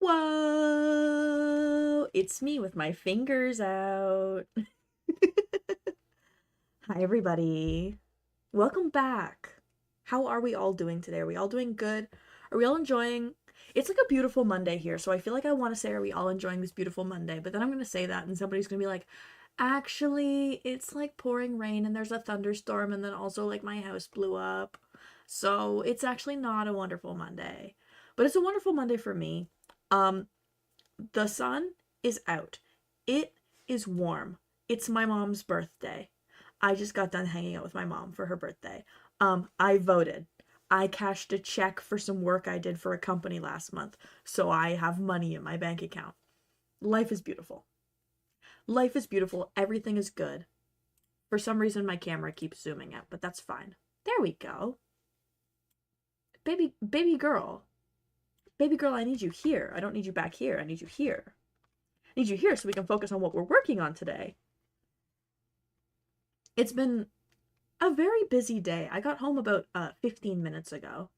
Whoa! It's me with my fingers out. Hi, everybody. Welcome back. How are we all doing today? Are we all doing good? Are we all enjoying? It's like a beautiful Monday here, so I feel like I want to say, are we all enjoying this beautiful Monday? But then I'm going to say that, and somebody's going to be like, actually, it's like pouring rain, and there's a thunderstorm, and then also, like, my house blew up. So it's actually not a wonderful Monday. But it's a wonderful Monday for me. Um, the sun is out. It is warm. It's my mom's birthday. I just got done hanging out with my mom for her birthday. I voted. I cashed a check for some work I did for a company last month, so I have money in my bank account. Life is beautiful. Life is beautiful. Everything is good. For some reason, my camera keeps zooming out, but that's fine. There we go. Baby girl. Baby girl, I need you here. I don't need you back here. I need you here. I need you here so we can focus on what we're working on today. It's been a very busy day. I got home about 15 minutes ago,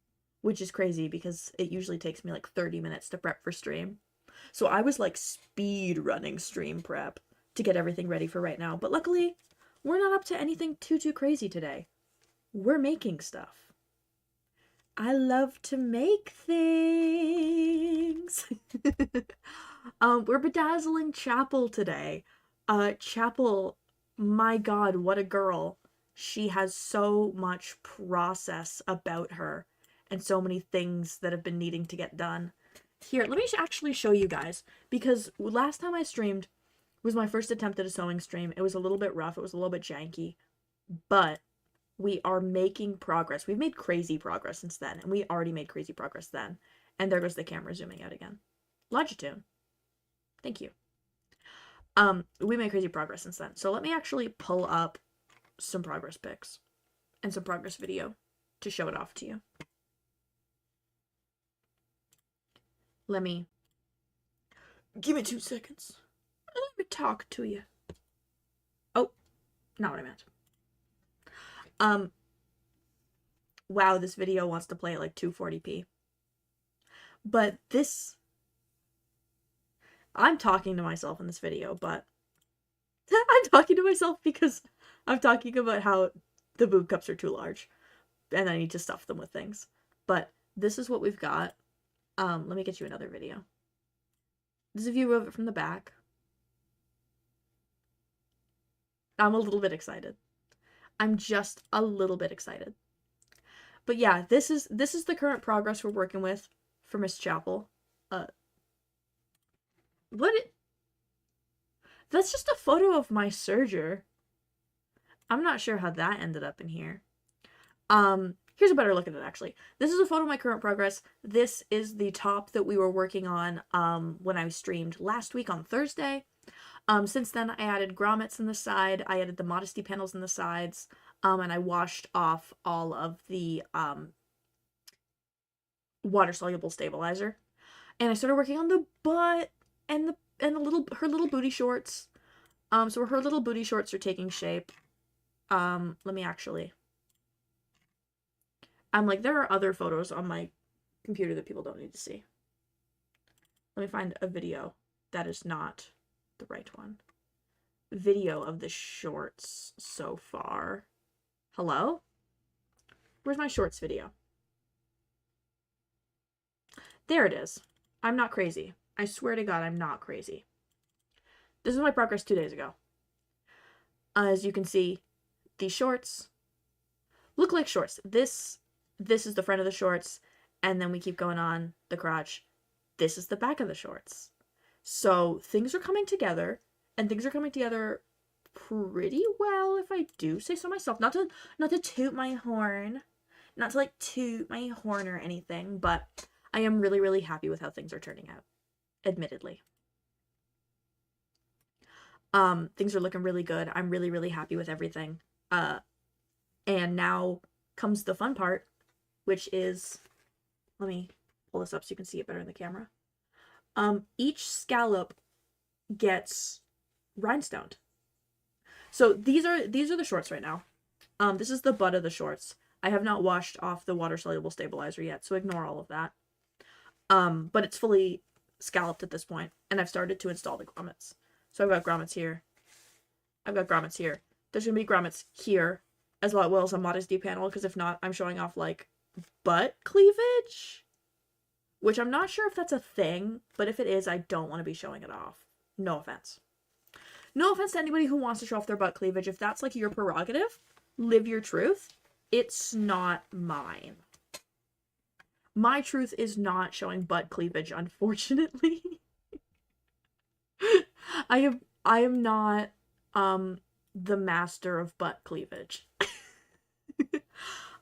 which is crazy because it usually takes me like 30 minutes to prep for stream. So I was like speed running stream prep to get everything ready for right now. But luckily, we're not up to anything too crazy today. We're making stuff. I love to make things. We're bedazzling Chappell today. Chappell, my God, what a girl. She has so much process about her and so many things that have been needing to get done. Here, let me actually show you guys, because last time I streamed was my first attempt at a sewing stream. It was a little bit rough. It was a little bit janky, but we are making progress. We've made crazy progress since then, and we already made crazy progress then. And there goes the camera zooming out again. Longitude. Thank you. We made crazy progress since then. So let me actually pull up some progress pics and some progress video to show it off to you. Give me 2 seconds. Let me talk to you. Oh, not what I meant. Wow, this video wants to play at like 240p. But I'm talking to myself in this video, but I'm talking to myself because I'm talking about how the boob cups are too large and I need to stuff them with things. But this is what we've got. Let me get you another video. This is a view of it from the back. I'm a little bit excited. I'm just a little bit excited. But yeah, this is the current progress we're working with for Miss Chappell. That's just a photo of my serger. I'm not sure how that ended up in here. Here's a better look at it, actually. This is a photo of my current progress. This is the top that we were working on when I streamed last week on Thursday. Since then, I added grommets in the side. I added the modesty panels in the sides. And I washed off all of the water-soluble stabilizer. And I started working on the butt and her little booty shorts. So her little booty shorts are taking shape. Let me actually. There are other photos on my computer that people don't need to see. Let me find a video that is not the right one. Video of the shorts so far. Hello? Where's my shorts video? There it is. I'm not crazy. I swear to God, I'm not crazy. This is my progress 2 days ago. As you can see, these shorts look like shorts. This is the front of the shorts, and then we keep going on the crotch. This is the back of the shorts. So things are coming together, and things are coming together pretty well, if I do say so myself. Not to toot my horn. Not to toot my horn or anything, but I am really happy with how things are turning out. Admittedly. Things are looking really good. I'm really happy with everything. And now comes the fun part, which is, let me pull this up so you can see it better in the camera. Each scallop gets rhinestoned. So these are the shorts right now. This is the butt of the shorts. I have not washed off the water-soluble stabilizer yet, so ignore all of that. But it's fully scalloped at this point, and I've started to install the grommets. So I've got grommets here. I've got grommets here. There's gonna be grommets here, as well as a modesty panel, because if not, I'm showing off, like, butt cleavage? Which I'm not sure if that's a thing, but if it is, I don't want to be showing it off. No offense. No offense to anybody who wants to show off their butt cleavage. If that's, like, your prerogative, live your truth. It's not mine. My truth is not showing butt cleavage, unfortunately. I am not, the master of butt cleavage.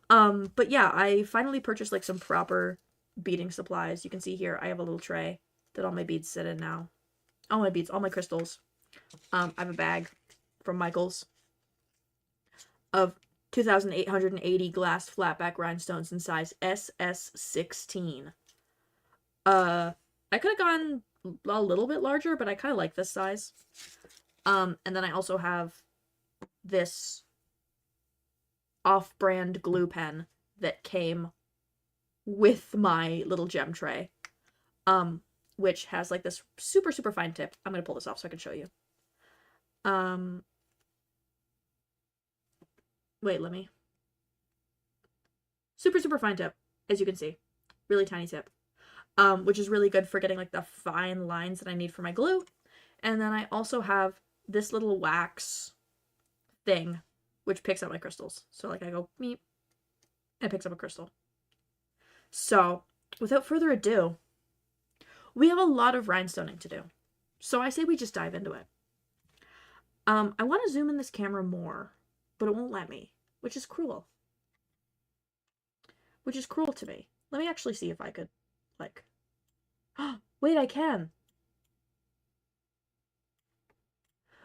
But yeah, I finally purchased, like, some proper beading supplies. You can see here, I have a little tray that all my beads sit in now. All my beads, all my crystals. I have a bag from Michael's of 2,880 glass flatback rhinestones in size SS16. I could have gone a little bit larger, but I kind of like this size. And then I also have this off-brand glue pen that came with my little gem tray, which has, like, this super, super fine tip. I'm gonna pull this off so I can show you. Wait, let me. Super, super fine tip, as you can see. Really tiny tip. Which is really good for getting, like, the fine lines that I need for my glue. And then I also have this little wax thing, which picks up my crystals. So, like, I go, meep, and it picks up a crystal. So, without further ado, we have a lot of rhinestoning to do. So I say we just dive into it. I want to zoom in this camera more, but it won't let me, which is cruel. Which is cruel to me. Let me actually see if I could, like... Wait, I can!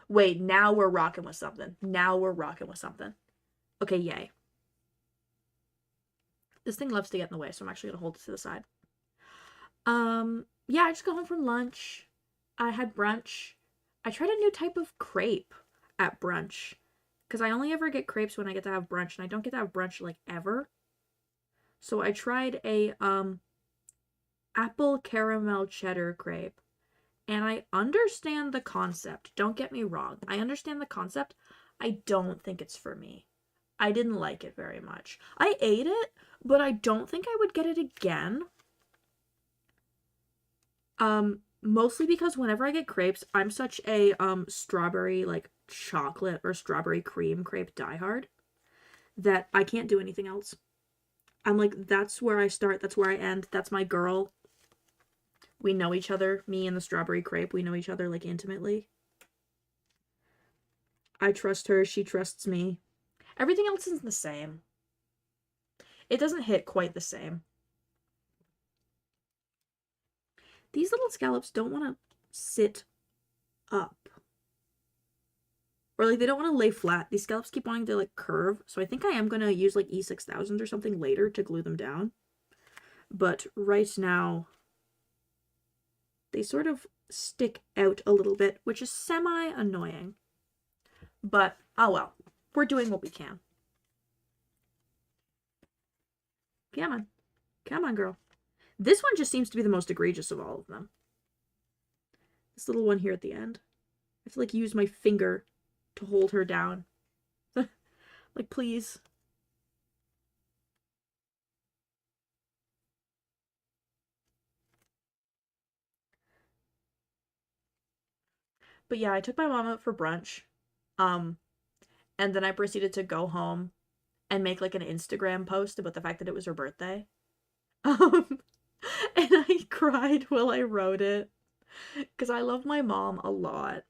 Wait, now we're rocking with something. Now we're rocking with something. Okay, yay. This thing loves to get in the way, so I'm actually going to hold it to the side. Yeah, I just got home from lunch. I had brunch. I tried a new type of crepe at brunch. Because I only ever get crepes when I get to have brunch, and I don't get to have brunch, like, ever. So I tried a, apple caramel cheddar crepe. And I understand the concept. Don't get me wrong. I understand the concept. I don't think it's for me. I didn't like it very much. I ate it, but I don't think I would get it again. Mostly because whenever I get crepes, I'm such a, strawberry, like, chocolate or strawberry cream crepe diehard that I can't do anything else. I'm like, that's where I start, that's where I end, that's my girl. We know each other, me and the strawberry crepe, we know each other, like, intimately. I trust her, she trusts me. Everything else is the same. It doesn't hit quite the same. These little scallops don't want to sit up. Or, like, they don't want to lay flat. These scallops keep wanting to, like, curve. So I think I am going to use, like, E6000 or something later to glue them down. But right now, they sort of stick out a little bit, which is semi-annoying. But, oh well. We're doing what we can. Come on. Come on, girl. This one just seems to be the most egregious of all of them. This little one here at the end. I have to, like, use my finger to hold her down. Like, please. But yeah, I took my mom out for brunch. And then I proceeded to go home and make, like, an Instagram post about the fact that it was her birthday. And I cried while I wrote it. Because I love my mom a lot.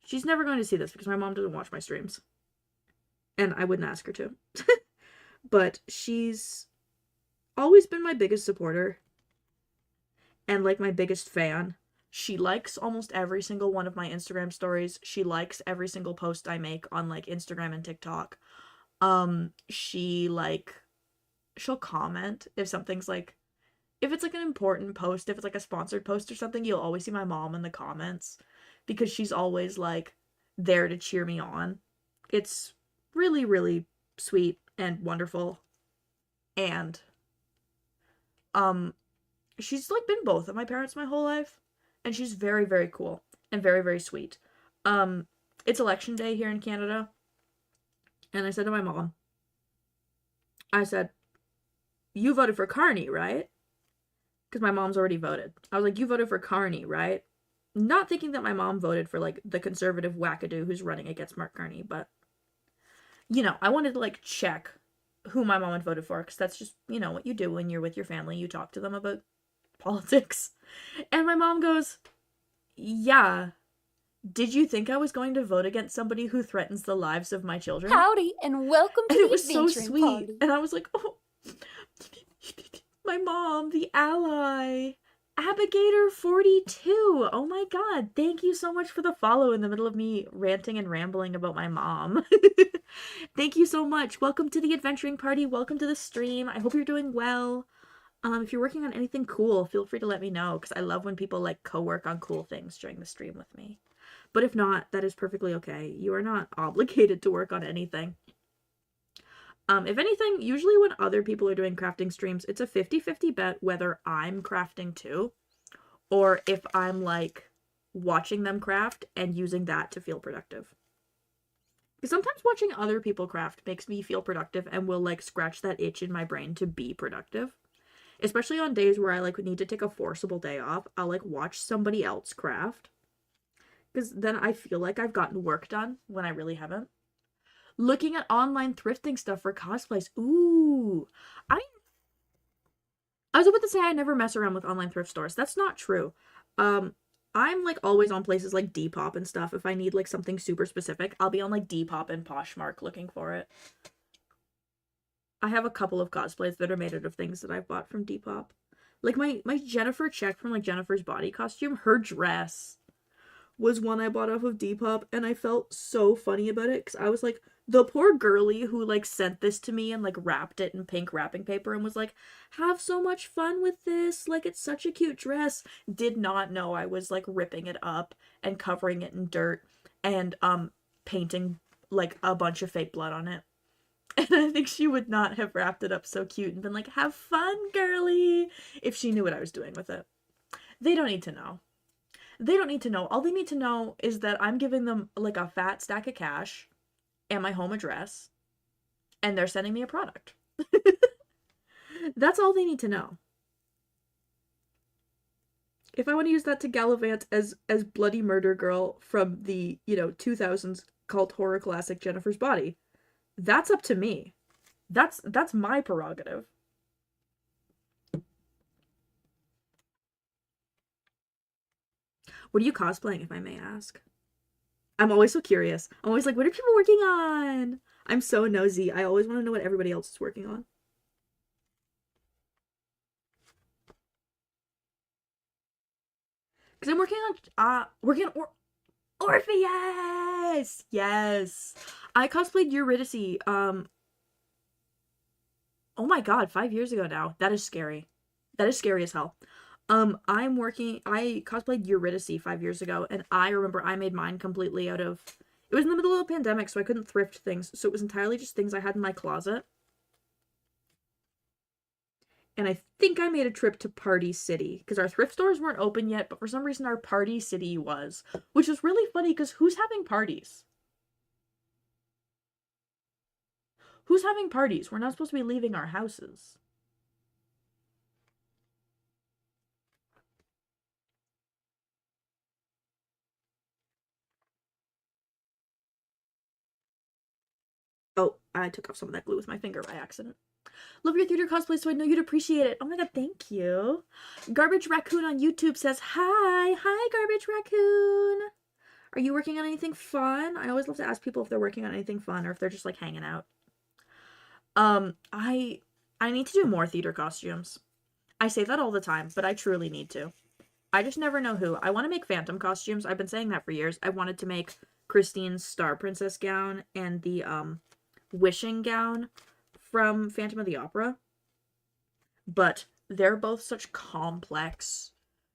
She's never going to see this because my mom doesn't watch my streams. And I wouldn't ask her to. But she's always been my biggest supporter. And, like, my biggest fan. She likes almost every single one of my Instagram stories. She likes every single post I make on, like, Instagram and TikTok. She'll comment if something's, like, if it's, like, an important post, if it's, like, a sponsored post or something, you'll always see my mom in the comments. Because she's always, like, there to cheer me on. It's really, really sweet and wonderful. And, she's like been both of my parents my whole life, and she's very, very cool and very, very sweet. Um, it's election day here in Canada, and I said to my mom, I said, "You voted for Carney, right?" Because my mom's already voted. I was like, "You voted for Carney, right?" Not thinking that my mom voted for like the conservative wackadoo who's running against Mark Carney, but I wanted to like check who my mom had voted for, because that's just, what you do when you're with your family. You talk to them about politics. And my mom goes, "Yeah, did you think I was going to vote against somebody who threatens the lives of my children?" Howdy, and welcome to And it the was so adventuring sweet. party. And I was like, "Oh, my mom, the ally. Abigator42. Oh my god, thank you so much for the follow in the middle of me ranting and rambling about my mom." Thank you so much. Welcome to the adventuring party. Welcome to the stream. I hope you're doing well. If you're working on anything cool, feel free to let me know, because I love when people like co-work on cool things during the stream with me. But if not, that is perfectly okay. You are not obligated to work on anything. If anything, usually when other people are doing crafting streams, it's a 50-50 bet whether I'm crafting too, or if I'm like watching them craft and using that to feel productive. Because sometimes watching other people craft makes me feel productive and will like scratch that itch in my brain to be productive. Especially on days where I like need to take a forcible day off, I'll like watch somebody else craft. Because then I feel like I've gotten work done when I really haven't. Looking at online thrifting stuff for cosplays. Ooh. I was about to say I never mess around with online thrift stores. That's not true. I'm like always on places like Depop and stuff. If I need like something super specific, I'll be on like Depop and Poshmark looking for it. I have a couple of cosplays that are made out of things that I've bought from Depop. Like my Jennifer check from like Jennifer's Body costume, her dress was one I bought off of Depop, and I felt so funny about it, because I was like, the poor girly who like sent this to me and like wrapped it in pink wrapping paper and was like, "Have so much fun with this, like it's such a cute dress," did not know I was like ripping it up and covering it in dirt and painting like a bunch of fake blood on it. And I think she would not have wrapped it up so cute and been like, "Have fun, girly," if she knew what I was doing with it. They don't need to know. They don't need to know. All they need to know is that I'm giving them like a fat stack of cash and my home address, and they're sending me a product. That's all they need to know. If I want to use that to gallivant as Bloody Murder Girl from the, 2000s cult horror classic Jennifer's Body, that's up to me. That's my prerogative. What are you cosplaying, if I may ask? I'm always so curious. I'm always like, what are people working on? I'm so nosy. I always want to know what everybody else is working on. Because I'm working on Orpheus! Yes! I cosplayed Eurydice, oh my god, 5 years ago now. That is scary. That is scary as hell. I cosplayed Eurydice 5 years ago, and I remember I made mine completely out of, it was in the middle of a pandemic, so I couldn't thrift things, so it was entirely just things I had in my closet. And I think I made a trip to Party City, because our thrift stores weren't open yet, but for some reason our Party City was, which is really funny, because who's having parties? Who's having parties? We're not supposed to be leaving our houses. Oh, I took off some of that glue with my finger by accident. Love your theater cosplay, so I know you'd appreciate it. Oh my god, thank you. Garbage Raccoon on YouTube says, "Hi. Hi, Garbage Raccoon. Are you working on anything fun?" I always love to ask people if they're working on anything fun or if they're just like hanging out. I need to do more theater costumes. I say that all the time, but I truly need to. I just never know who. I want to make Phantom costumes. I've been saying that for years. I wanted to make Christine's Star Princess gown and the wishing gown from Phantom of the Opera. But they're both such complex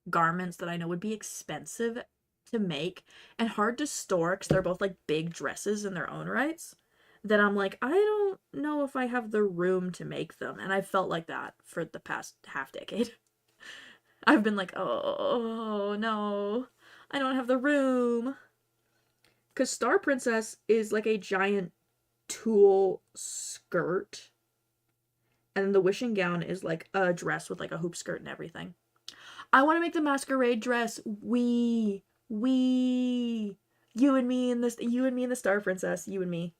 garments that I know would be expensive to make and hard to store, because they're both like big dresses in their own rights, that I'm like, I don't know if I have the room to make them. And I felt like that for the past half decade. I've been like, oh no, I don't have the room. Because Star Princess is like a giant tulle skirt, and then the wishing gown is like a dress with like a hoop skirt and everything. I want to make the masquerade dress. We, you and me and this, you and me and the Star Princess, you and me,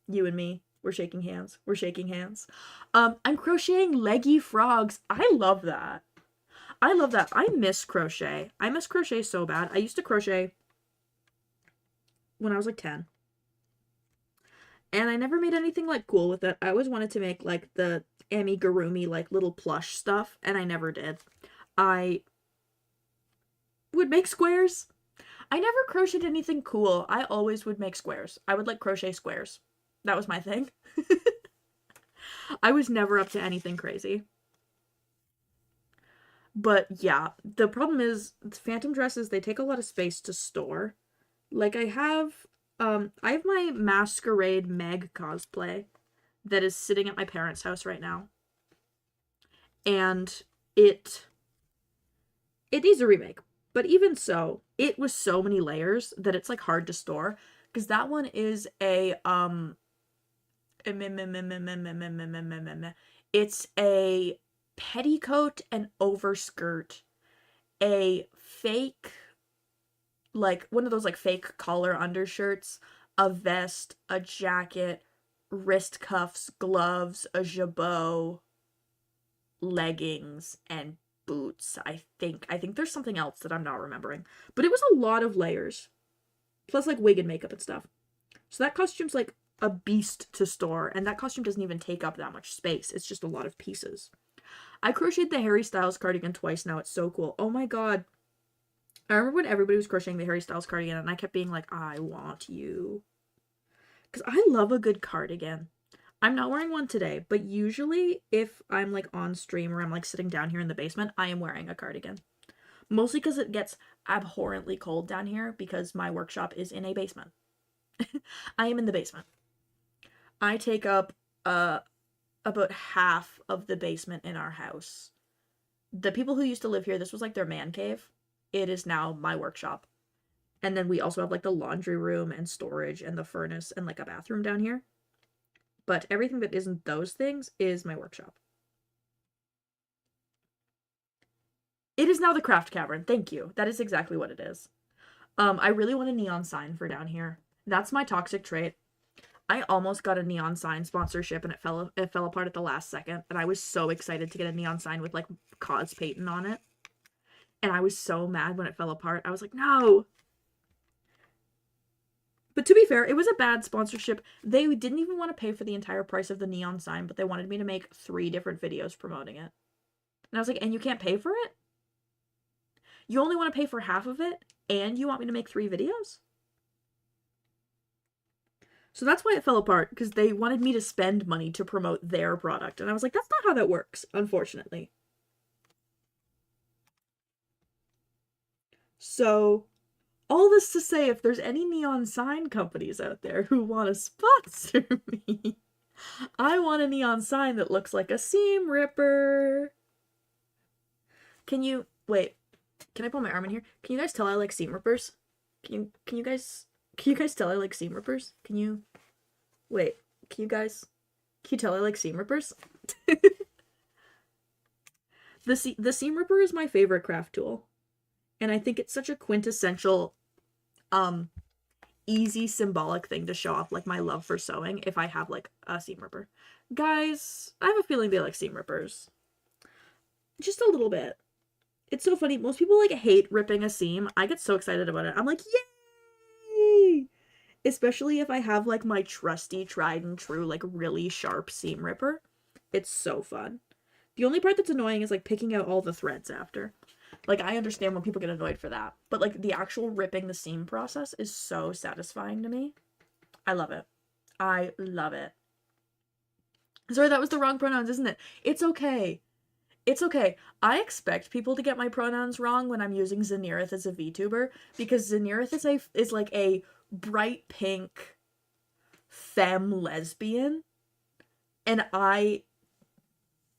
you and me. We're shaking hands. We're shaking hands. I'm crocheting leggy frogs. I love that. I love that. I miss crochet. I miss crochet so bad. I used to crochet when I was like 10. And I never made anything like cool with it. I always wanted to make like the amigurumi like little plush stuff, and I never did. I would make squares. I never crocheted anything cool. I always would make squares. I would like crochet squares. That was my thing. I was never up to anything crazy. But yeah, the problem is phantom dresses, they take a lot of space to store. Like I have my masquerade Meg cosplay that is sitting at my parents' house right now. And it needs a remake. But even so, it was so many layers that it's like hard to store because that one is it's a petticoat and overskirt, a fake like one of those like fake collar undershirts, a vest, a jacket, wrist cuffs, gloves, a jabot, leggings, and boots. I think there's something else that I'm not remembering. But it was a lot of layers. Plus like wig and makeup and stuff. So that costume's like a beast to store, and that costume doesn't even take up that much space. It's just a lot of pieces. I crocheted the Harry Styles cardigan twice now. It's so cool. Oh my god. I remember when everybody was crocheting the Harry Styles cardigan, and I kept being like, I want you. Because I love a good cardigan. I'm not wearing one today, but usually if I'm like on stream or I'm like sitting down here in the basement, I am wearing a cardigan. Mostly because it gets abhorrently cold down here because my workshop is in a basement. I am in the basement. I take up about half of the basement in our house. The people who used to live here, this was like their man cave. It is now my workshop. And then we also have like the laundry room and storage and the furnace and like a bathroom down here. But everything that isn't those things is my workshop. It is now the craft cavern. Thank you. That is exactly what it is. I really want a neon sign for down here. That's my toxic trait. I almost got a neon sign sponsorship and it fell apart at the last second. And I was so excited to get a neon sign with like Cos Payton on it. And I was so mad when it fell apart. I was like, no. But to be fair, it was a bad sponsorship. They didn't even want to pay for the entire price of the neon sign, but they wanted me to make 3 different videos promoting it. And I was like, and you can't pay for it? You only want to pay for half of it, and you want me to make 3 videos? So that's why it fell apart, because they wanted me to spend money to promote their product. And I was like, that's not how that works, unfortunately. So, all this to say, if there's any neon sign companies out there who want to sponsor me, I want a neon sign that looks like a seam ripper. Can you, wait, can I put my arm in here? Can you guys tell I like seam rippers? Can you guys tell I like seam rippers? Can you tell I like seam rippers? The seam ripper is my favorite craft tool. And I think it's such a quintessential, easy symbolic thing to show off like my love for sewing if I have like a seam ripper. Guys, I have a feeling they like seam rippers. Just a little bit. It's so funny. Most people like hate ripping a seam. I get so excited about it. I'm like, yay! Especially if I have like my trusty, tried and true, like really sharp seam ripper. It's so fun. The only part that's annoying is like picking out all the threads after. Like, I understand when people get annoyed for that. But like the actual ripping the seam process is so satisfying to me. I love it. I love it. Sorry, that was the wrong pronouns, isn't it? It's okay. It's okay. I expect people to get my pronouns wrong when I'm using Zanirith as a VTuber because Zanirith is like a bright pink femme lesbian, and I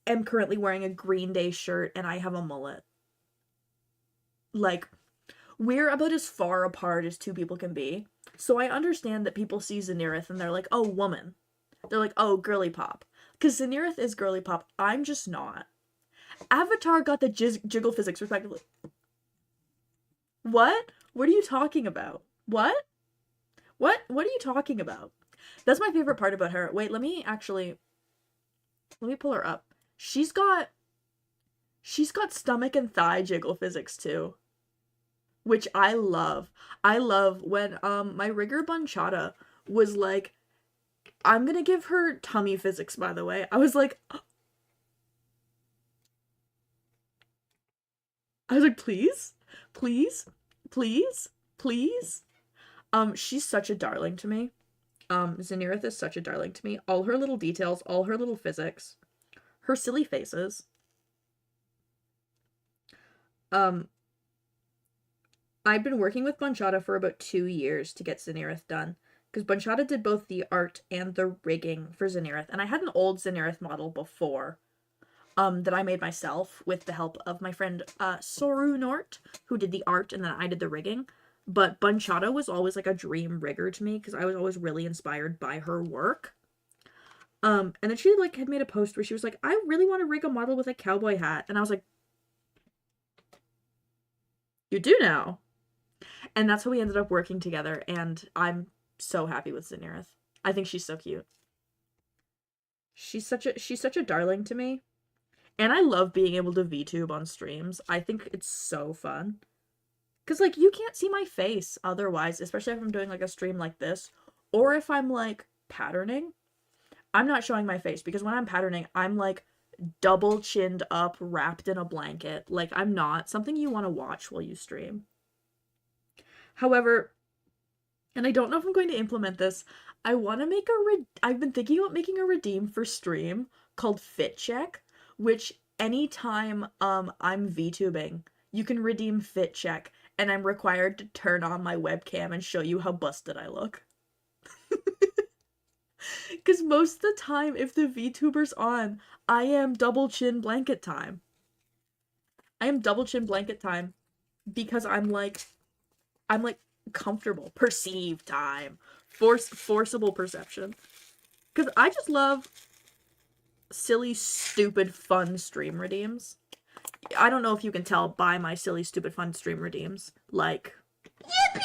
am currently wearing a Green Day shirt and I have a mullet. Like, we're about as far apart as two people can be. So I understand that people see Zenirith and they're like, oh, woman. They're like, oh, girly pop. Because Zenirith is girly pop. I'm just not. Avatar got the jiggle physics, respectively. What? What are you talking about? What? What are you talking about? That's my favorite part about her. Wait, let me pull her up. She's got stomach and thigh jiggle physics too, which I love. I love when my rigger Bunchata was like, I'm gonna give her tummy physics, by the way. I was like, please? Please? Please? Please? She's such a darling to me. Zenirith is such a darling to me. All her little details, all her little physics, her silly faces. Um, I've been working with Bunchata for about 2 years to get Zenirith done. Because Bunchata did both the art and the rigging for Zenirith. And I had an old Zenirith model before, that I made myself with the help of my friend Soru Nort, who did the art and then I did the rigging. But Bunchata was always like a dream rigger to me because I was always really inspired by her work. And then she like had made a post where she was like, I really want to rig a model with a cowboy hat. And I was like, you do now. And that's how we ended up working together, and I'm so happy with Zenirith. I think she's so cute. She's such a darling to me. And I love being able to VTube on streams. I think it's so fun. Cause like you can't see my face otherwise, especially if I'm doing like a stream like this. Or if I'm like patterning. I'm not showing my face because when I'm patterning, I'm like double chinned up, wrapped in a blanket. Like I'm not something you want to watch while you stream. However, and I don't know if I'm going to implement this, I want to make I've been thinking about making a redeem for stream called Fit Check, which anytime I'm VTubing, you can redeem Fit Check, and I'm required to turn on my webcam and show you how busted I look. Because most of the time, if the VTuber's on, I am double chin blanket time. I am double chin blanket time because I'm like comfortable. Perceive time. Forcible perception. Because I just love silly, stupid, fun stream redeems. I don't know if you can tell by my silly, stupid, fun stream redeems. Like, yippee!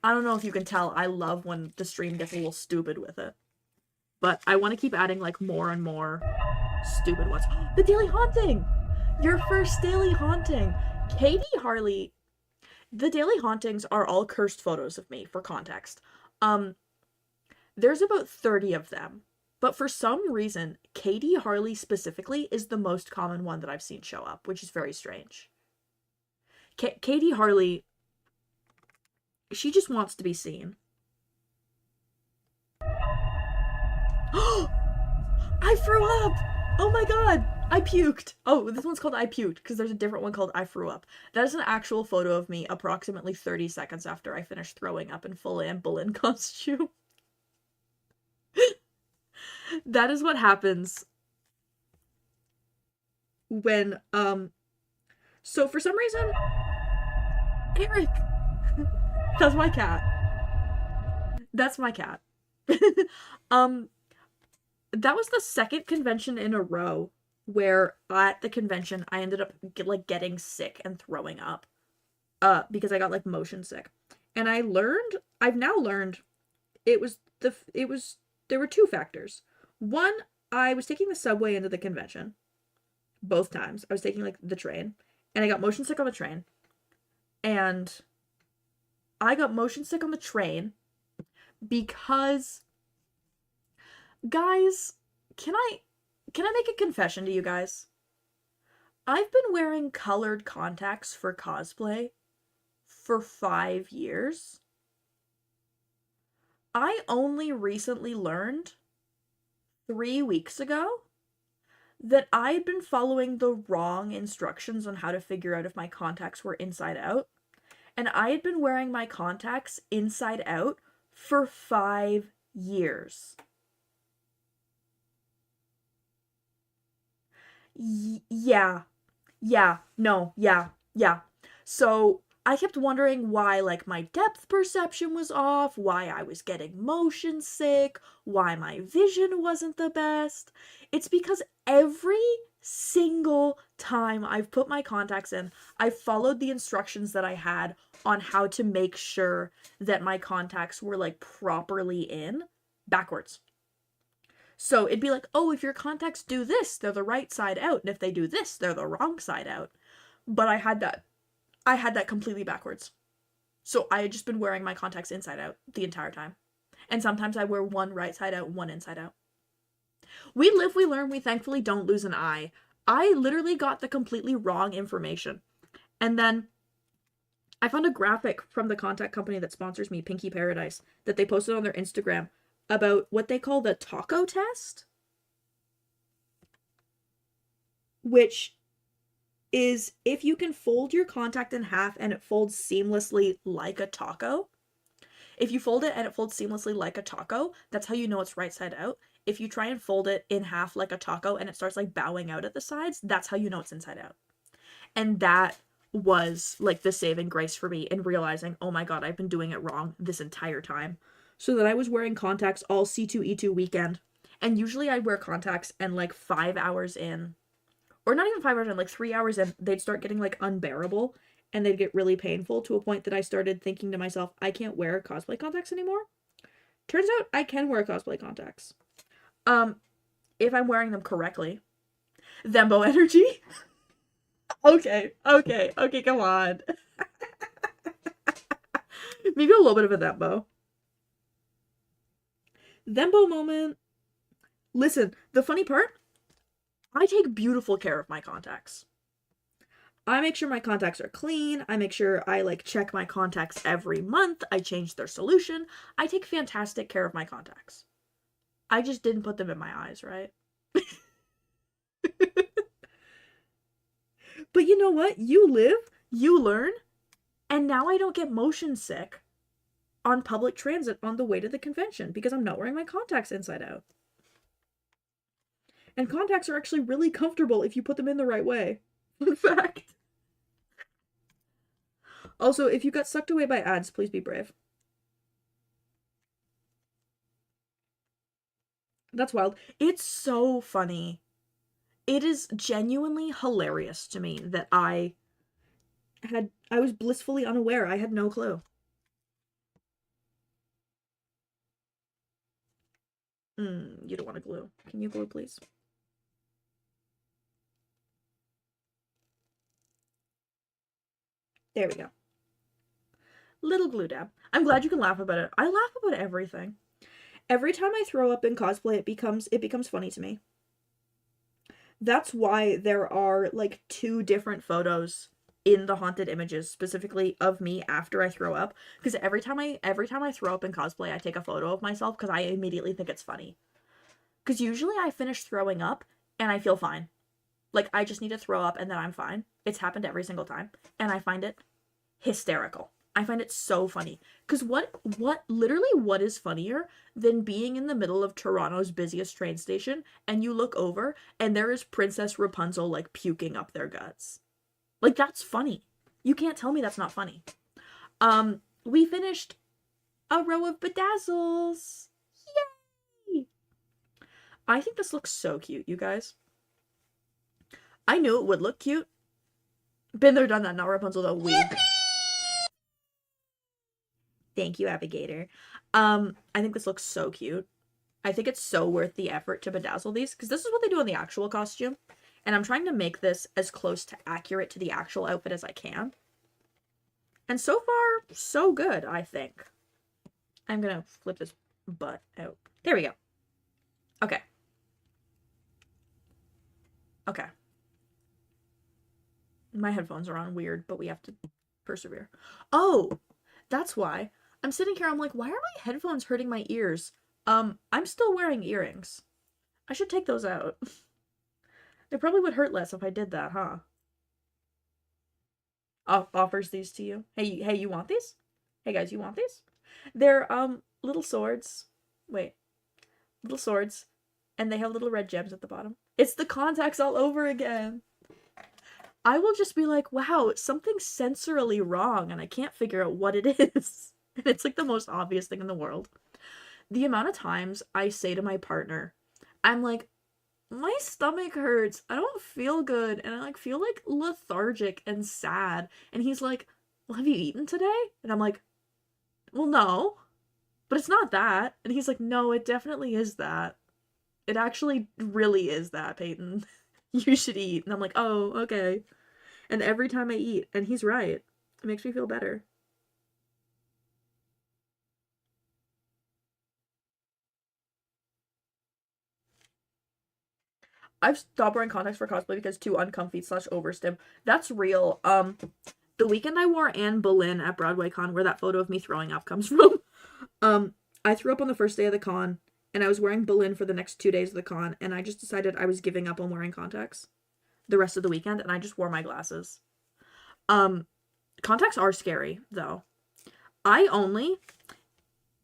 I don't know if you can tell I love when the stream gets a little stupid with it. But I want to keep adding, like, more and more stupid ones. The Daily Haunting! Your first Daily Haunting! Katie Harley... The Daily Hauntings are all cursed photos of me, for context. There's about 30 of them. But for some reason, Katie Harley specifically is the most common one that I've seen show up, which is very strange. Katie Harley, she just wants to be seen. I threw up! Oh my god! I puked! Oh, this one's called I puked, because there's a different one called I threw up. That is an actual photo of me approximately 30 seconds after I finished throwing up in full Anne Boleyn costume. That is what happens when, so for some reason, Eric! That's my cat. That's my cat. That was the second convention in a row where at the convention I ended up getting sick and throwing up because I got like motion sick. And I've now learned there were two factors. One, I was taking the subway into the convention both times. I was taking like the train and I got motion sick on the train. And I got motion sick on the train because, guys, can I make a confession to you guys? I've been wearing colored contacts for cosplay for 5 years. I only recently learned 3 weeks ago that I had been following the wrong instructions on how to figure out if my contacts were inside out. And I had been wearing my contacts inside out for 5 years. Yeah. So I kept wondering why, like, my depth perception was off, why I was getting motion sick, why my vision wasn't the best. It's because every single time I've put my contacts in, I've followed the instructions that I had on how to make sure that my contacts were, like, properly in backwards. So it'd be like, oh, if your contacts do this, they're the right side out, and if they do this, they're the wrong side out. But I had that completely backwards. So I had just been wearing my contacts inside out the entire time. And sometimes I wear one right side out, one inside out. We live, we learn, we thankfully don't lose an eye. I literally got the completely wrong information. And then I found a graphic from the contact company that sponsors me, Pinky Paradise, that they posted on their Instagram about what they call the taco test, which is if you can fold your contact in half and it folds seamlessly like a taco. If you fold it and it folds seamlessly like a taco, that's how you know it's right side out. If you try and fold it in half like a taco and it starts like bowing out at the sides, that's how you know it's inside out. And that was like the saving grace for me in realizing, oh my god, I've been doing it wrong this entire time. So that I was wearing contacts all C2E2 weekend. And usually I'd wear contacts and like 5 hours in, or not even 5 hours in, like 3 hours in, they'd start getting like unbearable and they'd get really painful to a point that I started thinking to myself, I can't wear cosplay contacts anymore. Turns out I can wear cosplay contacts. If I'm wearing them correctly. Thembo energy? Okay, come on. Maybe a little bit of a Thembo. Thembo moment. Listen, the funny part, I take beautiful care of my contacts. I make sure my contacts are clean. I make sure I like check my contacts every month. I change their solution. I take fantastic care of my contacts. I just didn't put them in my eyes, right? But you know what? You live, you learn, and now I don't get motion sick on public transit on the way to the convention because I'm not wearing my contacts inside out. And contacts are actually really comfortable if you put them in the right way. Fun fact. Also, if you got sucked away by ads, please be brave. That's wild. It's so funny. It is genuinely hilarious to me that I was blissfully unaware. I had no clue. You don't want to glue. Can you glue, please? There we go. Little glue dab. I'm glad you can laugh about it. I laugh about everything. Every time I throw up in cosplay, it becomes funny to me. That's why there are like 2 different photos in the haunted images specifically of me after I throw up, because every time I throw up in cosplay, I take a photo of myself because I immediately think it's funny. Because usually I finish throwing up and I feel fine. Like I just need to throw up and then I'm fine. It's happened every single time and I find it hysterical. I find it so funny. Because what is funnier than being in the middle of Toronto's busiest train station and you look over and there is Princess Rapunzel like puking up their guts? Like that's funny. You can't tell me that's not funny. We finished a row of bedazzles. Yay! I think this looks so cute, you guys. I knew it would look cute. Been there, done that, not Rapunzel though. Weed. Thank you, Abigator. I think this looks so cute. I think it's so worth the effort to bedazzle these, because this is what they do in the actual costume. And I'm trying to make this as close to accurate to the actual outfit as I can. And so far, so good, I think. I'm gonna flip this butt out. There we go. Okay. Okay. My headphones are on weird, but we have to persevere. Oh, that's why. I'm sitting here, I'm like, why are my headphones hurting my ears? I'm still wearing earrings. I should take those out. It probably would hurt less if I did that, huh? Offers these to you. Hey, you want these? Hey guys, you want these? They're, little swords. Wait. Little swords. And they have little red gems at the bottom. It's the contacts all over again. I will just be like, wow, something's sensorily wrong and I can't figure out what it is. And it's like the most obvious thing in the world. The amount of times I say to my partner, I'm like, my stomach hurts. I don't feel good. And I like feel like lethargic and sad. And he's like, well, have you eaten today? And I'm like, well, no, but it's not that. And he's like, no, it definitely is that. It actually really is that, Peyton. You should eat. And I'm like, oh, okay. And every time I eat, and he's right, it makes me feel better. I've stopped wearing contacts for cosplay because too uncomfy slash overstim. That's real. The weekend I wore Anne Boleyn at Broadway Con, where that photo of me throwing up comes from. I threw up on the first day of the con, and I was wearing Boleyn for the next 2 days of the con, and I just decided I was giving up on wearing contacts the rest of the weekend, and I just wore my glasses. Um, Contacts are scary, though. I only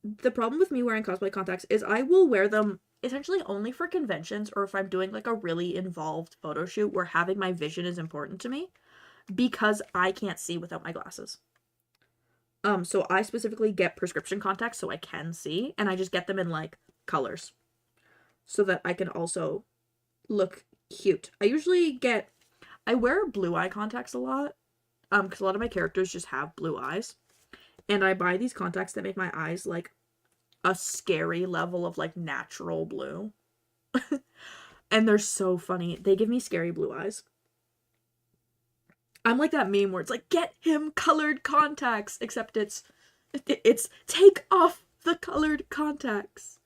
the problem with me wearing cosplay contacts is I will wear them essentially only for conventions or if I'm doing like a really involved photo shoot where having my vision is important to me because I can't see without my glasses. So I specifically get prescription contacts so I can see, and I just get them in like colors so that I can also look cute. I wear blue eye contacts a lot because a lot of my characters just have blue eyes. And I buy these contacts that make my eyes like a scary level of like natural blue. And they're so funny. They give me scary blue eyes. I'm like that meme where it's like, get him colored contacts, except it's take off the colored contacts.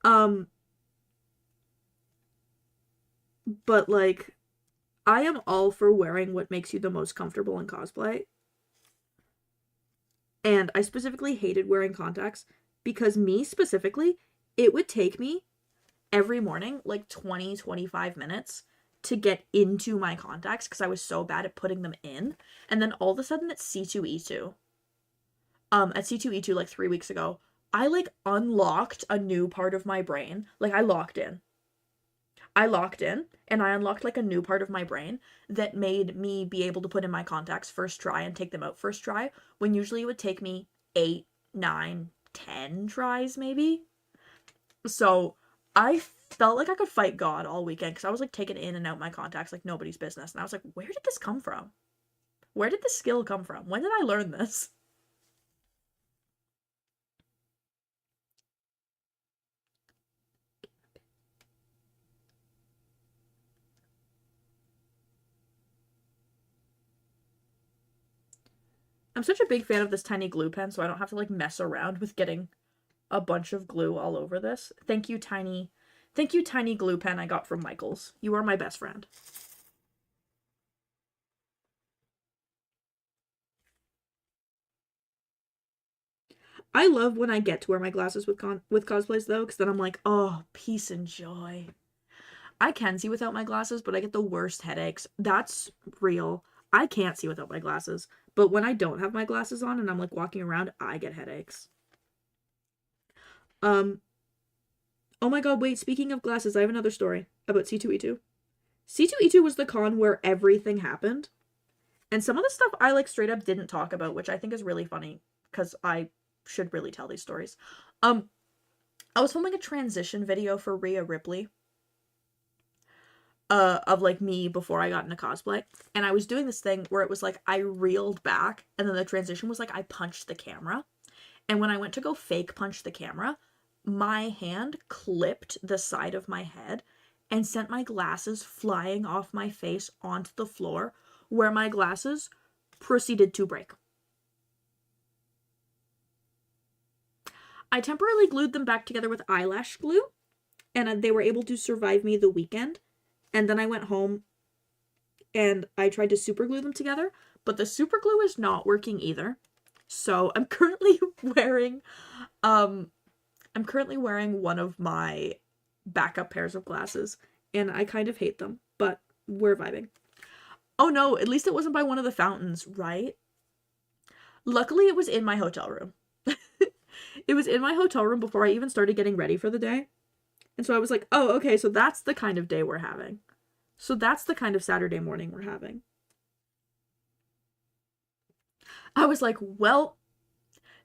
But like I am all for wearing what makes you the most comfortable in cosplay. And I specifically hated wearing contacts because me specifically, it would take me every morning like 20-25 minutes to get into my contacts because I was so bad at putting them in. And then all of a sudden at C2E2. At C2E2 like 3 weeks ago, I like unlocked a new part of my brain. Like I locked in. And I unlocked like a new part of my brain that made me be able to put in my contacts first try and take them out first try, when usually it would take me 8, 9, 10 tries maybe. So I felt like I could fight God all weekend because I was like taking in and out my contacts like nobody's business. And I was like, where did this come from? Where did this skill come from? When did I learn this? I'm such a big fan of this tiny glue pen, so I don't have to like mess around with getting a bunch of glue all over this. Thank you, tiny glue pen I got from Michaels. You are my best friend. I love when I get to wear my glasses with cosplays though, because then I'm like, oh, peace and joy. I can see without my glasses, but I get the worst headaches. That's real. I can't see without my glasses, but when I don't have my glasses on and I'm like walking around, I get headaches. Um, oh my god, wait, speaking of glasses, I have another story about C2E2. C2E2 was the con where everything happened. And some of the stuff I like straight up didn't talk about, which I think is really funny because I should really tell these stories. I was filming a transition video for Rhea Ripley. Of like me before I got into cosplay. And I was doing this thing where it was like I reeled back and then the transition was like I punched the camera. And when I went to go fake punch the camera, my hand clipped the side of my head and sent my glasses flying off my face onto the floor where my glasses proceeded to break. I temporarily glued them back together with eyelash glue and they were able to survive me the weekend. And then I went home and I tried to super glue them together, but the super glue is not working either. So I'm currently wearing one of my backup pairs of glasses and I kind of hate them, but we're vibing. Oh no, at least it wasn't by one of the fountains, right? Luckily it was in my hotel room. It was in my hotel room before I even started getting ready for the day. And so I was like, oh, okay, so that's the kind of day we're having. So that's the kind of Saturday morning we're having. I was like, well,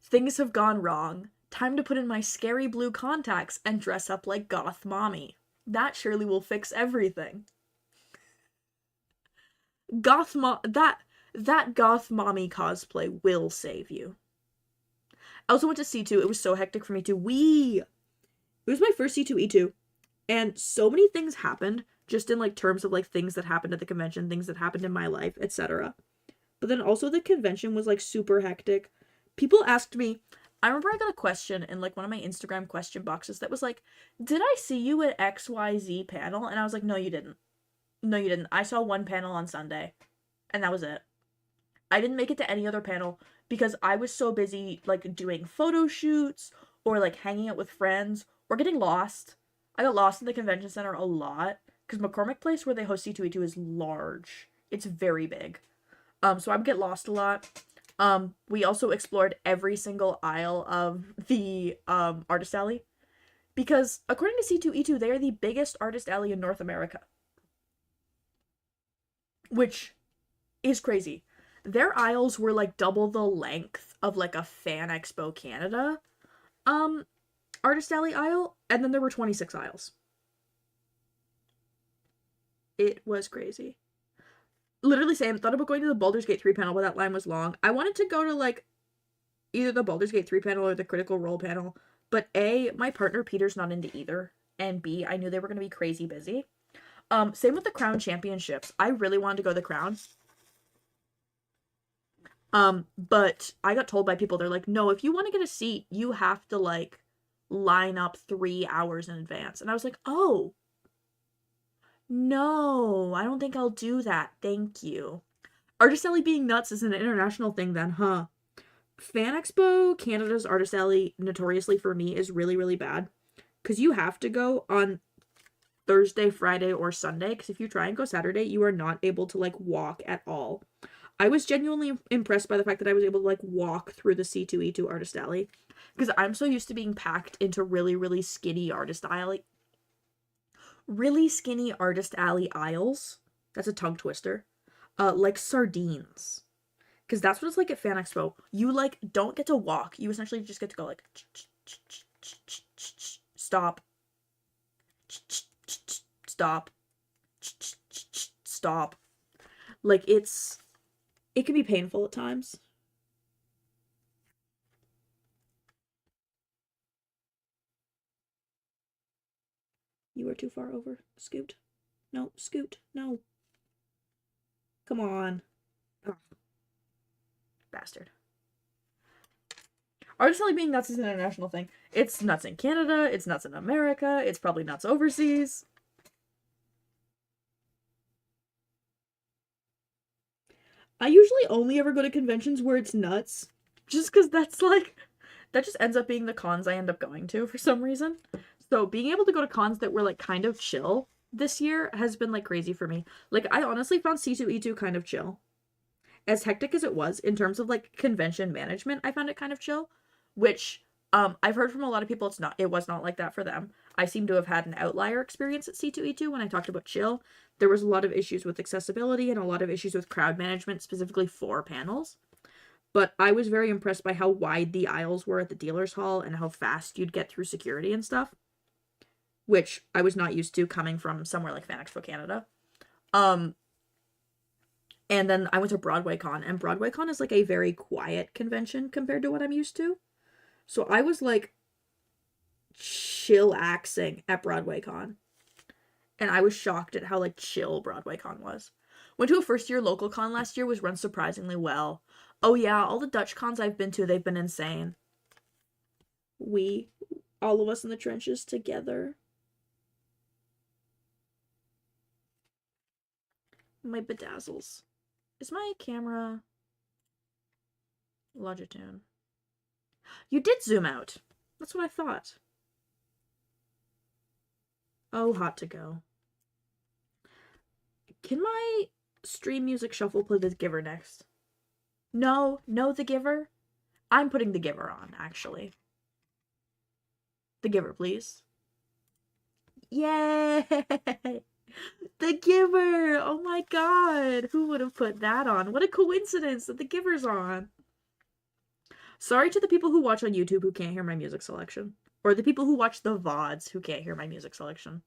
things have gone wrong. Time to put in my scary blue contacts and dress up like goth mommy. That surely will fix everything. That goth mommy cosplay will save you. I also went to C2. It was so hectic for me too. It was my first C2E2, and so many things happened just in like terms of like things that happened at the convention, things that happened in my life, etc. But then also the convention was like super hectic. People asked me, I remember I got a question in like one of my Instagram question boxes that was like, "Did I see you at XYZ panel?" And I was like, "No, you didn't. No, you didn't. I saw one panel on Sunday, and that was it. I didn't make it to any other panel because I was so busy like doing photo shoots or like hanging out with friends or getting lost. I got lost in the convention center a lot because McCormick Place where they host C2E2 is large. It's very big. So I would get lost a lot. We also explored every single aisle of the artist alley because according to C2E2 they are the biggest artist alley in North America, which is crazy. Their aisles were like double the length of like a Fan Expo Canada um artist alley aisle, and then there were 26 aisles. It was crazy. Literally same. Thought about going to the Baldur's Gate 3 panel, but that line was long. I wanted to go to like either the Baldur's Gate 3 panel or the Critical Role panel, but A, my partner Peter's not into either, and B, I knew they were gonna be crazy busy. Same with the Crown Championships. I really wanted to go to the Crown. But I got told by people, they're like, no, if you want to get a seat, you have to like line up 3 hours in advance. And I was like, oh, no, I don't think I'll do that. Thank you. Artist Alley being nuts is an international thing then, huh? Fan Expo Canada's Artist Alley, notoriously for me, is really, really bad. Because you have to go on Thursday, Friday, or Sunday. Because if you try and go Saturday, you are not able to like walk at all. I was genuinely impressed by the fact that I was able to like walk through the C2E2 artist alley because I'm so used to being packed into really skinny artist alley aisles. That's a tongue twister. Like sardines. Because that's what it's like at Fan Expo. You like don't get to walk. You essentially just get to go like stop. Stop. Stop. Like it can be painful at times. You are too far over. Scoot. No, scoot. No. Come on. Ugh, bastard. Artist alley being nuts is an international thing. It's nuts in Canada, it's nuts in America, it's probably nuts overseas. I usually only ever go to conventions where it's nuts. Just because that's like, that just ends up being the cons I end up going to for some reason. So being able to go to cons that were like kind of chill this year has been like crazy for me. Like I honestly found C2E2 kind of chill. As hectic as it was in terms of like convention management, I found it kind of chill, which I've heard from a lot of people it was not like that for them. I seem to have had an outlier experience at C2E2 when I talked about chill. There was a lot of issues with accessibility and a lot of issues with crowd management specifically for panels. But I was very impressed by how wide the aisles were at the dealer's hall and how fast you'd get through security and stuff, which I was not used to coming from somewhere like Fan Expo Canada. And then I went to BroadwayCon, and BroadwayCon is like a very quiet convention compared to what I'm used to. So I was like chillaxing at BroadwayCon. And I was shocked at how like chill BroadwayCon was. Went to a first year local con last year, was run surprisingly well. Oh yeah, all the Dutch cons I've been to, they've been insane. We, all of us in the trenches together. My bedazzles. Is my camera Logitune? You did zoom out. That's what I thought. Oh, hot to go. Can my stream music shuffle play The Giver next? No, The Giver. I'm putting The Giver on, actually. The Giver, please. Yay! The Giver! Oh my god! Who would have put that on? What a coincidence that The Giver's on. Sorry to the people who watch on YouTube who can't hear my music selection. Or the people who watch the VODs who can't hear my music selection.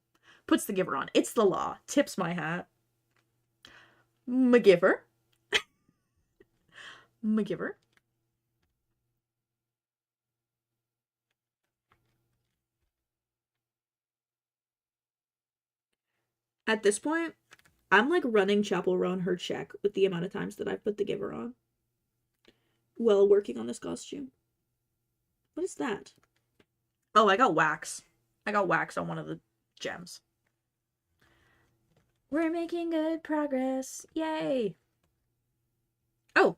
Puts The Giver on. It's the law. Tips my hat. McGiver. McGiver. At this point, I'm like running Chapel Roan her check with the amount of times that I've put The Giver on while working on this costume. What is that? Oh, I got wax. I got wax on one of the gems. We're making good progress. Yay! Oh!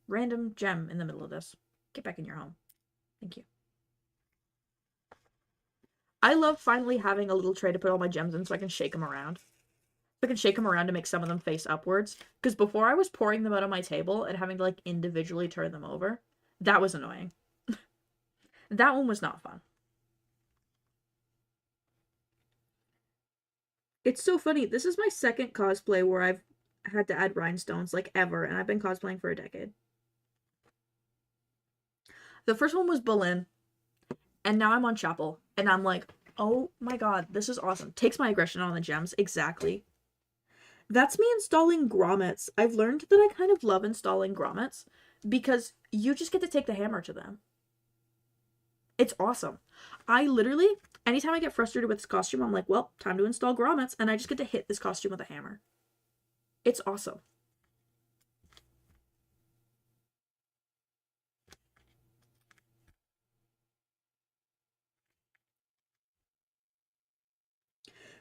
Random gem in the middle of this. Get back in your home. Thank you. I love finally having a little tray to put all my gems in so I can shake them around. I can shake them around to make some of them face upwards. Because before I was pouring them out on my table and having to like individually turn them over. That was annoying. That one was not fun. It's so funny. This is my second cosplay where I've had to add rhinestones, like, ever, and I've been cosplaying for a decade. The first one was Berlin, and now I'm on Chappell, and I'm like, oh my god, this is awesome. Takes my aggression on the gems, exactly. That's me installing grommets. I've learned that I kind of love installing grommets, because you just get to take the hammer to them. It's awesome. I literally, anytime I get frustrated with this costume, I'm like, well, time to install grommets, and I just get to hit this costume with a hammer. It's awesome.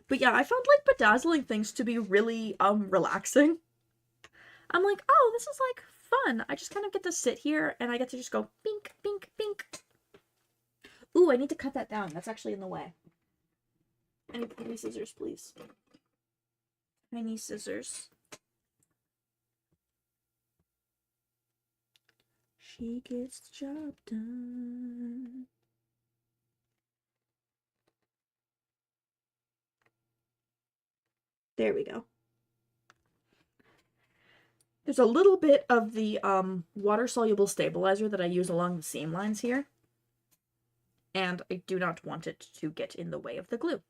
But yeah, I found like bedazzling things to be really relaxing. I'm like, oh, this is like fun. I just kind of get to sit here and I get to just go bink, bink, bink. Ooh, I need to cut that down. That's actually in the way. I need tiny scissors, please. Tiny scissors. She gets the job done. There we go. There's a little bit of the water-soluble stabilizer that I use along the seam lines here. And I do not want it to get in the way of the glue.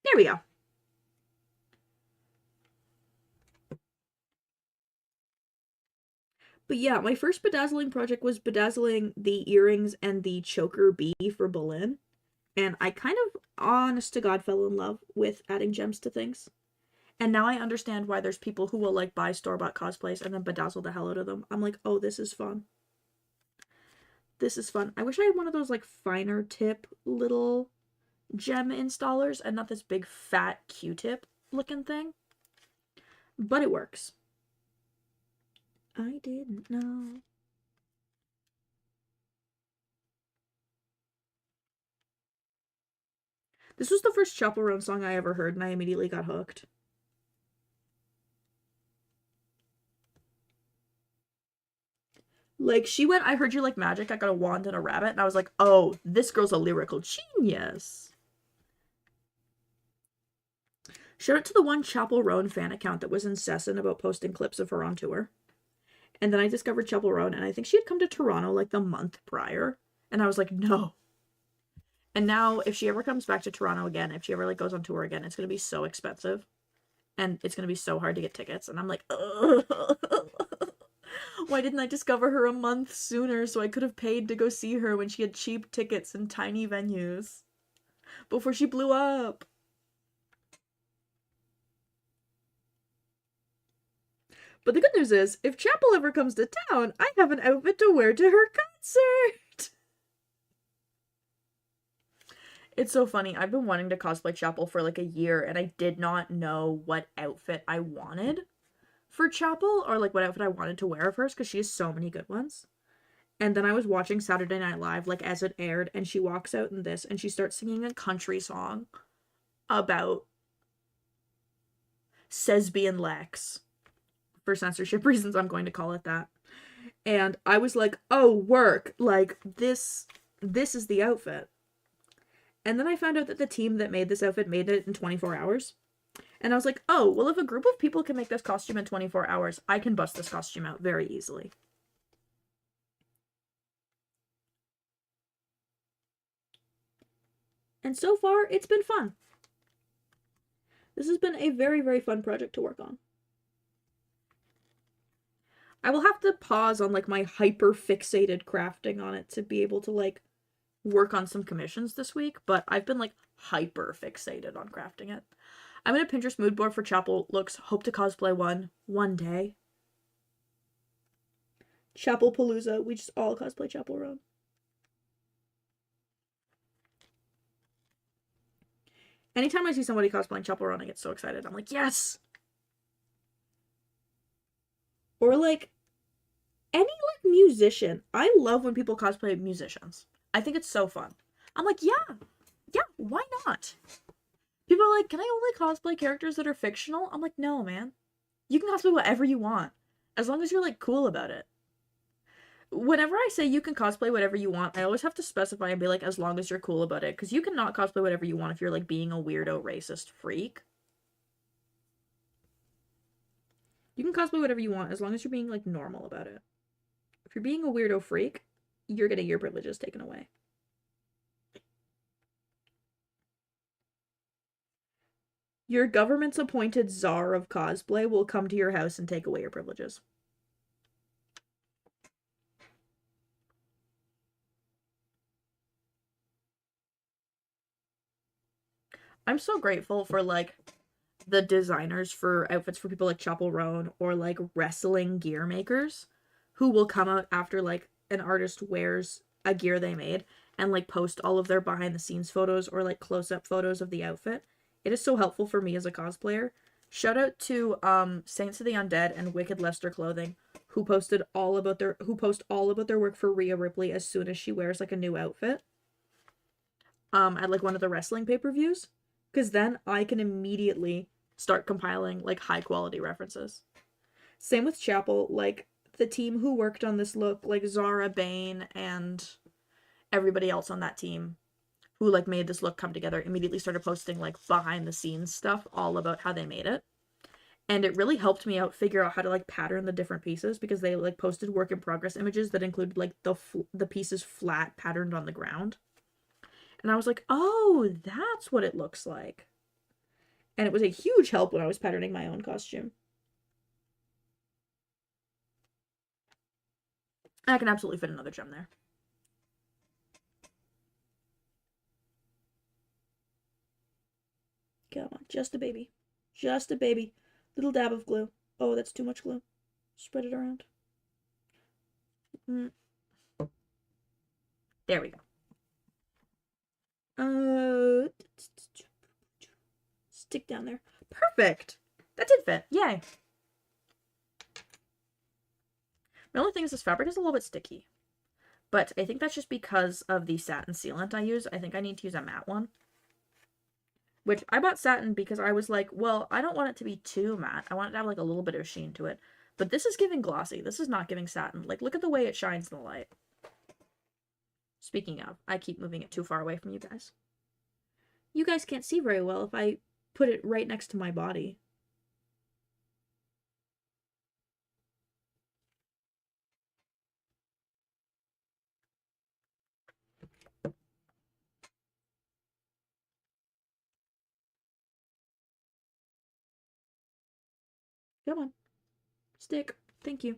There we go. But yeah, my first bedazzling project was bedazzling the earrings and the choker bee for Berlin. And I kind of, honest to God, fell in love with adding gems to things. And now I understand why there's people who will like buy store-bought cosplays and then bedazzle the hell out of them. I'm like, oh, this is fun. This is fun. I wish I had one of those like finer tip little gem installers and not this big fat Q-tip looking thing. But it works. I didn't know. This was the first Chappell Roan song I ever heard, and I immediately got hooked. Like, she went, I heard you like magic, I got a wand and a rabbit, and I was like, oh, this girl's a lyrical genius. Shout out to the one Chappell Roan fan account that was incessant about posting clips of her on tour. And then I discovered Chappell Roan, and I think she had come to Toronto like the month prior. And I was like, no. And now, if she ever comes back to Toronto again, if she ever like goes on tour again, it's gonna be so expensive. And it's gonna be so hard to get tickets. And I'm like, ugh. Why didn't I discover her a month sooner so I could have paid to go see her when she had cheap tickets in tiny venues? Before she blew up. But the good news is, if Chappell ever comes to town, I have an outfit to wear to her concert! It's so funny. I've been wanting to cosplay Chappell for like a year, and I did not know what outfit I wanted for Chappell, or like what outfit I wanted to wear of hers, because she has so many good ones. And then I was watching Saturday Night Live, like, as it aired, and she walks out in this, and she starts singing a country song about Sesbi and Lex For censorship reasons, I'm going to call it that. And I was like, oh, work. Like, this is the outfit. And then I found out that the team that made this outfit made it in 24 hours. And I was like, oh, well, if a group of people can make this costume in 24 hours, I can bust this costume out very easily. And so far, it's been fun. This has been a very, very fun project to work on. I will have to pause on, like, my hyper-fixated crafting on it to be able to, like, work on some commissions this week, but I've been, like, hyper-fixated on crafting it. I'm in a Pinterest mood board for chapel looks. Hope to cosplay one day. Chapel Palooza. We just all cosplay Chapel Roan. Anytime I see somebody cosplaying Chapel Roan, I get so excited. I'm like, yes! Or, like, any, like, musician. I love when people cosplay musicians. I think it's so fun. I'm like, yeah, why not? People are like, can I only cosplay characters that are fictional? I'm like, no, man. You can cosplay whatever you want, as long as you're, like, cool about it. Whenever I say you can cosplay whatever you want, I always have to specify and be like, as long as you're cool about it, because you cannot cosplay whatever you want if you're, like, being a weirdo racist freak. You can cosplay whatever you want as long as you're being, like, normal about it. If you're being a weirdo freak, you're getting your privileges taken away. Your government's appointed czar of cosplay will come to your house and take away your privileges. I'm so grateful for, like, the designers for outfits for people like Chapel Roan or, like, wrestling gear makers who will come out after, like, an artist wears a gear they made and, like, post all of their behind the scenes photos or, like, close-up photos of the outfit. It is so helpful for me as a cosplayer. Shout out to Saints of the Undead and Wicked Lester Clothing, who post all about their work for Rhea Ripley as soon as she wears, like, a new outfit. At, like, one of the wrestling pay-per-views. Because then I can immediately start compiling, like, high-quality references. Same with Chapel. Like, the team who worked on this look, like, Zara, Bane, and everybody else on that team who, like, made this look come together immediately started posting, like, behind-the-scenes stuff all about how they made it. And it really helped me out figure out how to, like, pattern the different pieces, because they, like, posted work-in-progress images that included, like, the pieces flat patterned on the ground. And I was like, oh, that's what it looks like. And it was a huge help when I was patterning my own costume. I can absolutely fit another gem there. Come on, just a baby. Just a baby. Little dab of glue. Oh, that's too much glue. Spread it around. There we go. Stick down there. Perfect. That did fit. Yay. The only thing is this fabric is a little bit sticky. But I think that's just because of the satin sealant I use. I think I need to use a matte one. Which, I bought satin because I was like, well, I don't want it to be too matte. I want it to have, like, a little bit of sheen to it. But this is giving glossy. This is not giving satin. Like, look at the way it shines in the light. Speaking of, I keep moving it too far away from you guys. You guys can't see very well if I put it right next to my body. Come on. Stick. Thank you.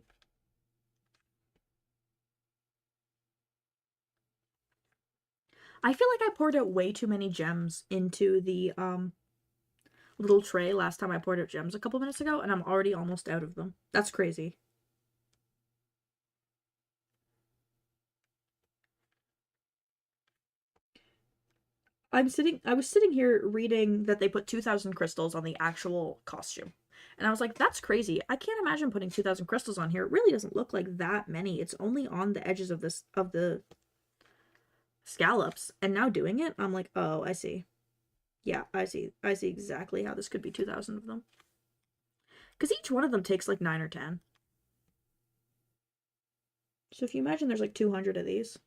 I feel like I poured out way too many gems into the little tray last time I poured out gems a couple minutes ago, and I'm already almost out of them. That's crazy. I was sitting here reading that they put 2,000 crystals on the actual costume. And I was like, that's crazy. I can't imagine putting 2,000 crystals on here. It really doesn't look like that many. It's only on the edges of the scallops. And now doing it, I'm like, oh, I see. Yeah, I see exactly how this could be 2,000 of them. Because each one of them takes like 9 or 10. So if you imagine there's like 200 of these.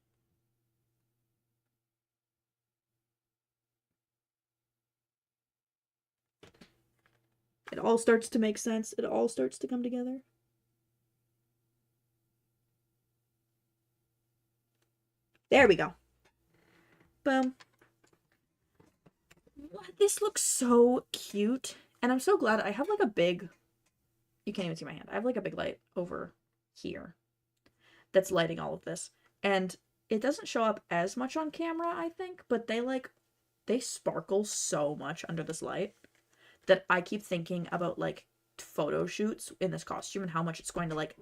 It all starts to make sense. It all starts to come together. There we go. Boom. This looks so cute. And I'm so glad I have like a big, you can't even see my hand. I have like a big light over here that's lighting all of this. And it doesn't show up as much on camera, I think, but they sparkle so much under this light that I keep thinking about like photo shoots in this costume and how much it's going to like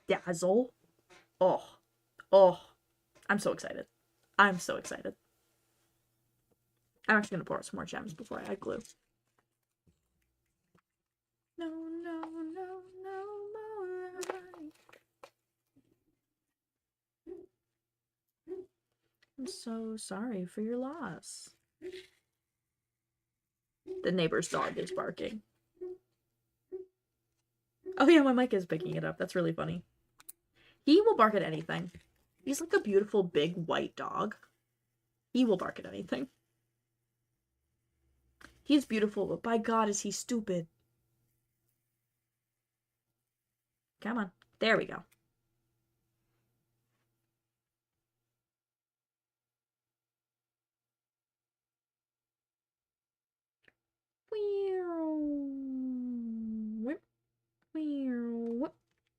dazzle. Oh, oh, I'm so excited. I'm so excited. I'm actually going to pour out some more gems before I add glue. No, no, no, no more. I'm so sorry for your loss. The neighbor's dog is barking. Oh yeah, my mic is picking it up. That's really funny. He will bark at anything. He's like a beautiful big white dog. He will bark at anything. He's beautiful, but by God is he stupid. Come on. There we go.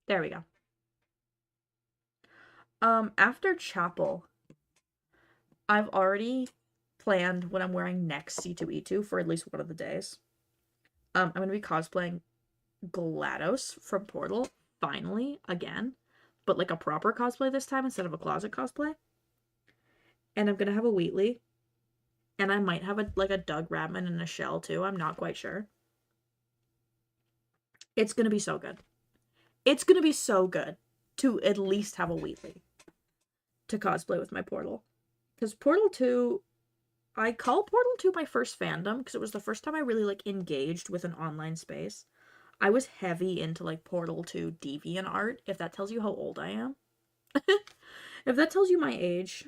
There we go. After chapel, I've already planned what I'm wearing next C2E2 for at least one of the days. I'm gonna be cosplaying GLaDOS from Portal, finally, again. But like a proper cosplay this time instead of a closet cosplay. And I'm gonna have a Wheatley. And I might have a Doug Radman and a Shell too. I'm not quite sure. It's gonna be so good. It's gonna be so good to at least have a Wheatley to cosplay with my Portal. Because Portal 2, I call Portal 2 my first fandom because it was the first time I really like engaged with an online space. I was heavy into like Portal 2 DeviantArt, if that tells you how old I am. If that tells you my age.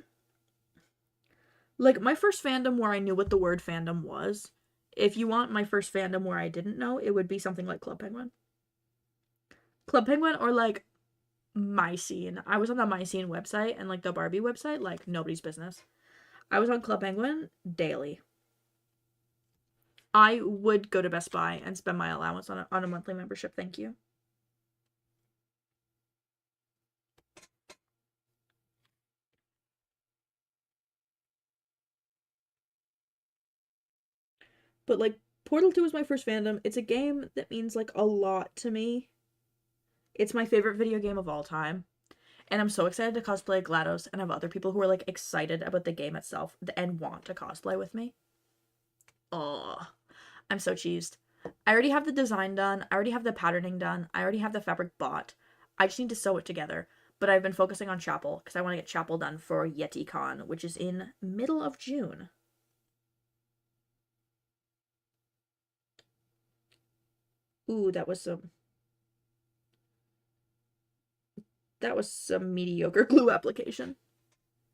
Like, my first fandom where I knew what the word fandom was, if you want my first fandom where I didn't know, it would be something like Club Penguin. Club Penguin or like My Scene. I was on the My Scene website and like the Barbie website, like nobody's business. I was on Club Penguin daily. I would go to Best Buy and spend my allowance on a monthly membership, thank you. But like Portal 2 is my first fandom. It's a game that means like a lot to me. It's my favorite video game of all time. And I'm so excited to cosplay GLaDOS and have other people who are like excited about the game itself and want to cosplay with me. Oh, I'm so cheesed. I already have the design done. I already have the patterning done. I already have the fabric bought. I just need to sew it together. But I've been focusing on Chapel because I want to get Chapel done for YetiCon, which is in middle of June. Ooh, that was some mediocre glue application.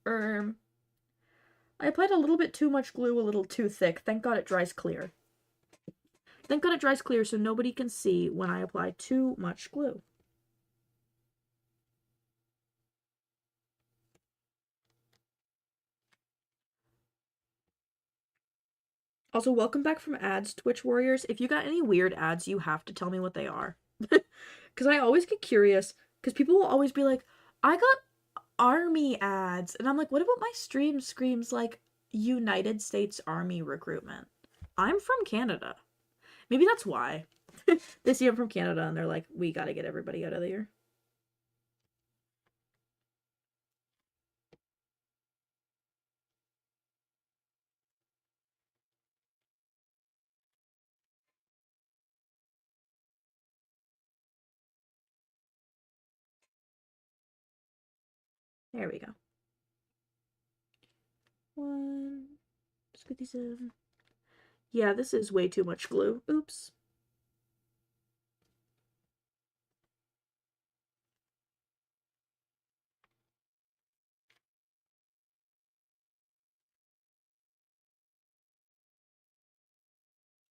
I applied a little bit too much glue, a little too thick. Thank God it dries clear. Thank God it dries clear so nobody can see when I apply too much glue. Also, welcome back from ads, Twitch Warriors. If you got any weird ads, you have to tell me what they are. Because I always get curious, because people will always be like, I got army ads. And I'm like, what about my stream screams like United States Army recruitment? I'm from Canada. Maybe that's why. They see I'm from Canada and they're like, we gotta get everybody out of here. There we go. One. Let's get these in. Yeah, this is way too much glue. Oops.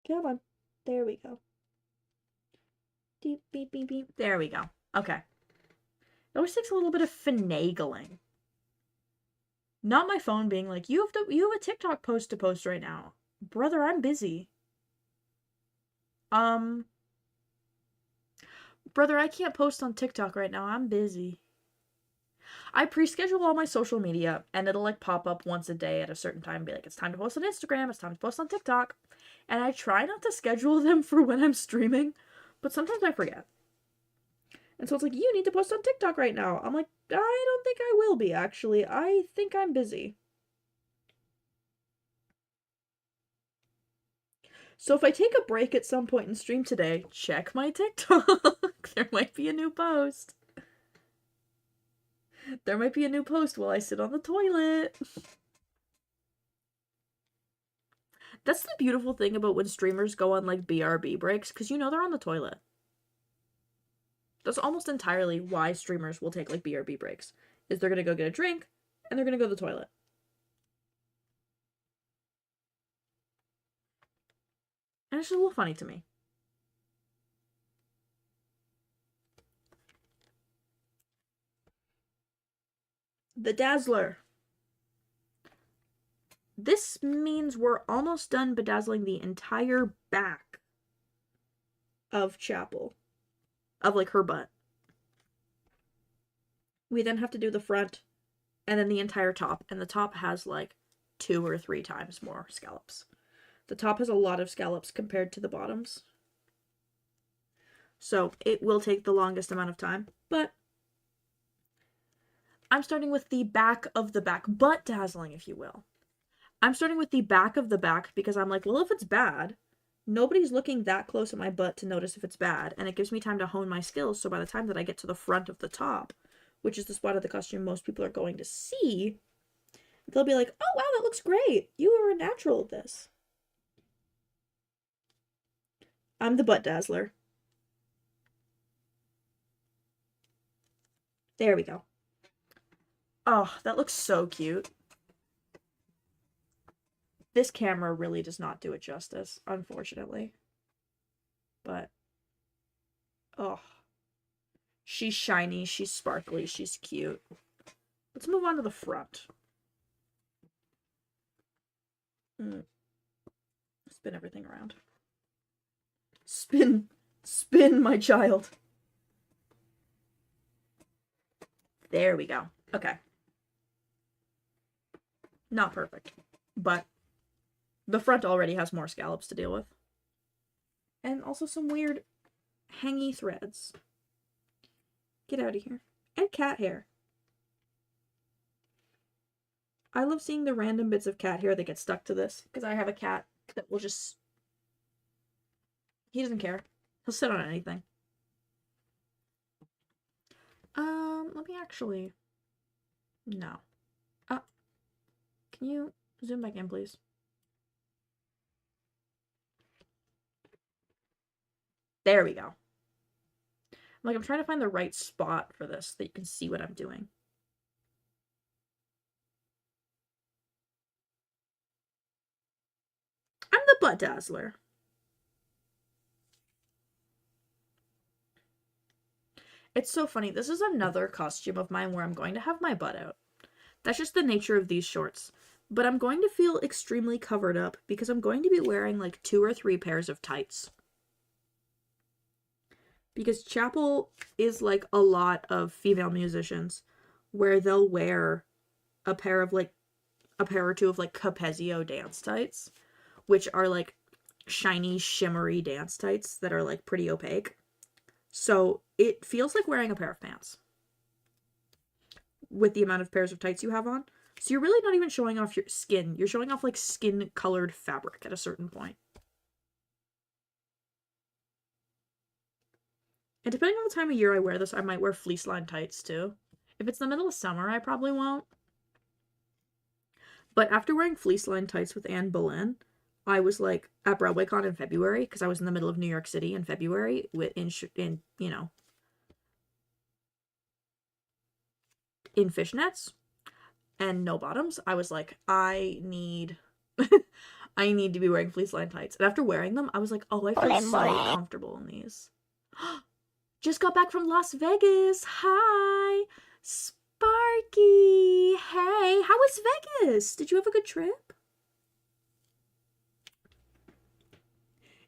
Come on. There we go. Beep, beep, beep, beep. There we go. Okay. It always takes a little bit of finagling. Not my phone being like, you have a TikTok post to post right now. Brother, I'm busy. Brother, I can't post on TikTok right now. I'm busy. I pre-schedule all my social media and it'll like pop up once a day at a certain time and be like, it's time to post on Instagram, it's time to post on TikTok. And I try not to schedule them for when I'm streaming, but sometimes I forget. And so it's like, you need to post on TikTok right now. I'm like, I don't think I will be, actually. I think I'm busy. So if I take a break at some point in stream today, check my TikTok. There might be a new post. There might be a new post while I sit on the toilet. That's the beautiful thing about when streamers go on like BRB breaks, because you know they're on the toilet. That's almost entirely why streamers will take like BRB breaks, is they're gonna go get a drink and they're gonna go to the toilet. And it's just a little funny to me. The Dazzler. This means we're almost done bedazzling the entire back of Chappell. Of like her butt. We then have to do the front and then the entire top. And the top has like 2 or 3 times more scallops. The top has a lot of scallops compared to the bottoms. So it will take the longest amount of time, but I'm starting with the back of the back, butt dazzling, if you will. I'm starting with the back of the back because I'm like, well, if it's bad, nobody's looking that close at my butt to notice if it's bad, and it gives me time to hone my skills, so by the time that I get to the front of the top, which is the spot of the costume most people are going to see, they'll be like, oh, wow, that looks great. You are a natural at this. I'm the butt dazzler. There we go. Oh, that looks so cute. This camera really does not do it justice, unfortunately. But, oh. She's shiny, she's sparkly, she's cute. Let's move on to the front. Spin everything around. Spin, my child. There we go. Okay. Not perfect, but the front already has more scallops to deal with. And also some weird hangy threads. Get out of here. And cat hair. I love seeing the random bits of cat hair that get stuck to this, because I have a cat that will just... He doesn't care. He'll sit on anything. Let me actually... No. Can you zoom back in, please? There we go. I'm trying to find the right spot for this so that you can see what I'm doing. I'm the butt dazzler. It's so funny. This is another costume of mine where I'm going to have my butt out. That's just the nature of these shorts. But I'm going to feel extremely covered up because I'm going to be wearing like 2 or 3 pairs of tights. Because Chappell is like a lot of female musicians where they'll wear a pair or 2 of like Capezio dance tights, which are like shiny, shimmery dance tights that are like pretty opaque. So it feels like wearing a pair of pants with the amount of pairs of tights you have on. So you're really not even showing off your skin. You're showing off like skin-colored fabric at a certain point. And depending on the time of year I wear this, I might wear fleece-lined tights too. If it's the middle of summer, I probably won't. But after wearing fleece-lined tights with Anne Boleyn, I was like at BroadwayCon in February, because I was in the middle of New York City in February in fishnets and no bottoms. I was like, I need I need to be wearing fleece lined tights. And after wearing them, I was like, oh, I feel so comfortable in these. Just got back from Las Vegas. Hi, Sparky. Hey, how was Vegas? Did you have a good trip?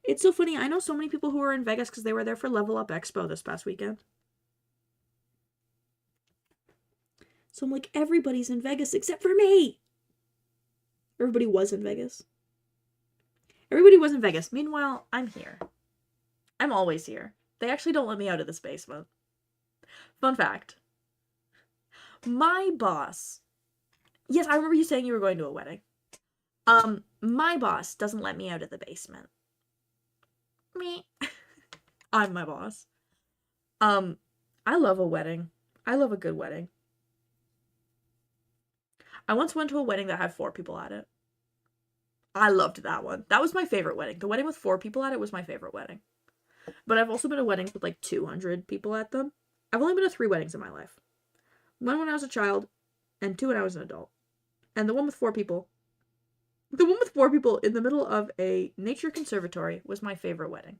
It's so funny. I know so many people who were in Vegas because they were there for Level Up Expo this past weekend. So I'm like, everybody's in Vegas except for me. Everybody was in Vegas. Everybody was in Vegas. Meanwhile, I'm here. I'm always here. They actually don't let me out of this basement. Fun fact. My boss. Yes, I remember you saying you were going to a wedding. My boss doesn't let me out of the basement. Me. I'm my boss. I love a wedding. I love a good wedding. I once went to a wedding that had 4 people at it. I loved that one. That was my favorite wedding. The wedding with 4 people at it was my favorite wedding. But I've also been to weddings with like 200 people at them. I've only been to 3 weddings in my life. One when I was a child, and 2 when I was an adult. And the one with 4 people. The one with 4 people in the middle of a nature conservatory was my favorite wedding.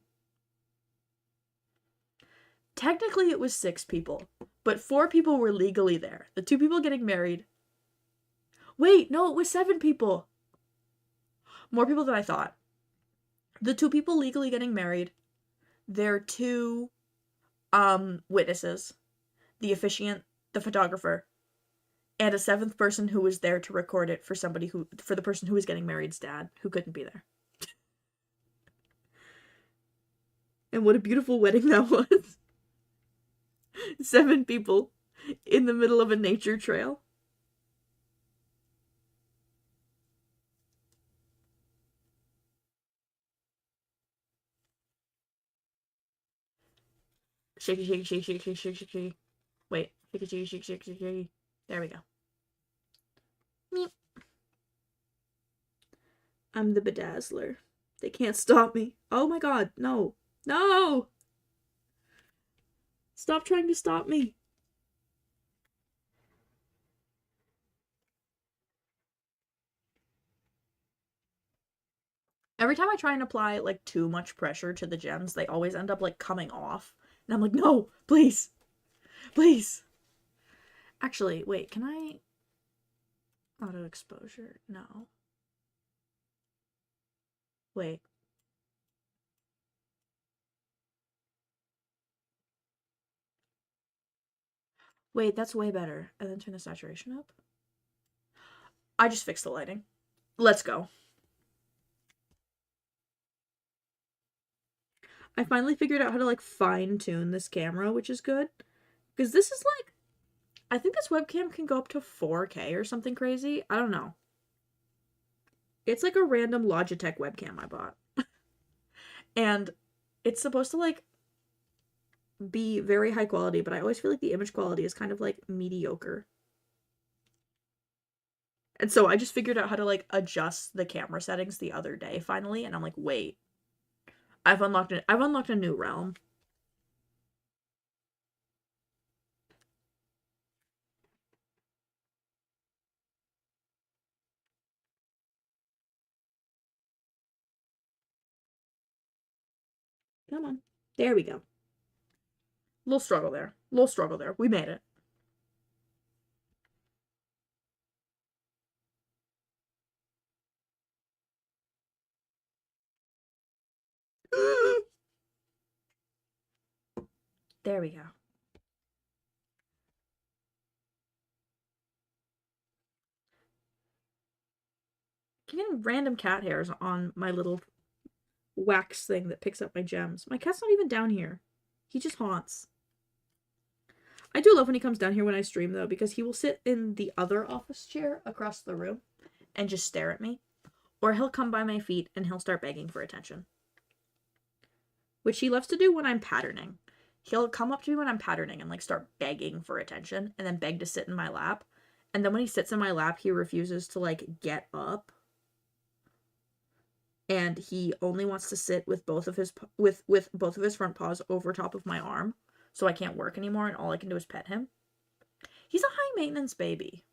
Technically it was 6 people, but 4 people were legally there. The 2 people getting married. Wait, no, it was 7 people. More people than I thought. The 2 people legally getting married, their 2 witnesses, the officiant, the photographer, and a 7th person who was there to record it for the person who was getting married's dad, who couldn't be there. And what a beautiful wedding that was. 7 people in the middle of a nature trail. Shaky, shaky, shaky, shaky, shaky, shaky, shaky. Wait. Shaky, shaky, shaky, shaky, shaky. There we go. Meep. I'm the bedazzler. They can't stop me. Oh my god, no. No! Stop trying to stop me. Every time I try and apply, like, too much pressure to the gems, they always end up, like, coming off. And I'm like, no, please. Please. Actually, wait, can I... Auto exposure? No. Wait. Wait, that's way better. And then turn the saturation up? I just fixed the lighting. Let's go. I finally figured out how to, like, fine-tune this camera, which is good. Because this is, like... I think this webcam can go up to 4K or something crazy. I don't know. It's, like, a random Logitech webcam I bought. And it's supposed to, like, be very high quality, but I always feel like the image quality is kind of, like, mediocre. And so I just figured out how to, like, adjust the camera settings the other day, finally, and I'm like, wait. I've unlocked a new realm. Come on. There we go. Little struggle there. Little struggle there. We made it. There we go. I'm getting random cat hairs on my little wax thing that picks up my gems. My cat's not even down here. He just haunts. I do love when he comes down here when I stream, though, because he will sit in the other office chair across the room and just stare at me. Or he'll come by my feet and he'll start begging for attention. Which he loves to do when I'm patterning. He'll come up to me when I'm patterning and, like, start begging for attention and then beg to sit in my lap. And then when he sits in my lap, he refuses to, like, get up. And he only wants to sit with both of his both of his front paws over top of my arm, so I can't work anymore, and all I can do is pet him. He's a high maintenance baby.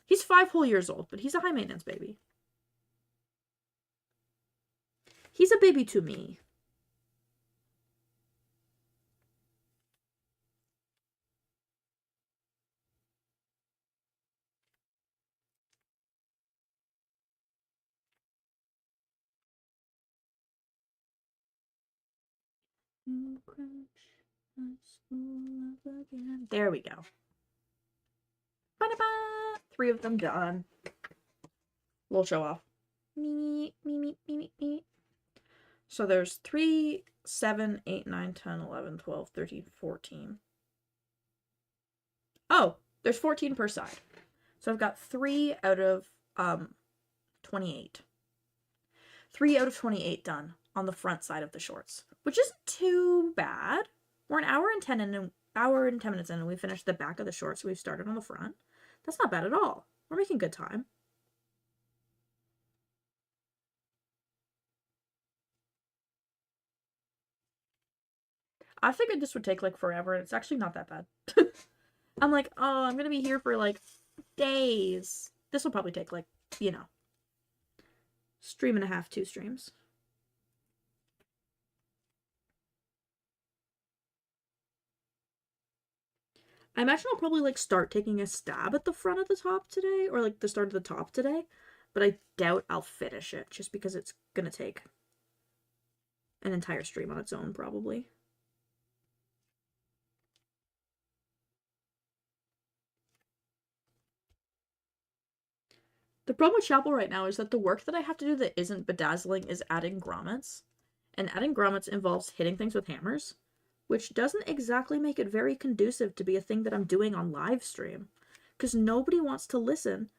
He's 5 whole years old, but he's a high maintenance baby. He's a baby to me. There we go. Ba-da-ba! 3 of them done. Little show off. Me. So there's 3, 7, 8, 9, 10, 11, 12, 13, 14. Oh, there's 14 per side. So I've got 3 out of 28. 3 out of 28 done on the front side of the shorts, which isn't too bad. We're an hour and 10 minutes in, and we finished the back of the shorts, so we've started on the front. That's not bad at all. We're making good time. I figured this would take like forever, and it's actually not that bad. I'm like, oh, I'm gonna be here for like days. This will probably take like, stream and a half, 2 streams. I imagine I'll probably like start taking a stab at the front of the top today, or like the start of the top today, but I doubt I'll finish it just because it's gonna take an entire stream on its own, probably. The problem with Chapel right now is that the work that I have to do that isn't bedazzling is adding grommets. And adding grommets involves hitting things with hammers, which doesn't exactly make it very conducive to be a thing that I'm doing on live stream. Because nobody wants to listen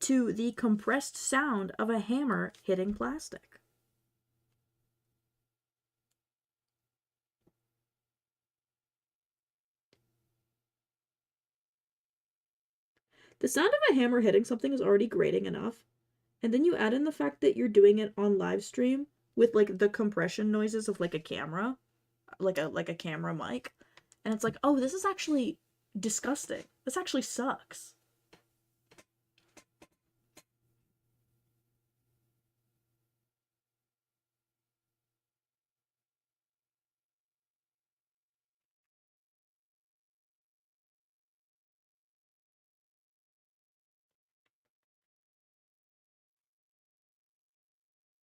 to the compressed sound of a hammer hitting plastic. The sound of a hammer hitting something is already grating enough, and then you add in the fact that you're doing it on live stream with like the compression noises of like a camera, like a camera mic, and it's like, oh, this is actually disgusting. This actually sucks.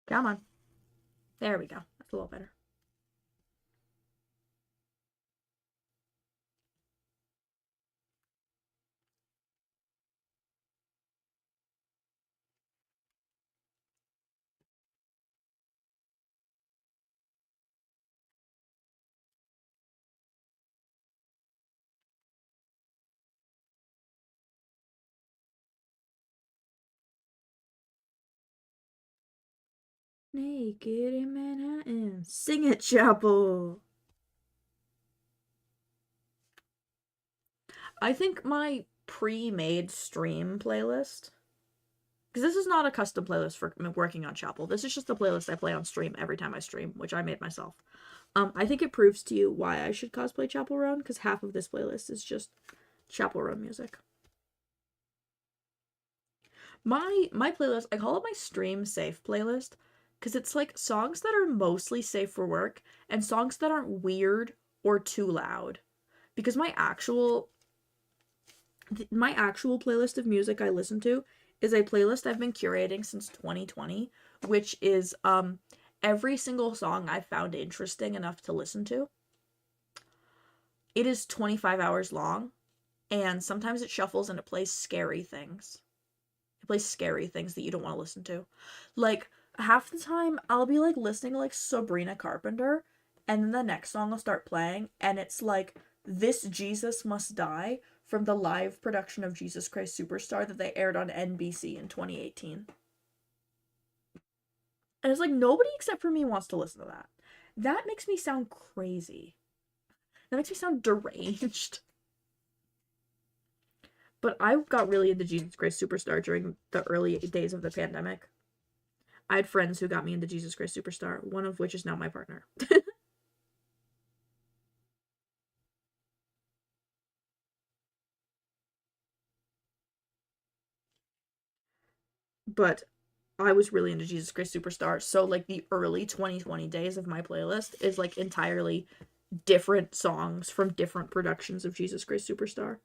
Come on. There we go. That's a little better. Naked in Manhattan. Sing it, Chapel. I think my pre-made stream playlist, because this is not a custom playlist for working on Chapel. This is just a playlist I play on stream every time I stream, which I made myself. I think it proves to you why I should cosplay Chapel Roan, because half of this playlist is just Chapel Roan music. My playlist, I call it my stream safe playlist, because it's like songs that are mostly safe for work and songs that aren't weird or too loud. Because my actual playlist of music I listen to is a playlist I've been curating since 2020, which is every single song I've found interesting enough to listen to. It is 25 hours long, and sometimes it shuffles and it plays scary things. It plays scary things that you don't want to listen to. Like, half the time I'll be like listening to like Sabrina Carpenter, and then the next song will start playing, and it's like This Jesus Must Die from the live production of Jesus Christ Superstar that they aired on NBC in 2018. And it's like, nobody except for me wants to listen to that. That makes me sound crazy. That makes me sound deranged. But I got really into Jesus Christ Superstar during the early days of the pandemic. I had friends who got me into Jesus Christ Superstar, one of which is now my partner. But I was really into Jesus Christ Superstar. So like the early 2020 days of my playlist is like entirely different songs from different productions of Jesus Christ Superstar.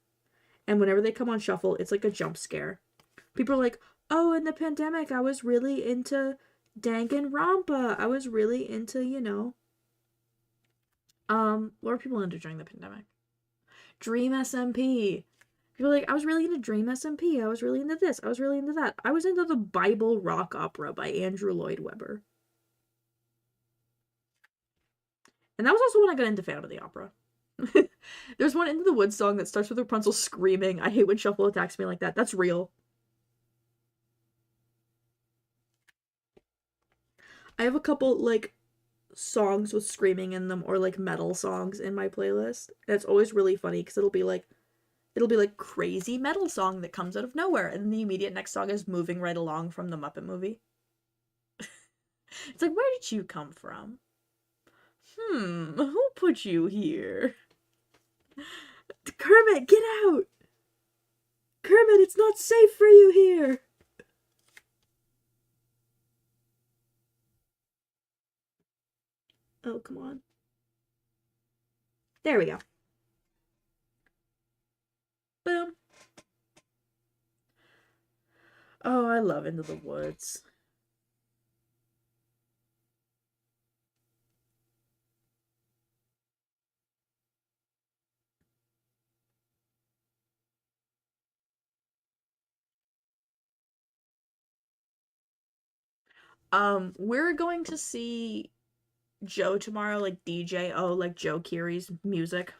And whenever they come on shuffle, it's like a jump scare. People are like, oh, in the pandemic, I was really into Danganronpa. I was really into, what were people into during the pandemic? Dream SMP. People are like, I was really into Dream SMP. I was really into this. I was really into that. I was into the Bible rock opera by Andrew Lloyd Webber. And that was also when I got into Phantom of the Opera. There's one Into the Woods song that starts with Rapunzel screaming, I hate when shuffle attacks me like that. That's real. I have a couple, like, songs with screaming in them or, like, metal songs in my playlist. And it's always really funny because it'll be like crazy metal song that comes out of nowhere. And the immediate next song is Moving Right Along from the Muppet movie. It's like, where did you come from? Who put you here? Kermit, get out! Kermit, it's not safe for you here! Oh, come on. There we go. Boom. Oh, I love Into the Woods. We're going to see Joe tomorrow, like DJO, like Joe Keery's music.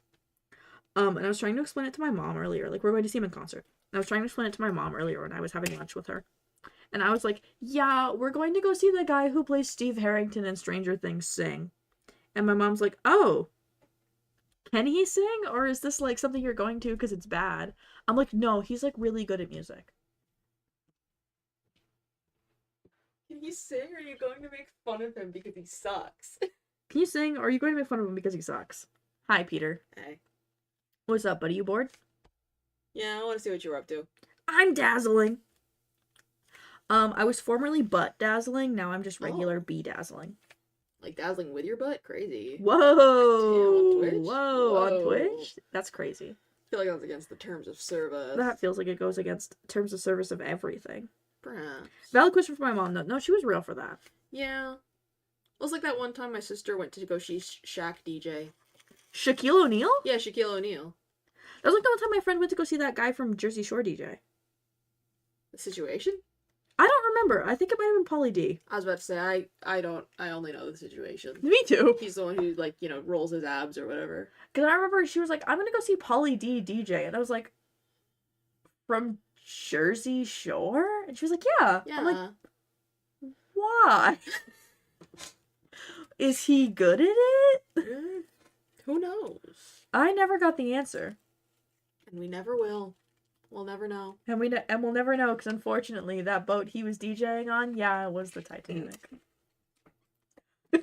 And I was trying to explain it to my mom earlier. Like, we're going to see him in concert. And I was trying to explain it to my mom earlier when I was having lunch with her. And I was like, yeah, we're going to go see the guy who plays Steve Harrington in Stranger Things sing. And my mom's like, oh, can he sing? Or is this like something you're going to because it's bad? I'm like, no, he's like really good at music. Can he sing, or are you going to make fun of him because he sucks? Can you sing? Or are you going to make fun of him because he sucks? Hi, Peter. Hey. What's up, buddy? You bored? Yeah, I want to see what you're up to. I'm dazzling. I was formerly butt dazzling. Now I'm just regular bee dazzling. Like dazzling with your butt? Crazy. Whoa! Damn, on Twitch? Whoa, on Twitch? That's crazy. I feel like that's against the terms of service. That feels like it goes against terms of service of everything. Perhaps. Valid question for my mom. No, she was real for that. Yeah. It was like that one time my sister went to go see Shaq DJ. Shaquille O'Neal? Yeah, Shaquille O'Neal. That was like the one time my friend went to go see that guy from Jersey Shore DJ. The Situation? I don't remember. I think it might have been Pauly D. I was about to say, I only know The Situation. Me too. He's the one who, like, rolls his abs or whatever. Because I remember she was like, I'm gonna go see Pauly D DJ. And I was like, from Jersey Shore? And she was like, yeah. Yeah. I'm like, why? Is he good at it? Who knows? I never got the answer. And we never will. We'll never know. And we'll never know, because unfortunately, that boat he was DJing on, yeah, it was the Titanic. And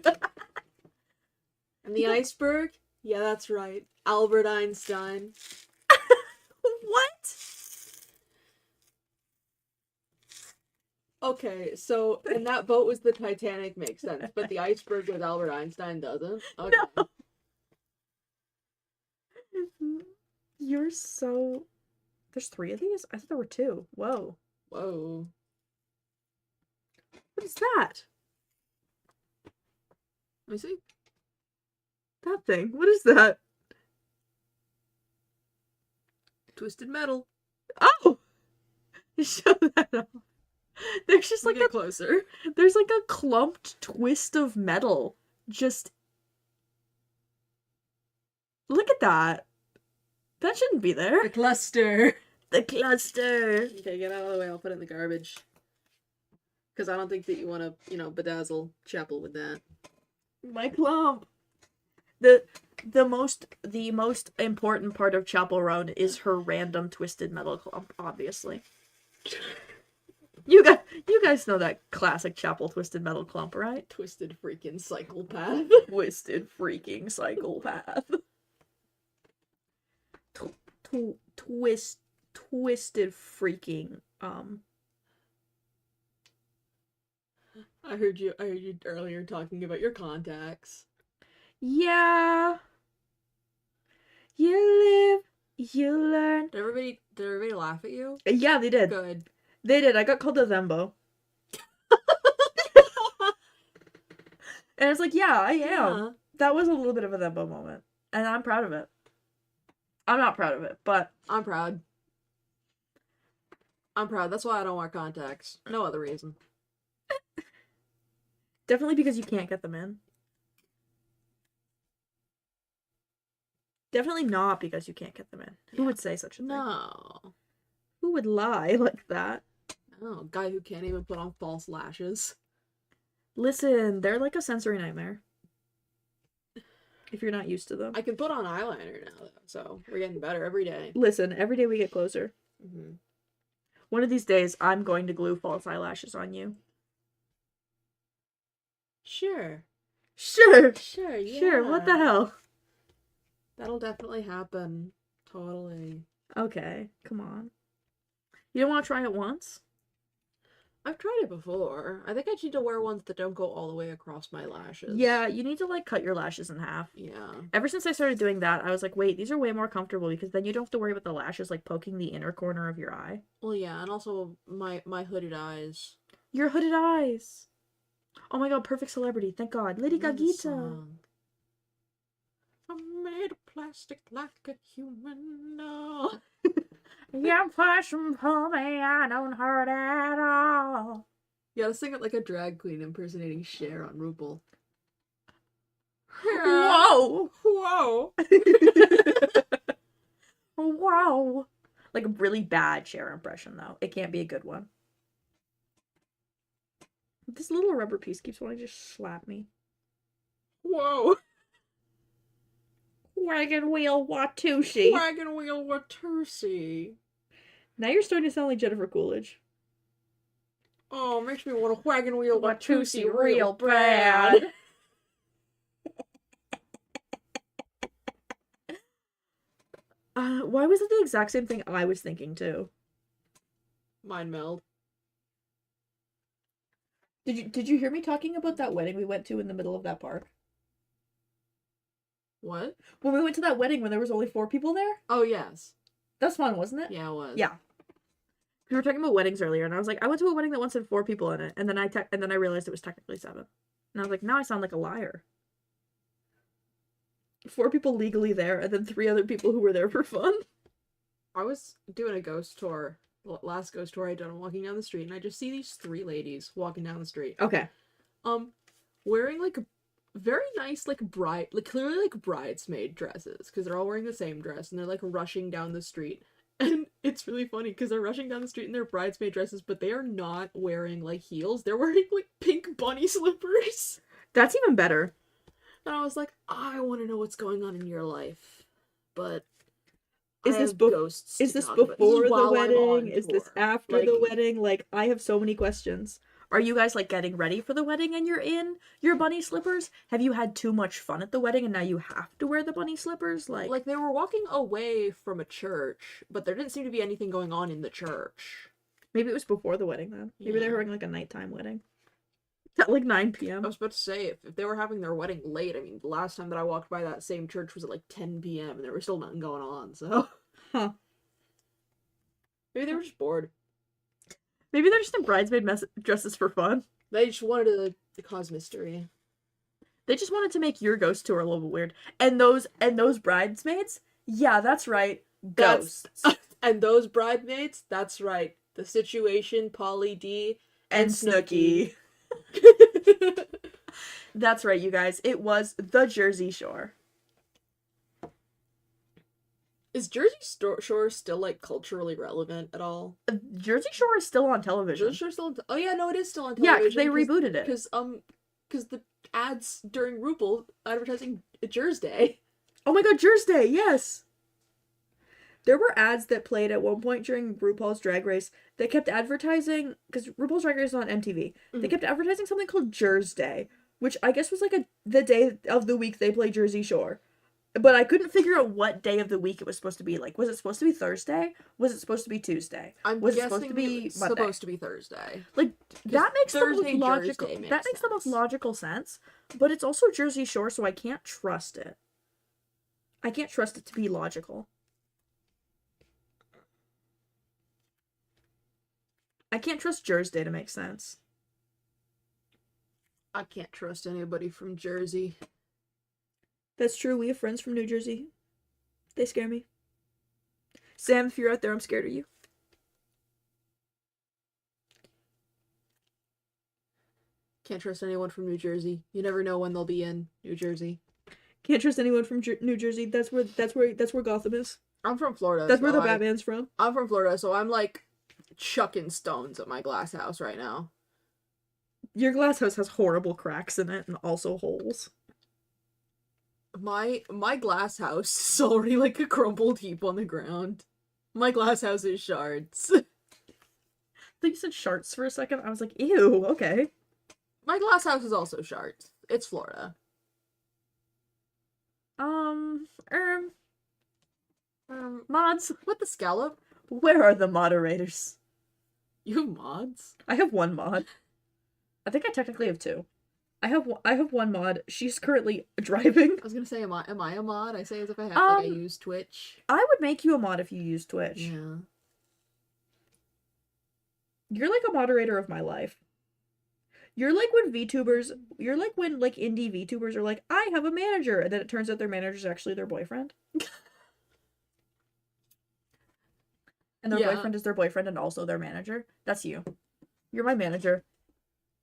the iceberg? Yeah, that's right. Albert Einstein. What? Okay, so, and that boat was the Titanic makes sense, but the iceberg with Albert Einstein doesn't? Okay. No. You're so... There's 3 of these? I thought there were 2. Whoa. Whoa. What is that? Let me see. That thing. What is that? Twisted metal. Oh! Show that off. There's just like Get closer. There's like a clumped twist of metal. Just... Look at that. That shouldn't be there. The cluster. The cluster. Okay, get out of the way. I'll put it in the garbage. Because I don't think that you want to, bedazzle Chapel with that. My clump. The most important part of Chapel Roan is her random twisted metal clump, obviously. You guys know that classic Chapel twisted metal clump, right? Twisted freaking psychopath. Twisted freaking psychopath. Twisted freaking I heard you earlier talking about your contacts. Yeah. You live, you learn. Did everybody laugh at you? Yeah, they did. Good. They did. I got called a Thembo. And it's like, yeah, I am. Yeah. That was a little bit of a Thembo moment. And I'm proud of it. I'm not proud of it, but I'm proud. I'm proud. That's why I don't wear contacts. No other reason. definitely because you can't get them in. Definitely not because you can't get them in. Who would say such a thing? No. Who would lie like that? Oh, guy who can't even put on false lashes. Listen, they're like a sensory nightmare. If you're not used to them. I can put on eyeliner now, though, so we're getting better every day. Listen, every day we get closer. Mm-hmm. One of these days, I'm going to glue false eyelashes on you. Sure. Sure. Sure, yeah. Sure, what the hell? That'll definitely happen. Totally. Okay, come on. You don't want to try it once? I've tried it before. I think I need to wear ones that don't go all the way across my lashes. Yeah, you need to like cut your lashes in half. Yeah. Ever since I started doing that, I was like, wait, these are way more comfortable because then you don't have to worry about the lashes like poking the inner corner of your eye. Well, yeah, and also my hooded eyes. Your hooded eyes. Oh my god, perfect celebrity. Thank God. Lady I love this Gagita. song. I'm made of plastic like a human. No. You're pushing for me, I don't hurt at all. You gotta sing it like a drag queen impersonating Cher on RuPaul. Whoa! Whoa! Wow! Like a really bad Cher impression, though. It can't be a good one. This little rubber piece keeps wanting to just slap me. Whoa! Wagon wheel Watusi. Wagon wheel Watusi. Now you're starting to sound like Jennifer Coolidge. Oh, makes me want a wagon wheel Watusi Watusi real bad. Why was it the exact same thing I was thinking too? Mind meld. Did you hear me talking about that wedding we went to in the middle of that park? What? When we went to that wedding when there was only 4 people there? Oh, yes. That's fun, wasn't it? Yeah, it was. Yeah. We were talking about weddings earlier, and I was like, I went to a wedding that once had 4 people in it, and then I realized it was technically 7. And I was like, now I sound like a liar. 4 people legally there, and then 3 other people who were there for fun. I was doing a ghost tour. Last ghost tour I done, walking down the street, and I just see these 3 ladies walking down the street. Okay. Wearing like very nice like clearly like bridesmaid dresses, because they're all wearing the same dress, and they're like rushing down the street. And it's really funny because they're rushing down the street in their bridesmaid dresses, but they are not wearing like heels. They're wearing like pink bunny slippers. That's even better. And I was like, I want to know what's going on in your life, but Is this ghosts? Is this to talk about. before This is the while I'm on wedding? Is this tour. after Like, the wedding? Like, I have so many questions. Are you guys like getting ready for the wedding and you're in your bunny slippers? Have you had too much fun at the wedding and now you have to wear the bunny slippers? Like they were walking away from a church, but there didn't seem to be anything going on in the church. Maybe it was before the wedding then. Maybe they Yeah. were having like a nighttime wedding. At like 9 p.m. I was about to say, if they were having their wedding late, I mean, the last time that I walked by that same church was at like 10 p.m. and there was still nothing going on, so. Huh. Maybe they were just bored. Maybe they're just in bridesmaid dresses for fun. They just wanted to cause mystery. They just wanted to make your ghost tour a little bit weird. And those bridesmaids? Yeah, that's right. Ghosts. And those bridesmaids? That's right. The Situation, Polly D, and Snooki. That's right, you guys. It was the Jersey Shore. Is Jersey Shore still, like, culturally relevant at all? Jersey Shore is still on television. Jersey Shore still oh, yeah, no, it is still on Yeah, television. they rebooted it. Because the ads during RuPaul advertising Jersey Day. Oh my god, Jersey Day, yes! There were ads that played at one point during RuPaul's Drag Race that kept advertising, because RuPaul's Drag Race is on MTV, they kept advertising something called Jersey Day, which I guess was like the day of the week they play Jersey Shore. But I couldn't figure out what day of the week it was supposed to be. Like, was it supposed to be Thursday? Was it supposed to be Tuesday? I'm Was it supposed to guessing be it's Monday? supposed to be Thursday. Like, 'Cause that makes the most Thursday, logical. Thursday That makes makes the most sense. logical sense. But it's also Jersey Shore, so I can't trust it. I can't trust it to be logical. I can't trust Jersey to make sense. I can't trust anybody from Jersey. That's true. We have friends from New Jersey. They scare me. Sam, if you're out there, I'm scared of you. Can't trust anyone from New Jersey. You never know when they'll be in New Jersey. Can't trust anyone from New Jersey. That's where Gotham is. I'm from Florida. That's where the Batman's from. I'm from Florida, so I'm like chucking stones at my glass house right now. Your glass house has horrible cracks in it and also holes. My glass house is already like a crumpled heap on the ground. My glass house is shards. I think you said shards for a second. I was like, ew, okay. My glass house is also shards. It's Florida. Um, mods. What the scallop? Where are the moderators? You have mods? I have one mod. I think I technically have two. I have one mod. She's currently driving. I was gonna say, am I a mod? I say as if I have Um, like I use Twitch. I would make you a mod if you use Twitch. Yeah. You're like a moderator of my life. You're like when like indie VTubers are like, I have a manager, and then it turns out their manager's actually their boyfriend. And their Yeah. boyfriend is their boyfriend and also their manager. That's you. You're my manager.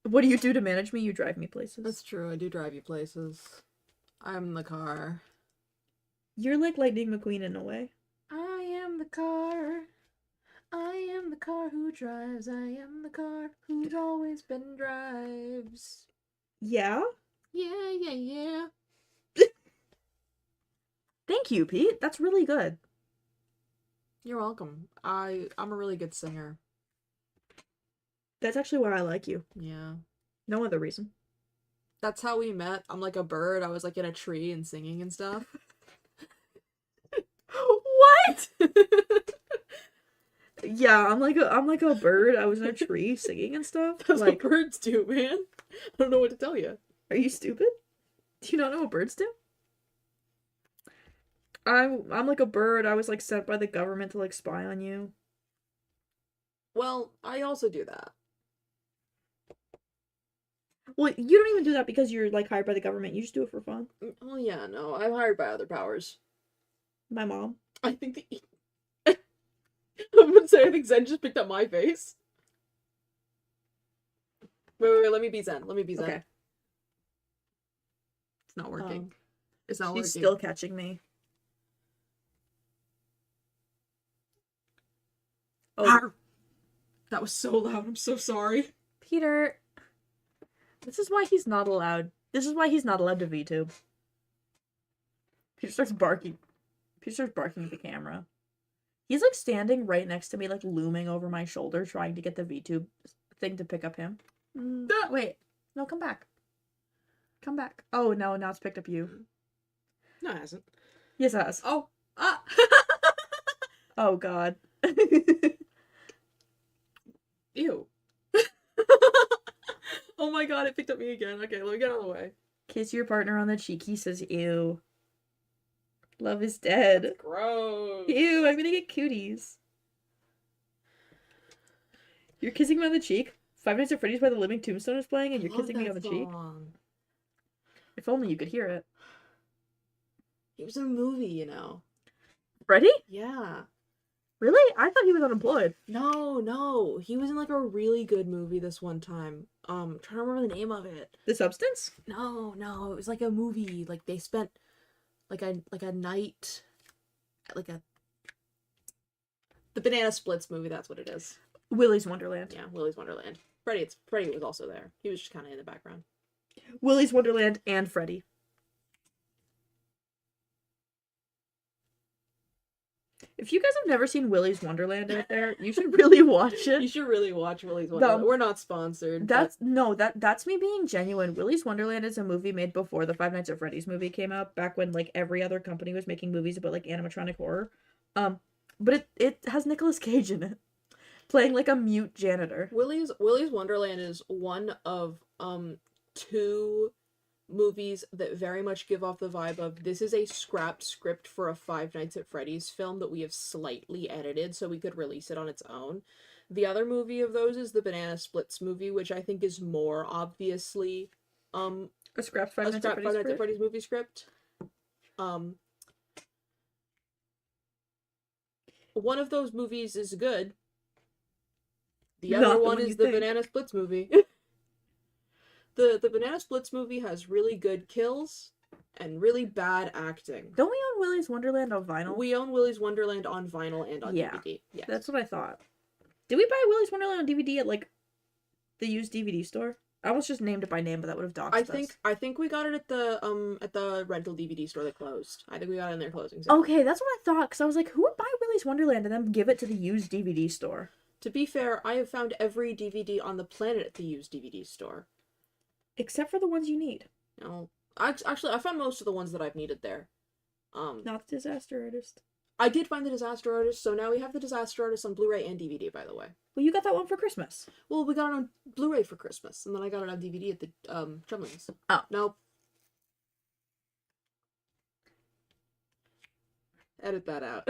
What do you do to manage me? You drive me places. That's true. I do drive you places. I'm the car. You're like Lightning McQueen in a way. I am the car. I am the car who drives. I am the car who's always been drives. Yeah? Yeah, yeah, yeah. Thank you, Pete. That's really good. You're welcome. I'm a really good singer. That's actually why I like you. Yeah. No other reason. That's how we met. I'm like a bird. I was like in a tree and singing and stuff. What? Yeah, I'm like a bird. I was in a tree singing and stuff. That's Like, what birds do, man. I don't know what to tell you. are you stupid? Do you not know what birds do? I'm like a bird. I was like sent by the government to like spy on you. Well, I also do that. Well, you don't even do that because you're like hired by the government. You just do it for fun. Oh yeah, no, I'm hired by other powers. My mom. I think the I'm gonna say I think Zen just picked up my face. Wait, let me be Zen. Let me be Zen. Okay. It's not working. It's not She's working. still catching me. Oh, Arr! That was so loud. I'm so sorry. Peter. This is why he's not allowed. This is why he's not allowed to VTube. Peter starts barking. Peter starts barking at the camera. He's like standing right next to me, like looming over my shoulder, trying to get the VTube thing to pick up him. Wait. No, come back. Come back. Oh, no, now it's picked up you. No, it hasn't. Yes, it has. Oh. Ah. Oh, God. Ew. Oh my god, it picked up me again. Okay, let me get out of the way. Kiss your partner on the cheek. He says, ew. Love is dead. Gross. Ew, I'm gonna get cooties. You're kissing me on the cheek. Five Nights at Freddy's by the Living Tombstone is playing, and you're Love kissing me that on the cheek. song. If only you could hear it. He was in a movie, you know. Freddy? Yeah. Really? I thought he was unemployed. No. He was in like a really good movie this one time. Trying to remember the name of it. The Substance? No. It was like a movie. Like they spent like a night at like a the Banana Splits movie, that's what it is. Willy's Wonderland. Yeah, Willy's Wonderland. Freddy was also there. He was just kinda in the background. Willy's Wonderland and Freddy. If you guys have never seen Willy's Wonderland out there, you should really watch it. You should really watch Willy's Wonderland. We're not sponsored. That's me being genuine. Willy's Wonderland is a movie made before the Five Nights at Freddy's movie came out, back when like every other company was making movies about like animatronic horror. But it has Nicolas Cage in it, playing like a mute janitor. Willy's Wonderland is one of two movies that very much give off the vibe of this is a scrapped script for a Five Nights at Freddy's film that we have slightly edited so we could release it on its own. The other movie of those is the Banana Splits movie, which I think is more obviously a scrapped Five Nights at Freddy's movie script. One of those movies is good. The other one is the Banana Splits movie. The Banana Splits movie has really good kills and really bad acting. Don't we own Willy's Wonderland on vinyl? We own Willy's Wonderland on vinyl and on DVD. Yes. That's what I thought. Did we buy Willy's Wonderland on DVD at like the used DVD store? I almost just named it by name, but that would have doxed us. I think we got it at the rental DVD store that closed. I think we got it in their closing sale. Okay, that's what I thought, because I was like, who would buy Willy's Wonderland and then give it to the used DVD store? To be fair, I have found every DVD on the planet at the used DVD store. Except for the ones you need. No, actually, I found most of the ones that I've needed there. Not the Disaster Artist. I did find the Disaster Artist, so now we have the Disaster Artist on Blu-ray and DVD, by the way. Well, you got that one for Christmas. Well, we got it on Blu-ray for Christmas, and then I got it on DVD at the Tremlings. Oh. Nope. Edit that out.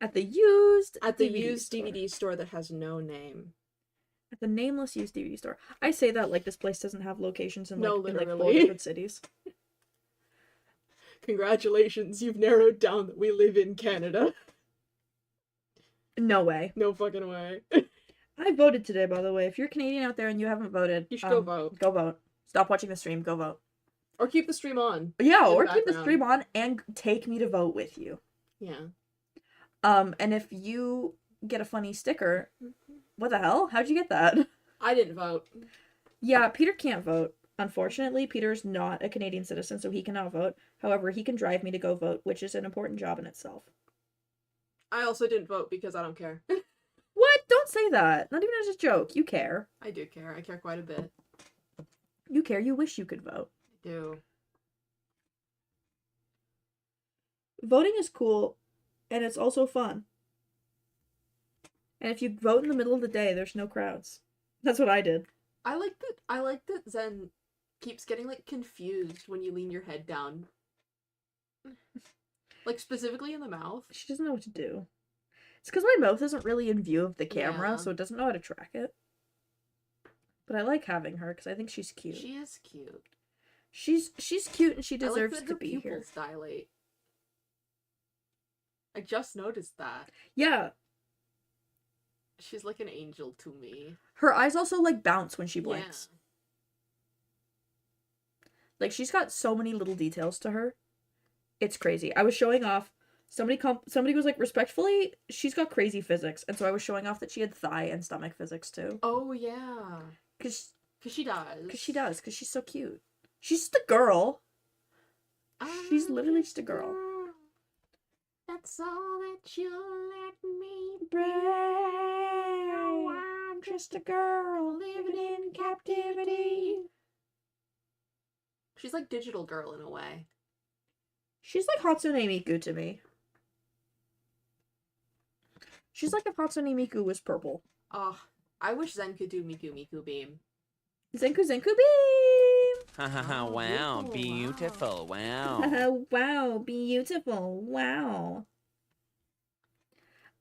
At the used DVD store that has no name. At the nameless used DVD store. I say that like this place doesn't have locations in like, literally. in, like 4 different cities. Congratulations, you've narrowed down that we live in Canada. No way. No fucking way. I voted today, by the way. If you're Canadian out there and you haven't voted, you should go vote. Go vote. Stop watching the stream. Go vote. Or keep the stream on. Yeah, or keep the stream on and take me to vote with you. Yeah. And if you get a funny sticker, what the hell? How'd you get that? I didn't vote. Yeah, Peter can't vote. Unfortunately, Peter's not a Canadian citizen, so he cannot vote. However, he can drive me to go vote, which is an important job in itself. I also didn't vote because I don't care. What? Don't say that. Not even as a joke. You care. I do care. I care quite a bit. You care. You wish you could vote. I do. Voting is cool, and it's also fun. And if you vote in the middle of the day, there's no crowds. That's what I did. I like that Zen keeps getting like confused when you lean your head down. Like specifically in the mouth. She doesn't know what to do. It's because my mouth isn't really in view of the camera, Yeah. so it doesn't know how to track it. But I like having her because I think she's cute. She is cute. She's cute and she I like deserves that to her be here. pupils dilate. I just noticed that. Yeah. She's like an angel to me. Her eyes also like bounce when she blinks. Yeah. Like she's got so many little details to her. It's crazy. I was showing off. Somebody was like, respectfully, she's got crazy physics, and so I was showing off that she had thigh and stomach physics too. Oh yeah. Cause she does. Cause she's so cute. She's just a girl. She's literally just a girl. That's all that you let me be. I'm just a girl living in captivity. She's like Digital Girl in a way. She's like Hatsune Miku to me. She's like if Hatsune Miku was purple. Oh, I wish Zen could do Miku Miku Beam. Zenku Beam! Ha ha ha, wow, beautiful, wow. Wow, beautiful, wow.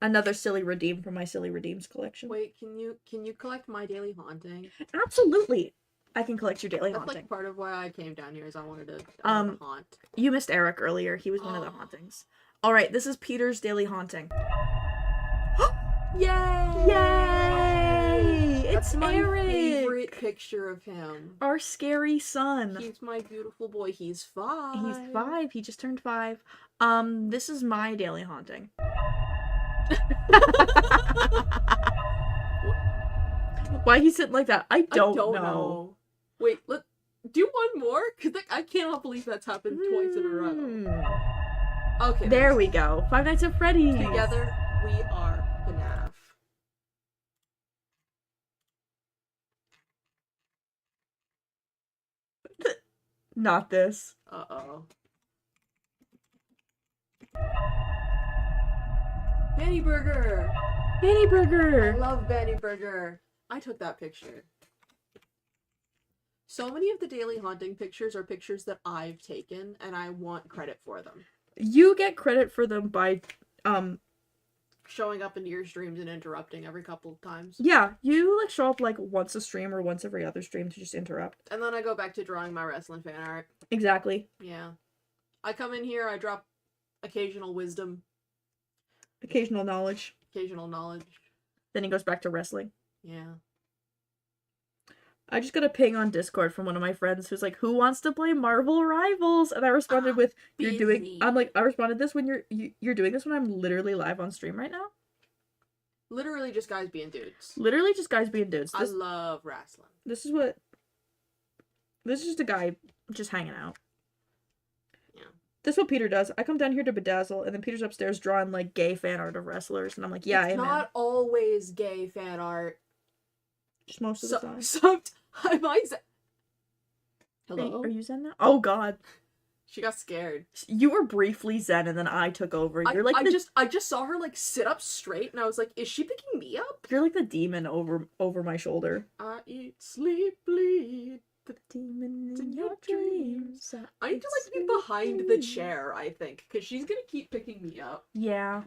Another silly redeem from my silly redeems collection. Wait, can you collect my daily haunting? Absolutely. I can collect your daily That's haunting. like part of why I came down here is I wanted to haunt. You missed Eric earlier. He was one of the hauntings. All right, this is Peter's daily haunting. Yay! Yay! That's It's my Eric. favorite picture of him. Our scary son. He's my beautiful boy. He's 5. He's 5. He just turned 5. This is my daily haunting. Why he's sitting like that? I don't know. Wait, let's do one more? Because I cannot believe that's happened twice in a row. Okay. There we go. Five Nights at Freddy's. Together, we are FNAF. Not this. Uh-oh. Benny Burger! Benny I Burger. love Benny Burger. I took that picture. So many of the daily haunting pictures are pictures that I've taken, and I want credit for them. You get credit for them by, Showing up into your streams and interrupting every couple of times. yeah, you like show up like once a stream or once every other stream to just interrupt. And then I go back to drawing my wrestling fan art. Exactly. Yeah. I come in here, I drop occasional wisdom, Occasional knowledge. occasional knowledge. Then he goes back to wrestling. Yeah. I just got a ping on Discord from one of my friends who's like, "Who wants to play Marvel Rivals?" And I responded with, "You're doing." busy. I'm like, I responded this when you're doing this when I'm literally live on stream right now. Literally just guys being dudes. Literally just guys being dudes. I love wrestling. This is what. This is just a guy just hanging out. Yeah. This is what Peter does. I come down here to bedazzle, and then Peter's upstairs drawing like gay fan art of wrestlers, and I'm like, yeah, It's amen. not always gay fan art. Just most of the time. I might say... Hello? Are you Zen now? Oh God, She got scared. you were briefly Zen, and then I took over. You're like I just saw her like sit up straight, and I was like, "Is she picking me up?" you're like the demon over my shoulder. I eat, sleep, bleed. The demon in your dreams. I need to like be behind the chair. I think because she's gonna keep picking me up. Yeah.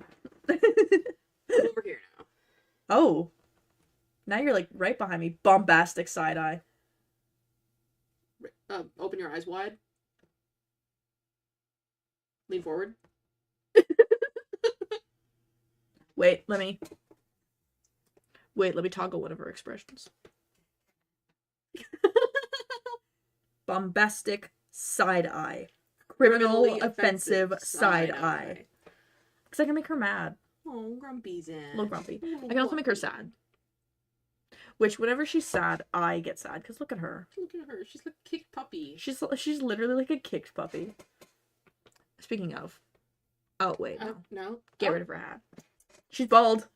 I'm over here now. Oh. Now you're like right behind me. Bombastic side eye. Open your eyes wide. Lean forward. Wait, let me toggle one of her expressions. Bombastic side eye. Criminally offensive side eye. Because I can make her mad. Oh, grumpy's in. A little grumpy. I can also make her sad. Which, whenever she's sad, I get sad. Because look at her. Look at her. She's like a kicked puppy. She's literally like a kicked puppy. Speaking of. Oh, wait. No. No. Get rid of her hat. She's bald.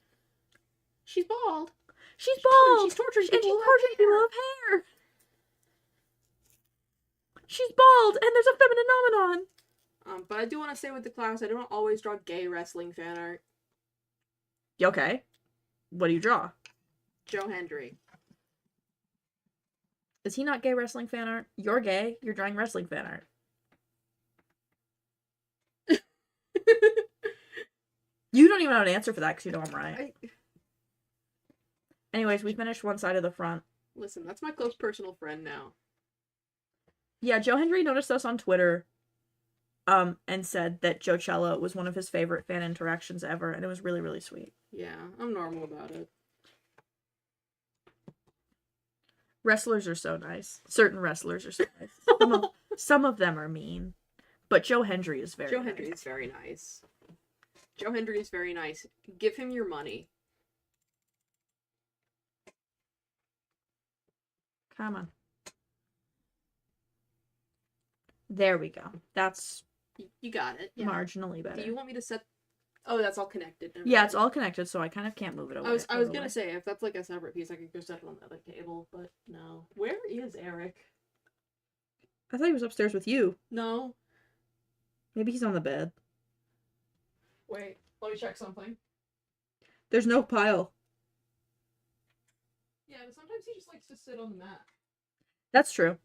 She's bald. She's bald. She's torturing And people she's who have torturing people who have hair. She's bald, and there's a feminine nomenon. But I do want to say with the class, I don't always draw gay wrestling fan art. Okay. What do you draw? Joe Hendry. Is he not gay wrestling fan art? You're gay. You're drawing wrestling fan art. You don't even have an answer for that because you know I'm right. Anyways, we finished one side of the front. Listen, that's my close personal friend now. Yeah, Joe Hendry noticed us on Twitter and said that Joe Cella was one of his favorite fan interactions ever, and it was really, really sweet. Yeah, I'm normal about it. Wrestlers are so nice. Certain wrestlers are so nice. Some of them are mean. But Joe Hendry is very Joe nice. Hendry is very nice. Joe Hendry is very nice. Give him your money. Come on. There we go. That's You got it. Yeah. marginally better. Do you want me to set... Oh, that's all connected. Never Yeah, mind. it's all connected, so I kind of can't move it away. I was gonna say, if that's like a separate piece, I could go set it on the other table, but no. Where is Eric? I thought he was upstairs with you. No. Maybe he's on the bed. Wait, let me check something. There's no pile. Yeah, but sometimes he just likes to sit on the mat. That's true.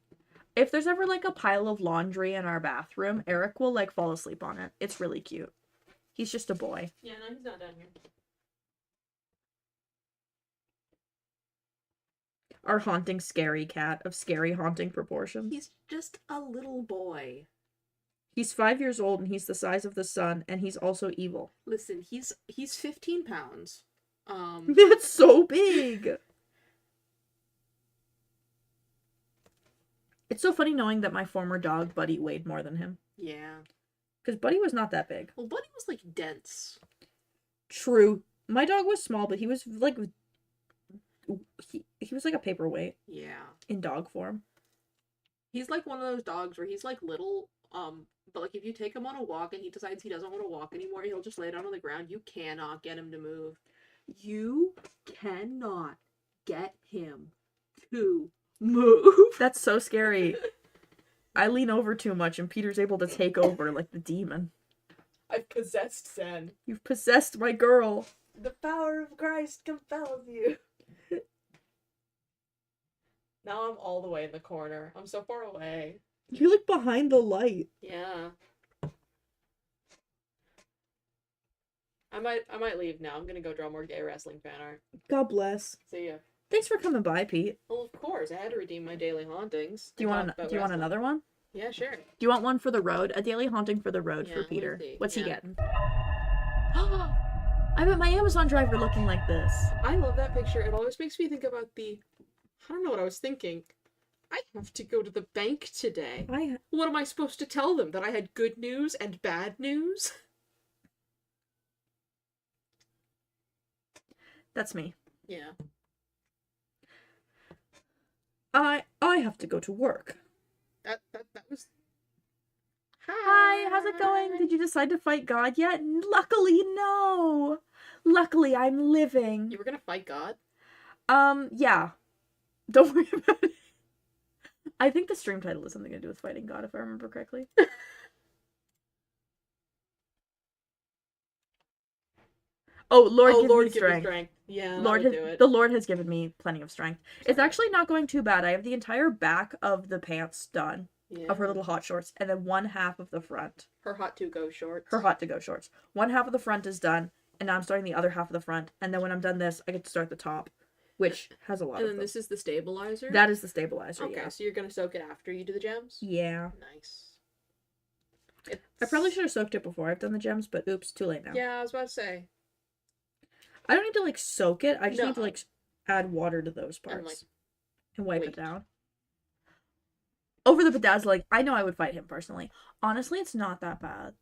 If there's ever like a pile of laundry in our bathroom, Eric will like fall asleep on it. It's really cute. He's just a boy. Yeah, no, he's not down here. Our haunting scary cat of scary haunting proportions. He's just a little boy. He's 5 years old and he's the size of the sun and he's also evil. Listen, he's 15 pounds. That's so big. It's so funny knowing that my former dog Buddy weighed more than him. Yeah. Because Buddy was not that big. Well, Buddy was like dense. True. My dog was small, but he was like he was like a paperweight Yeah. in dog form. He's like one of those dogs where he's like little, But like if you take him on a walk and he decides he doesn't want to walk anymore, he'll just lay down on the ground. You cannot get him to move. You cannot get him to move. That's so scary. I lean over too much and Peter's able to take over like the demon. I've possessed Zen. You've possessed my girl. The power of Christ compels you. Now I'm all the way in the corner. I'm so far away. You're like behind the light. Yeah. I might leave now. I'm gonna go draw more gay wrestling fan art. God bless. See ya. Thanks for coming by, Pete. Well, of course, I had to redeem my daily hauntings. Do you want another one? Yeah, sure. Do you want one for the road? A daily haunting for the road Yeah, for let me Peter. see. What's he Yeah. getting? I bet my Amazon driver looking like this. I love that picture. It always makes me think about I don't know what I was thinking. I have to go to the bank today. What am I supposed to tell them? That I had good news and bad news? That's me. Yeah. I have to go to work. That was... Hi, how's it going? Did you decide to fight God yet? Luckily, no. Luckily, I'm living. You were gonna fight God? Yeah. Don't worry about it. I think the stream title has something to do with fighting God, if I remember correctly. Oh, Lord, give me strength. Yeah, Lord that would do it. The Lord has given me plenty of strength. It's actually not going too bad. I have the entire back of the pants done, of her little hot shorts, and then one half of the front. Her hot to go shorts. Her hot to go shorts. One half of the front is done, and now I'm starting the other half of the front. And then when I'm done this, I get to start the top, which has a lot And of then them. this is the stabilizer? That is the stabilizer, Okay, yeah. so you're gonna soak it after you do the gems? Yeah. Nice. I probably should have soaked it before I've done the gems, but oops, too late now. Yeah, I was about to say. I don't need to, like, soak it. I just No. need to, like, add water to those parts. And, like, and wipe wait. it down. Over the bedazzling, I know I would fight him personally. Honestly, it's not that bad.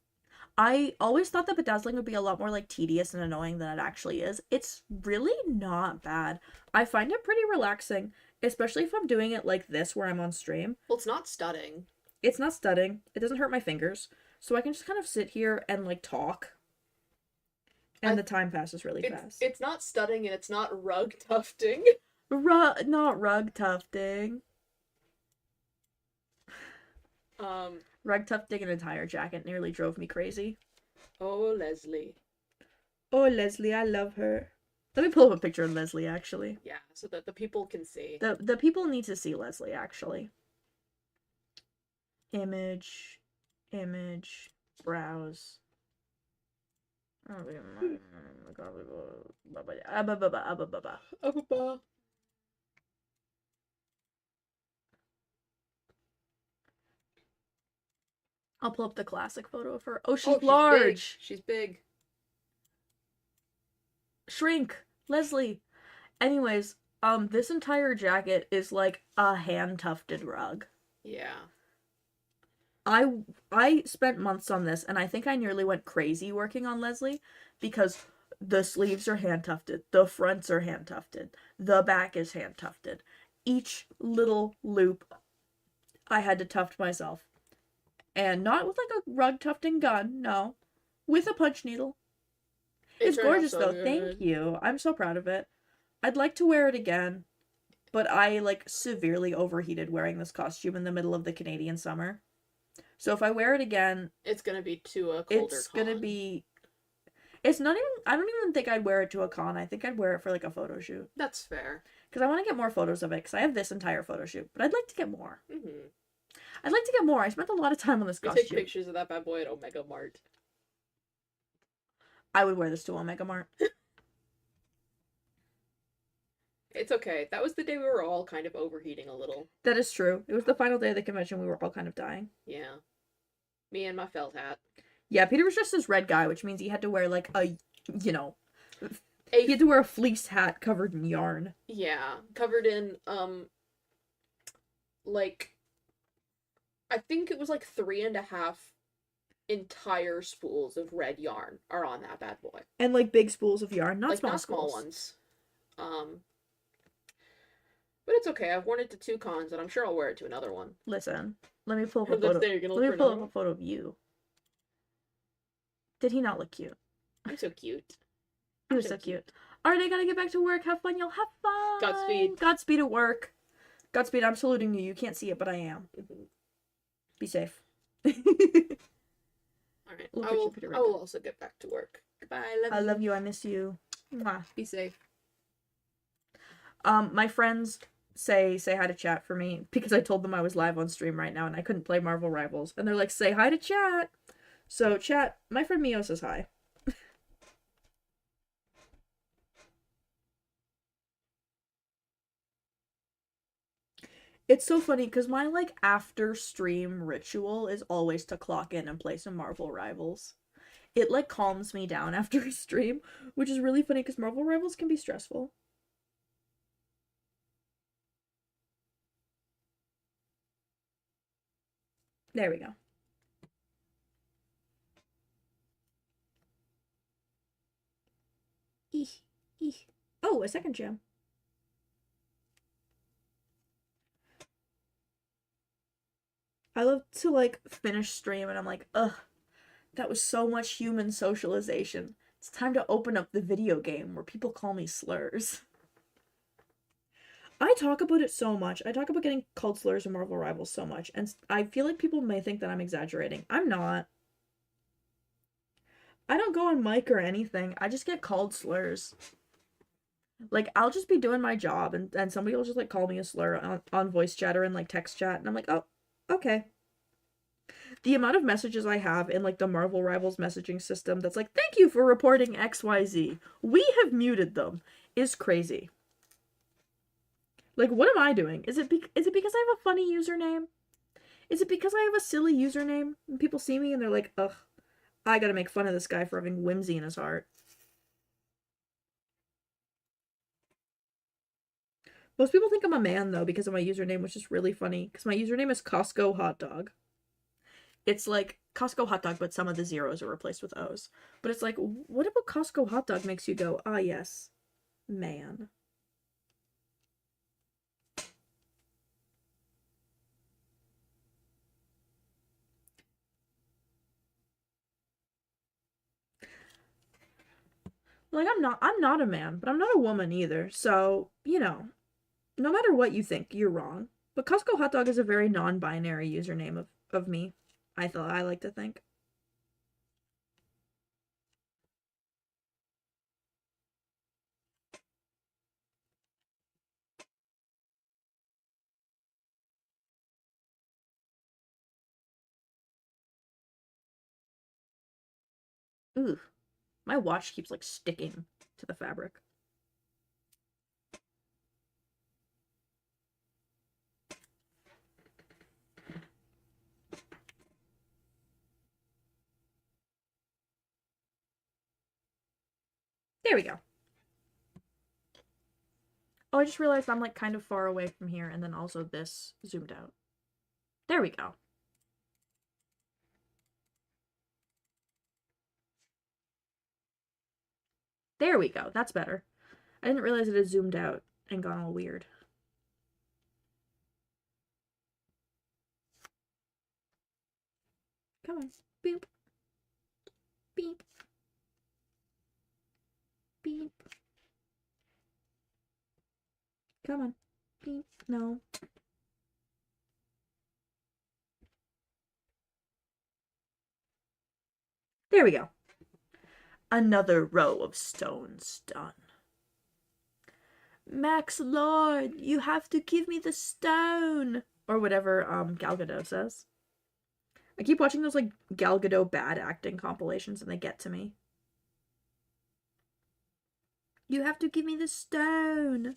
I always thought that bedazzling would be a lot more, like, tedious and annoying than it actually is. It's really not bad. I find it pretty relaxing, especially if I'm doing it like this where I'm on stream. Well, it's not studding. It's not studding. It doesn't hurt my fingers. So I can just kind of sit here and, like, talk. And the time passes really fast. It's not studding and it's not rug tufting. Not rug tufting. Rug tufting an entire jacket nearly drove me crazy. Oh, Leslie. Oh, Leslie, I love her. Let me pull up a picture of Leslie, actually. Yeah, so that the people can see. The people need to see Leslie, actually. Image, browse. I'll pull up the classic photo of her. Oh, she's large. She's big. Shrink. Leslie. Anyways, this entire jacket is like a hand-tufted rug. Yeah. I spent months on this, and I think I nearly went crazy working on Leslie, because the sleeves are hand-tufted, the fronts are hand-tufted, the back is hand-tufted. Each little loop, I had to tuft myself. And not with, like, a rug tufting gun, no. With a punch needle. It's gorgeous, though. Good. Thank you. I'm so proud of it. I'd like to wear it again, but I, like, severely overheated wearing this costume in the middle of the Canadian summer. So if I wear it again... It's gonna be to a colder It's gonna be... It's not even... I don't even think I'd wear it to a con. I think I'd wear it for, like, a photo shoot. That's fair. Because I want to get more photos of it, because I have this entire photo shoot. But I'd like to get more. Mm-hmm. I'd like to get more. I spent a lot of time on this costume. Take pictures of that bad boy at Omega Mart. I would wear this to Omega Mart. It's okay. That was the day we were all kind of overheating a little. That is true. It was the final day of the convention. We were all kind of dying. Yeah. Me and my felt hat. Yeah, Peter was just this red guy, which means he had to wear, like, he had to wear a fleece hat covered in yarn. Yeah. Covered in, like, I think it was like 3.5 entire spools of red yarn are on that bad boy. And, like, big spools of yarn, not like, small not small spools. ones. But it's okay. I've worn it to 2 cons, and I'm sure I'll wear it to another one. Listen, Let me pull up Her a lips photo. there, you're gonna Let look me for pull up another a one? photo of you. Did he not look cute? I'm so cute. He was so cute. Alright, I gotta get back to work. Have fun, y'all. Have fun. Godspeed. Godspeed at work. Godspeed, I'm saluting you. You can't see it, but I am. Be safe. Alright. We'll I fix will your computer right I will now. also get back to work. Goodbye. I love you. I miss you. Mwah. Be safe. My friends say hi to chat for me because I told them I was live on stream right now and I couldn't play Marvel Rivals. And they're like, say hi to chat. So chat, my friend Mio says hi. It's so funny because my like after stream ritual is always to clock in and play some Marvel Rivals. It like calms me down after a stream, which is really funny because Marvel Rivals can be stressful. There we go. Eeh, eeh. Oh, a second gem. I love to like finish stream and I'm like, ugh, that was so much human socialization. It's time to open up the video game where people call me slurs. I talk about it so much. I talk about getting called slurs in Marvel Rivals so much, and I feel like people may think that I'm exaggerating. I'm not. I don't go on mic or anything. I just get called slurs. Like, I'll just be doing my job, and somebody will just, like, call me a slur on voice chat or in, like, text chat, and I'm like, oh, okay. The amount of messages I have in, like, the Marvel Rivals messaging system that's like, thank you for reporting XYZ. We have muted them, is crazy. Like, what am I doing? Is it because I have a funny username? Is it because I have a silly username? And people see me and they're like, ugh, I gotta make fun of this guy for having whimsy in his heart. Most people think I'm a man, though, because of my username, which is really funny. Because my username is Costco Hot Dog. It's like Costco Hot Dog, but some of the zeros are replaced with O's. But it's like, what about Costco Hot Dog makes you go, ah, yes, man? Like, I'm not a man, but I'm not a woman either. So, you know, no matter what you think, you're wrong. But Costco Hot Dog is a very non-binary username of me. I like to think. Ooh, my watch keeps like sticking to the fabric. There we go. Oh, I just realized I'm like kind of far away from here and then also this zoomed out. There we go. There we go. That's better. I didn't realize it had zoomed out and gone all weird. Come on. Beep. Beep. Beep. Come on. Beep. No. There we go. Another row of stones done. Max Lord, you have to give me the stone. Or whatever Gal Gadot says. I keep watching those like Gal Gadot bad acting compilations and they get to me. You have to give me the stone.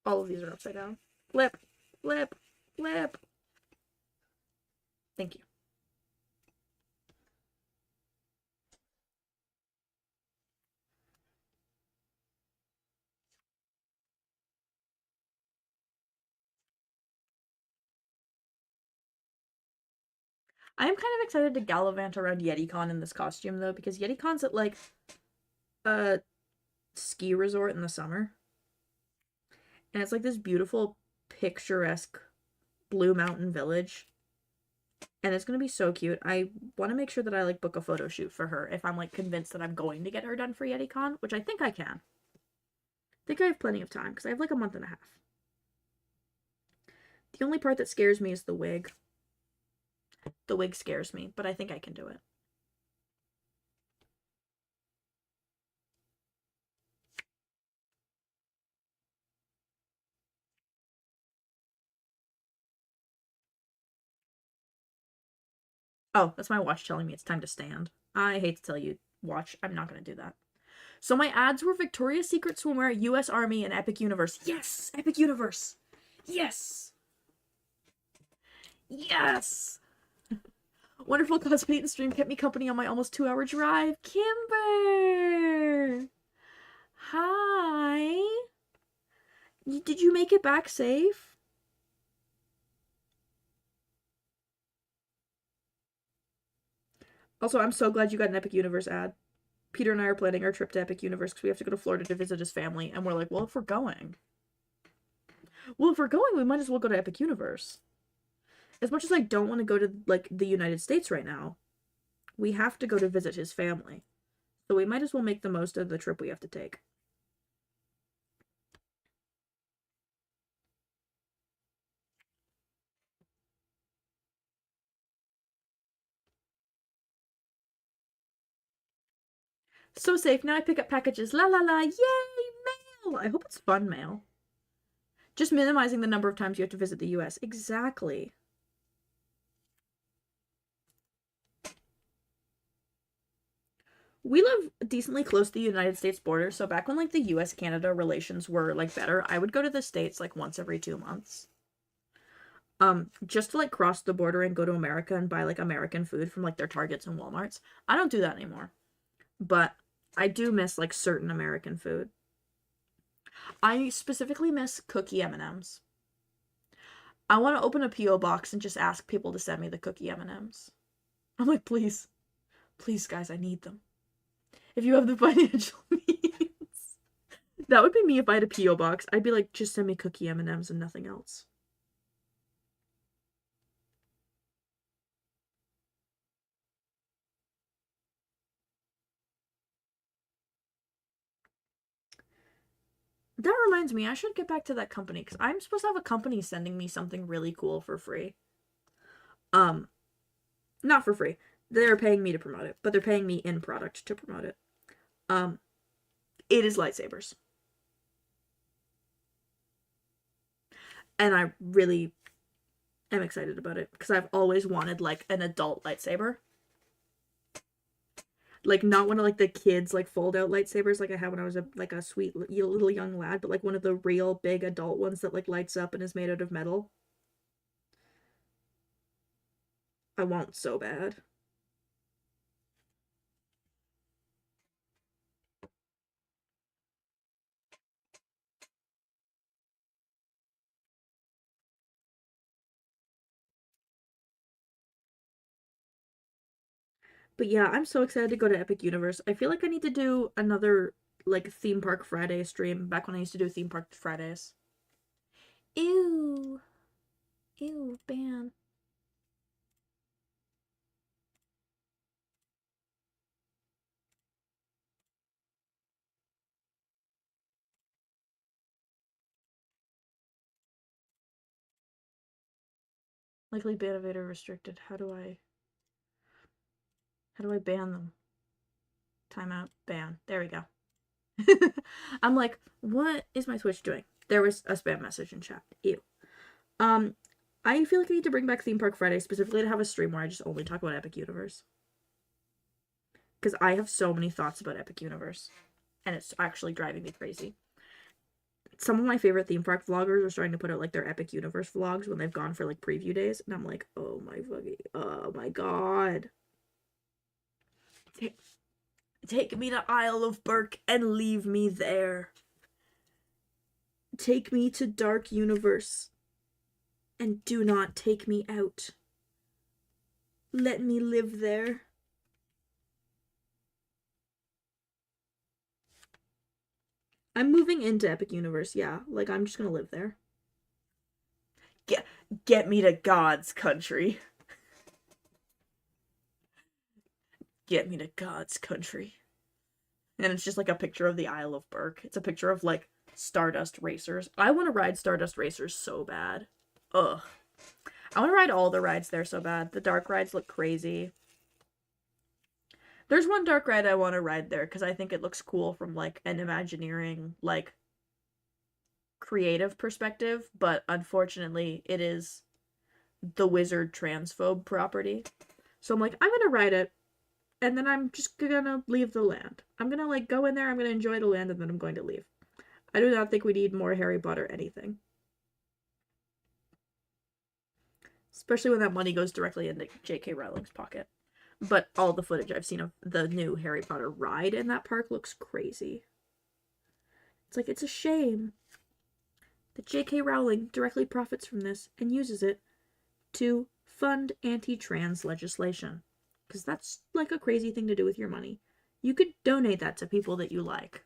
All of these are upside down. Flip, flip, flip. Thank you. I am kind of excited to gallivant around YetiCon in this costume though, because YetiCon's at like a ski resort in the summer. And it's like this beautiful, picturesque Blue Mountain village. And it's gonna be so cute. I want to make sure that I like book a photo shoot for her if I'm like convinced that I'm going to get her done for YetiCon, which I think I can. I think I have plenty of time because I have like a month and a half. The only part that scares me is the wig. The wig scares me, but I think I can do it. Oh, that's my watch telling me it's time to stand. I hate to tell you, watch, I'm not going to do that. So my ads were Victoria's Secret Swimwear, US Army, and Epic Universe. Yes! Epic Universe! Yes! Yes! Wonderful cosplay and stream kept me company on my almost 2-hour drive. Kimber! Hi! Did you make it back safe? Also, I'm so glad you got an Epic Universe ad. Peter and I are planning our trip to Epic Universe because we have to go to Florida to visit his family, and we're like, well, if we're going, we might as well go to Epic Universe. As much as I don't want to go to, like, the United States right now, we have to go to visit his family. So we might as well make the most of the trip we have to take. So safe. Now I pick up packages. La la la. Yay! Mail! I hope it's fun mail. Just minimizing the number of times you have to visit the US. Exactly. We live decently close to the United States border, so back when, like, the US-Canada relations were, like, better, I would go to the States, like, once every 2 months. Just to, like, cross the border and go to America and buy, like, American food from, like, their Targets and Walmarts. I don't do that anymore. But I do miss, like, certain American food. I specifically miss cookie M&Ms. I want to open a P.O. box and just ask people to send me the cookie M&Ms. I'm like, please. Please, guys, I need them. If you have the financial means. That would be me if I had a P.O. box. I'd be like, just send me cookie M&Ms and nothing else. That reminds me, I should get back to that company, because I'm supposed to have a company sending me something really cool for free. Not for free. They're paying me to promote it, but they're paying me in product to promote it. It is lightsabers. And I really am excited about it, because I've always wanted, like, an adult lightsaber. Like, not one of, like, the kids, like, fold-out lightsabers like I had when I was, like, a sweet little young lad, but, like, one of the real big adult ones that, like, lights up and is made out of metal. I want so bad. But yeah, I'm so excited to go to Epic Universe. I feel like I need to do another, like, theme park Friday stream back when I used to do theme park Fridays. Ew. Ew, ban. Likely ban evader restricted. How do I ban them? Timeout. Ban. There we go. I'm like, what is my Twitch doing? There was a spam message in chat. Ew. I feel like I need to bring back Theme Park Friday, specifically to have a stream where I just only talk about Epic Universe. Because I have so many thoughts about Epic Universe. And it's actually driving me crazy. Some of my favorite theme park vloggers are starting to put out, like, their Epic Universe vlogs when they've gone for, like, preview days. And I'm like, oh my god. Take me to Isle of Burke and leave me there. Take me to Dark Universe and do not take me out. Let me live there. I'm moving into Epic Universe, yeah. Like, I'm just gonna live there. Get get me to God's country. Get me to God's country. And it's just like a picture of the Isle of Burke. It's a picture of like Stardust Racers. I want to ride Stardust Racers so bad. Ugh. I want to ride all the rides there so bad. The dark rides look crazy. There's one dark ride I want to ride there because I think it looks cool from like an Imagineering, like creative perspective, but unfortunately it is the wizard transphobe property. So I'm like, I'm gonna ride it, and then I'm just gonna leave the land. I'm gonna like go in there, I'm gonna enjoy the land, and then I'm going to leave. I do not think we need more Harry Potter anything. Especially when that money goes directly into J.K. Rowling's pocket. But all the footage I've seen of the new Harry Potter ride in that park looks crazy. It's like, it's a shame that J.K. Rowling directly profits from this and uses it to fund anti-trans legislation. Because that's like a crazy thing to do with your money. You could donate that to people that you like.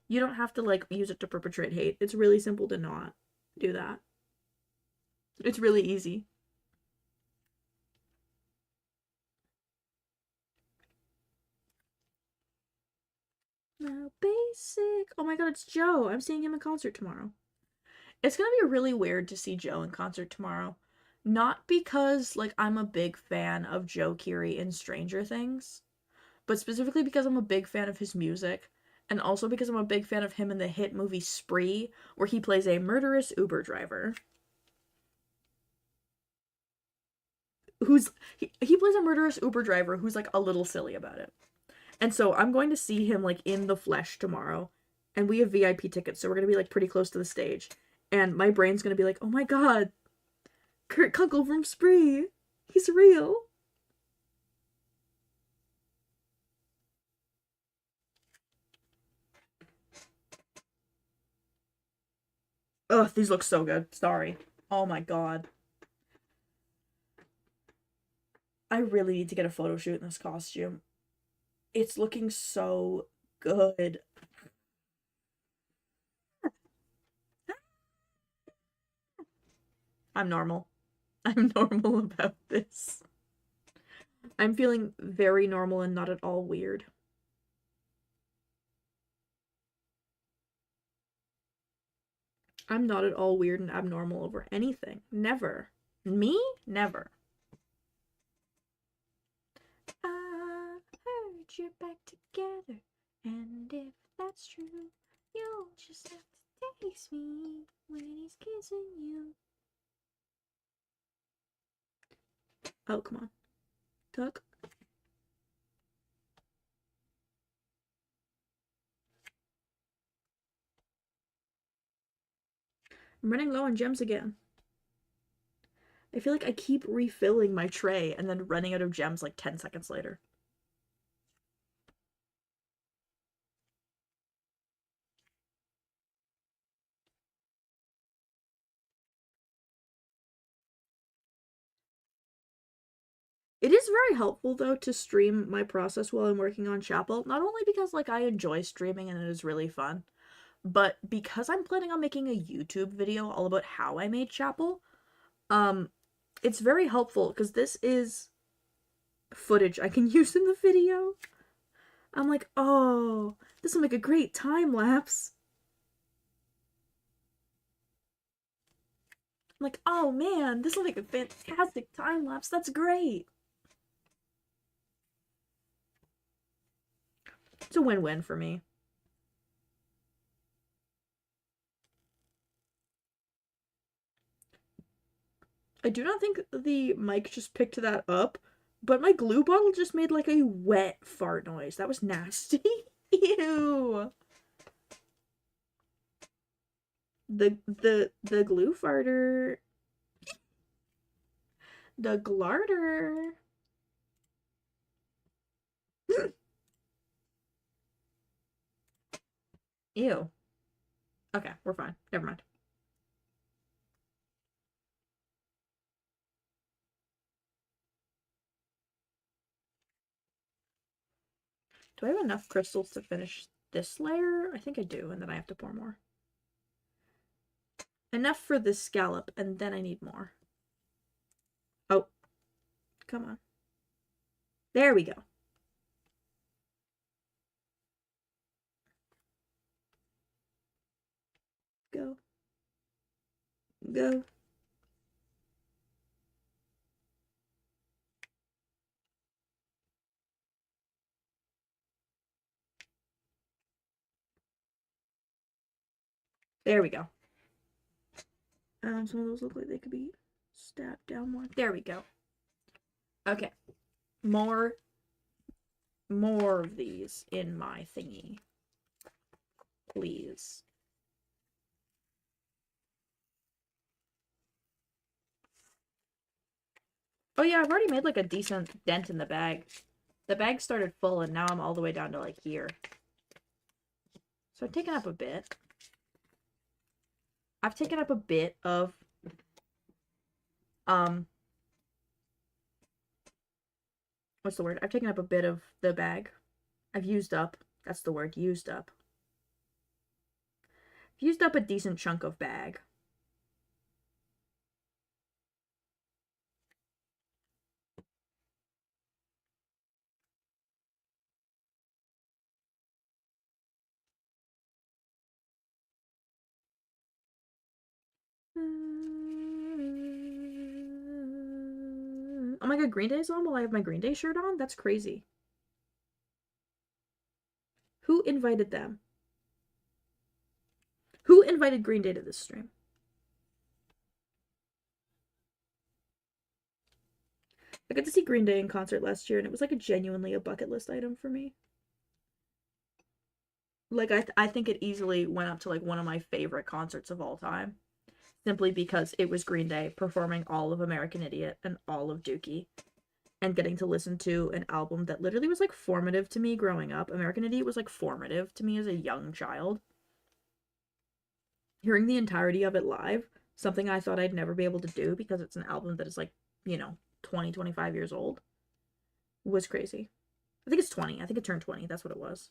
You don't have to like use it to perpetrate hate. It's really simple to not do that. It's really easy. Now basic. Oh my god, it's Joe. I'm seeing him in concert tomorrow. It's gonna be really weird to see Joe in concert tomorrow. Not because like I'm a big fan of Joe Keery in Stranger Things, but specifically because I'm a big fan of his music, and also because I'm a big fan of him in the hit movie Spree, where he plays a murderous Uber driver. He plays a murderous Uber driver who's like a little silly about it. And so I'm going to see him like in the flesh tomorrow. And we have VIP tickets, so we're gonna be like pretty close to the stage. And my brain's gonna be like, oh my god, Kurt Kunkel from Spree. He's real. Ugh, these look so good. Sorry. Oh my god. I really need to get a photo shoot in this costume. It's looking so good. I'm normal. I'm normal about this. I'm feeling very normal and not at all weird. I'm not at all weird and abnormal over anything. Never. Me? Never. I heard you're back together, and if that's true, you'll just have to taste me when he's kissing you. Oh, come on. Tuck. I'm running low on gems again. I feel like I keep refilling my tray and then running out of gems like 10 seconds later. It is very helpful though to stream my process while I'm working on Chappell, not only because like I enjoy streaming and it is really fun, but because I'm planning on making a YouTube video all about how I made Chappell. It's very helpful because this is footage I can use in the video. I'm like, oh, this will make a great time lapse. I'm like, oh man, this will make a fantastic time lapse. That's great. It's a win-win for me. I do not think the mic just picked that up, but my glue bottle just made like a wet fart noise. That was nasty. Ew. The glue farter. The glarder. Ew. Okay, we're fine. Never mind. Do I have enough crystals to finish this layer? I think I do, and then I have to pour more. Enough for this scallop, and then I need more. Oh, come on. There we go. Go. Go. There we go. Some of those look like they could be stabbed down more. There we go. Okay. More of these in my thingy. Please. Oh yeah, I've already made like a decent dent in the bag. The bag started full and now I'm all the way down to like here. So I've taken up a bit. I've taken up a bit of what's the word? I've taken up a bit of the bag. I've used up. That's the word, used up. I've used up a decent chunk of bag. Oh my god, Green Day's on while I have my Green Day shirt on? That's crazy. Who invited them? Who invited Green Day to this stream? I got to see Green Day in concert last year, and it was like genuinely a bucket list item for me. Like, I think it easily went up to like one of my favorite concerts of all time. Simply because it was Green Day performing all of American Idiot and all of Dookie. And getting to listen to an album that literally was like formative to me growing up. American Idiot was like formative to me as a young child. Hearing the entirety of it live, something I thought I'd never be able to do because it's an album that is like, 20, 25 years old, was crazy. I think it's 20. I think it turned 20. That's what it was.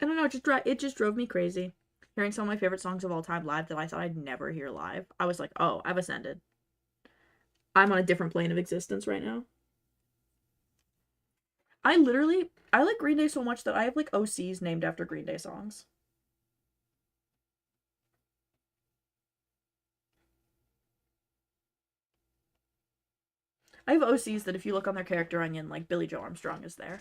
I don't know, it just drove me crazy. Hearing some of my favorite songs of all time live that I thought I'd never hear live. I was like, oh, I've ascended. I'm on a different plane of existence right now. I like Green Day so much that I have like OCs named after Green Day songs. I have OCs that if you look on their character onion, like Billy Joe Armstrong is there.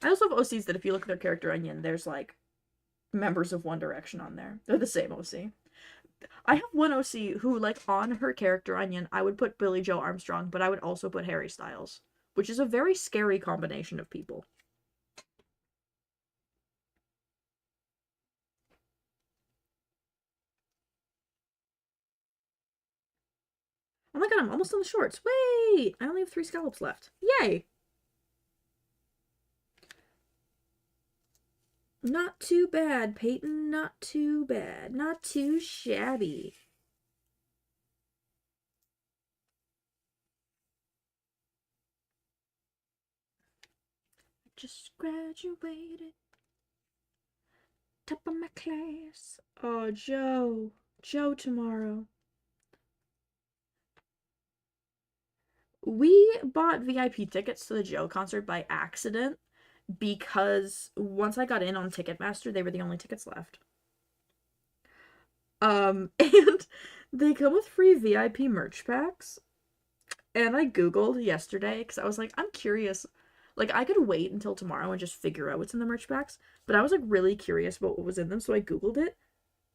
I also have OCs that if you look at their character onion, there's like members of One Direction on there. They're the same OC. I have one OC who, like, on her character onion, I would put Billy Joe Armstrong, but I would also put Harry Styles, which is a very scary combination of people. Oh my god, I'm almost on the shorts. Wait! I only have 3 scallops left. Yay! Not too bad, Peyton. Not too bad. Not too shabby. I just graduated. Top of my class. Oh, Joe. Joe tomorrow. We bought VIP tickets to the Joe concert by accident because once I got in on Ticketmaster, they were the only tickets left. And they come with free VIP merch packs. And I Googled yesterday because I was like, I'm curious. Like, I could wait until tomorrow and just figure out what's in the merch packs, but I was like really curious about what was in them, so I Googled it.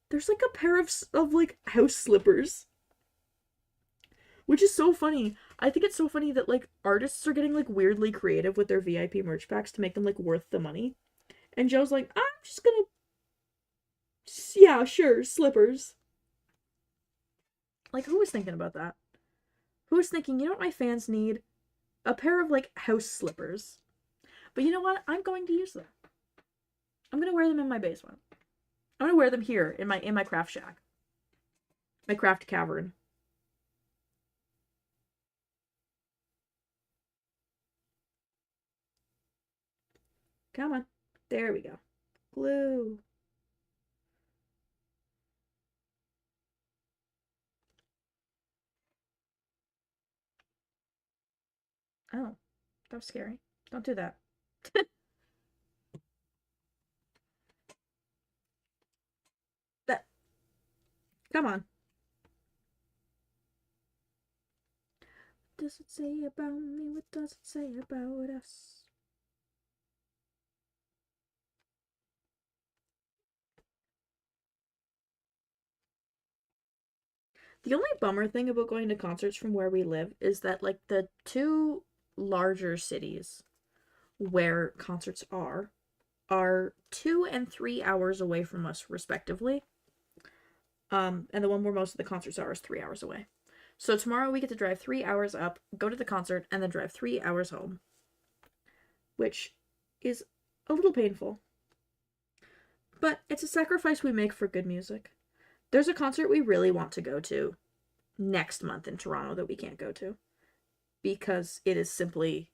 There's like a pair of like house slippers. Which is so funny. I think it's so funny that like artists are getting like weirdly creative with their VIP merch packs to make them like worth the money. And Joe's like, I'm just gonna, yeah, sure, slippers. Like, who was thinking about that? Who was thinking, you know what my fans need? A pair of like house slippers. But you know what? I'm going to use them. I'm gonna wear them in my basement. I'm gonna wear them here in my craft shack. My craft cavern. Come on. There we go. Glue. Oh, that was scary. Don't do that. That. Come on. What does it say about me? What does it say about us? The only bummer thing about going to concerts from where we live is that, like, the two larger cities where concerts are 2 and 3 hours away from us, respectively. And the one where most of the concerts are is 3 hours away. So tomorrow we get to drive 3 hours up, go to the concert, and then drive 3 hours home, which is a little painful. But it's a sacrifice we make for good music. There's a concert we really want to go to next month in Toronto that we can't go to because it is simply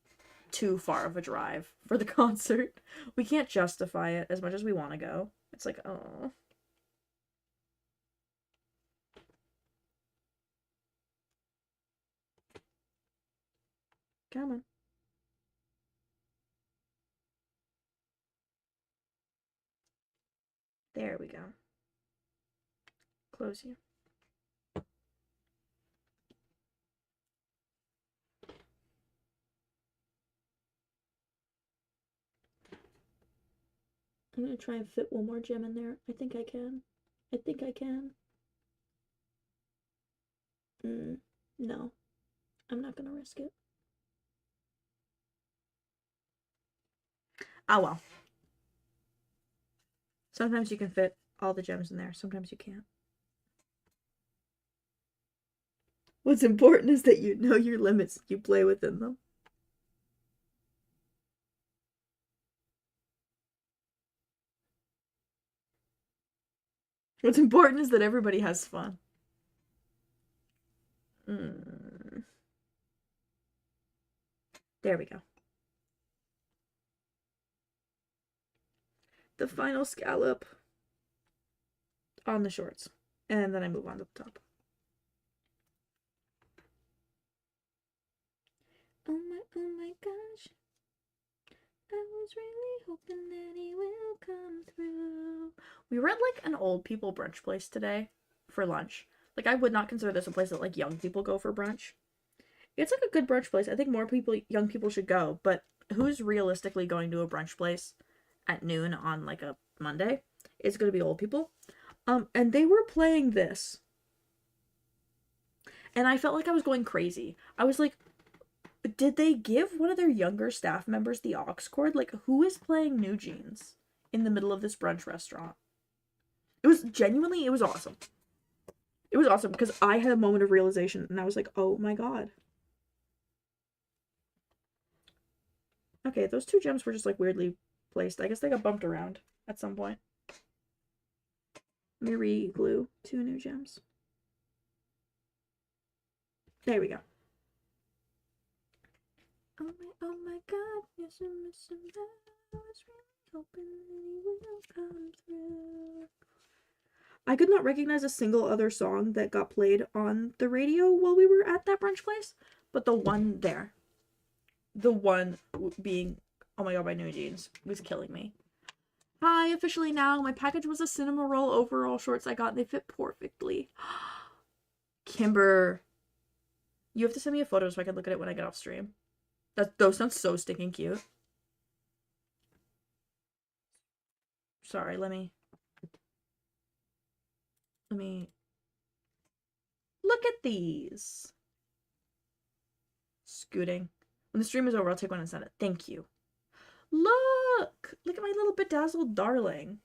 too far of a drive for the concert. We can't justify it as much as we want to go. It's like, oh. Come on. There we go. Close you. I'm gonna try and fit one more gem in there. I think I can. I think I can. No. I'm not gonna risk it. Oh well. Sometimes you can fit all the gems in there, sometimes you can't. What's important is that you know your limits, you play within them. What's important is that everybody has fun. There we go. The final scallop on the shorts. And then I move on to the top. Oh my gosh. I was really hoping that he will come through. We were at like an old people brunch place today for lunch. Like I would not consider this a place that like young people go for brunch. It's like a good brunch place. I think more people, young people should go, but who's realistically going to a brunch place at noon on like a Monday? It's going to be old people. And they were playing this. And I felt like I was going crazy. I was like, did they give one of their younger staff members the aux cord? Like, who is playing New Jeans in the middle of this brunch restaurant? It was genuinely, it was awesome. It was awesome because I had a moment of realization and I was like, oh my god. Okay, those two gems were just like weirdly placed. I guess they got bumped around at some point. Let me re-glue 2 new gems. There we go. Oh my god, yes, I'm missing that. I was really hoping that he will come through. I could not recognize a single other song that got played on the radio while we were at that brunch place, but the one there. The one being, oh my god, my New Jeans was killing me. Hi, officially now, my package was a cinema roll overall shorts I got. They fit perfectly. Kimber, you have to send me a photo so I can look at it when I get off stream. Those sound so stinking cute. Sorry, let me look at these. Scooting. When the stream is over, I'll take one and send it. Thank you. Look at my little bedazzled darling.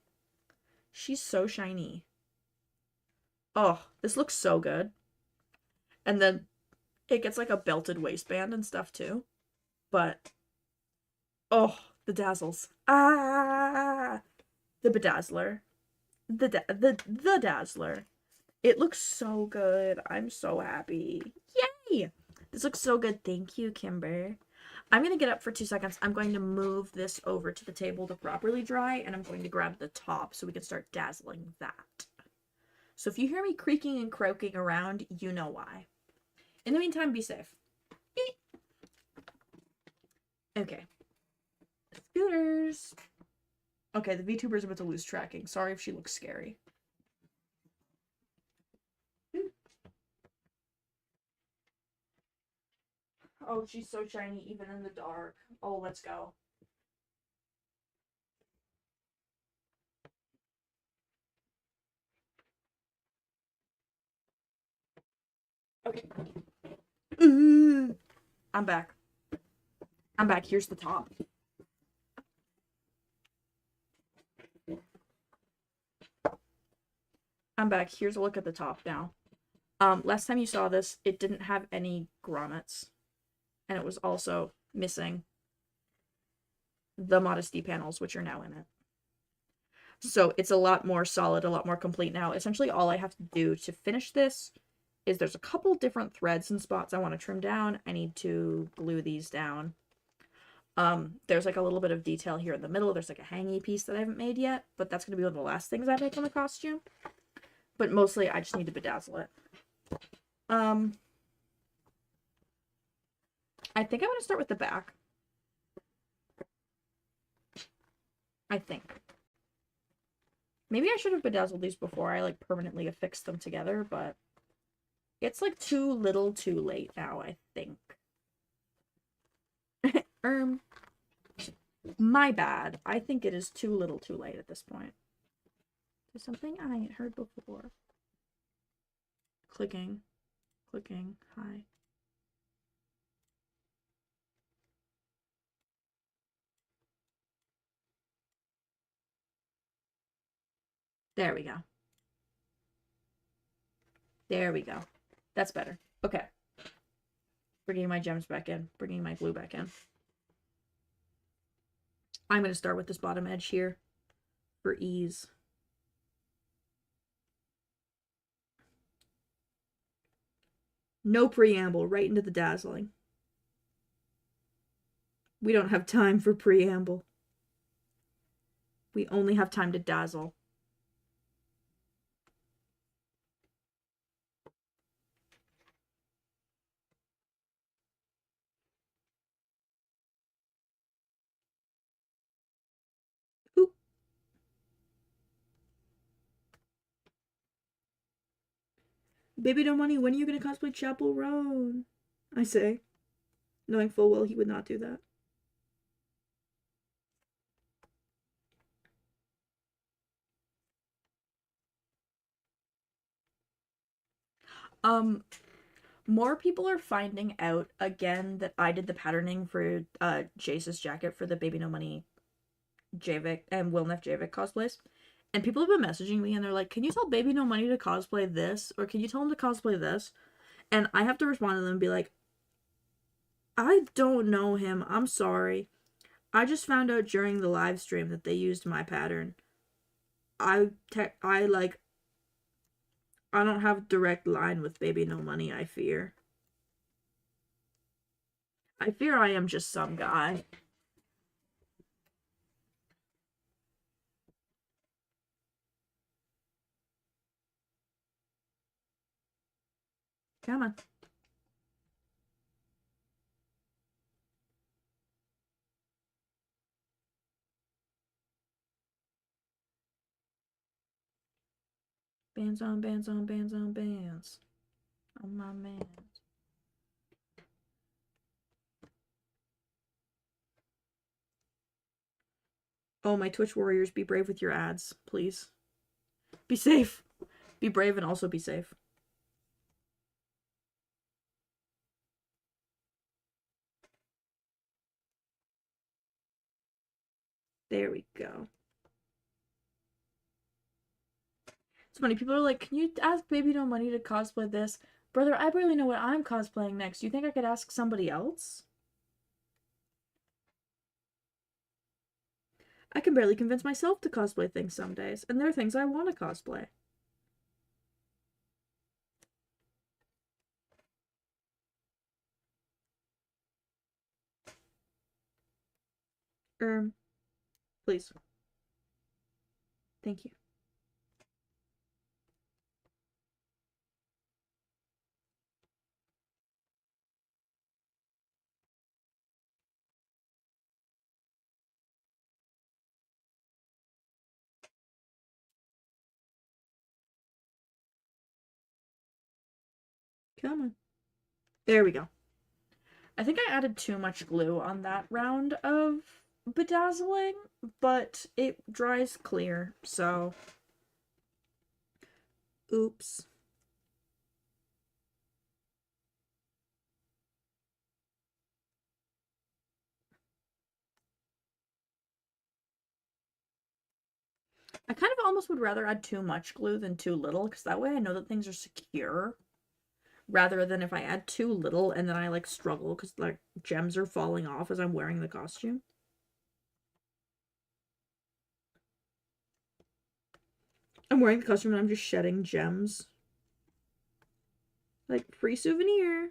She's so shiny. Oh, this looks so good. And then it gets like a belted waistband and stuff too. But, oh, the dazzles. Ah! The bedazzler. The dazzler. It looks so good. I'm so happy. Yay! This looks so good. Thank you, Kimber. I'm going to get up for 2 seconds. I'm going to move this over to the table to properly dry, and I'm going to grab the top so we can start dazzling that. So if you hear me creaking and croaking around, you know why. In the meantime, be safe. Okay. Scooters. Okay, the VTuber's about to lose tracking. Sorry if she looks scary. Oh, she's so shiny even in the dark. Oh, let's go. Okay. I'm back. I'm back. Here's the top. I'm back. Here's a look at the top now. Last time you saw this, it didn't have any grommets. And it was also missing the modesty panels, which are now in it. So it's a lot more solid, a lot more complete now. Essentially, all I have to do to finish this is there's a couple different threads and spots I want to trim down. I need to glue these down. There's like a little bit of detail here in the middle. There's like a hangy piece that I haven't made yet, but that's going to be one of the last things I make on the costume. But mostly I just need to bedazzle it. I think I'm going to start with the back. I think. Maybe I should have bedazzled these before I like permanently affixed them together, but it's like too little too late now, I think. My bad. I think it is too little too late at this point. There's something I ain't heard before. Clicking. Clicking. Hi. There we go. There we go. That's better. Okay. Bringing my gems back in. Bringing my glue back in. I'm going to start with this bottom edge here for ease. No preamble, right into the dazzling. We don't have time for preamble. We only have time to dazzle. Ooh. Baby No Money, when are you going to cosplay Chappell Roan? I say, knowing full well he would not do that. More people are finding out again that I did the patterning for Jace's jacket for the Baby No Money Javik and Wilnef Javik cosplays. And people have been messaging me and they're like, can you tell Baby No Money to cosplay this? Or can you tell him to cosplay this? And I have to respond to them and be like, I don't know him. I'm sorry. I just found out during the live stream that they used my pattern. I don't have direct line with Baby No Money, I fear. I fear I am just some guy. Come on. Bands on bands on bands on bands. Oh my man. Oh, my Twitch warriors, be brave with your ads, please. Be safe. Be brave and also be safe. There we go. It's funny, people are like, can you ask Baby No Money to cosplay this? Brother, I barely know what I'm cosplaying next. Do you think I could ask somebody else? I can barely convince myself to cosplay things some days, and there are things I want to cosplay. Please. Thank you. Come on. There we go. I think I added too much glue on that round of bedazzling, but it dries clear, so... Oops. I kind of almost would rather add too much glue than too little, because that way I know that things are secure. Rather than if I add too little and then I like struggle because like gems are falling off as I'm wearing the costume. I'm wearing the costume and I'm just shedding gems. Like, free souvenir.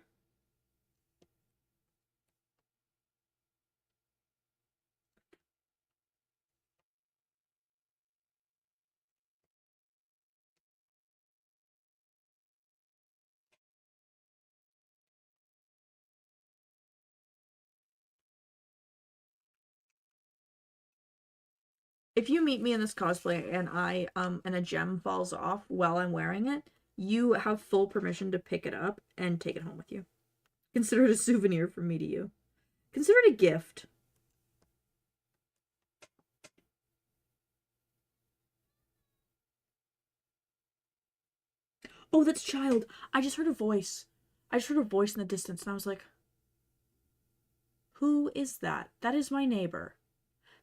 If you meet me in this cosplay and and a gem falls off while I'm wearing it, you have full permission to pick it up and take it home with you. Consider it a souvenir from me to you. Consider it a gift. Oh, that's Child. I just heard a voice. I just heard a voice in the distance and I was like, who is that? That is my neighbor.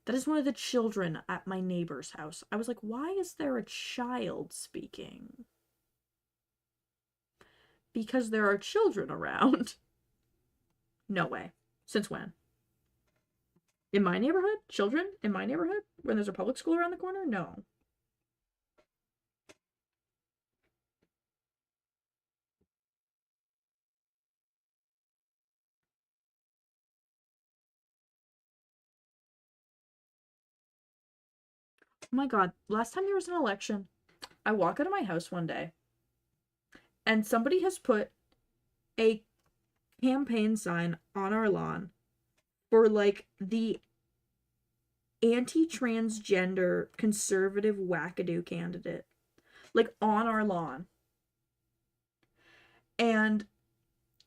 That is one of the children at my neighbor's house. I was like, why is there a child speaking? Because there are children around. No way. Since when? In my neighborhood? Children? In my neighborhood? When there's a public school around the corner? No. Oh my god, last time there was an election, I walk out of my house one day and somebody has put a campaign sign on our lawn for like the anti-transgender conservative wackadoo candidate, like on our lawn. And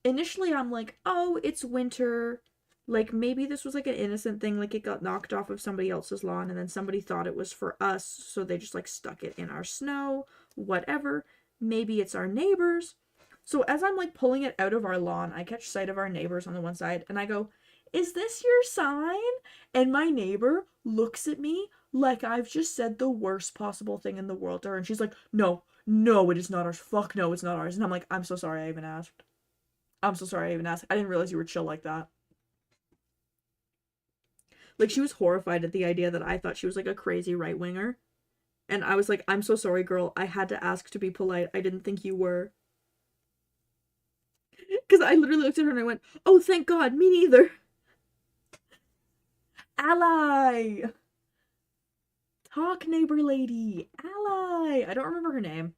initially I'm like, oh, it's winter. Like maybe this was like an innocent thing, like it got knocked off of somebody else's lawn and then somebody thought it was for us, so they just like stuck it in our snow, whatever. Maybe it's our neighbors. So as I'm like pulling it out of our lawn, I catch sight of our neighbors on the one side and I go, is this your sign? And my neighbor looks at me like I've just said the worst possible thing in the world to her. And she's like, no, no, it is not ours. Fuck no, it's not ours. And I'm like, I'm so sorry I even asked. I'm so sorry I even asked. I didn't realize you were chill like that. Like, she was horrified at the idea that I thought she was like a crazy right-winger. And I was like, I'm so sorry, girl. I had to ask to be polite. I didn't think you were. Because I literally looked at her and I went, oh, thank God, me neither. Ally! Talk, neighbor lady. Ally! I don't remember her name.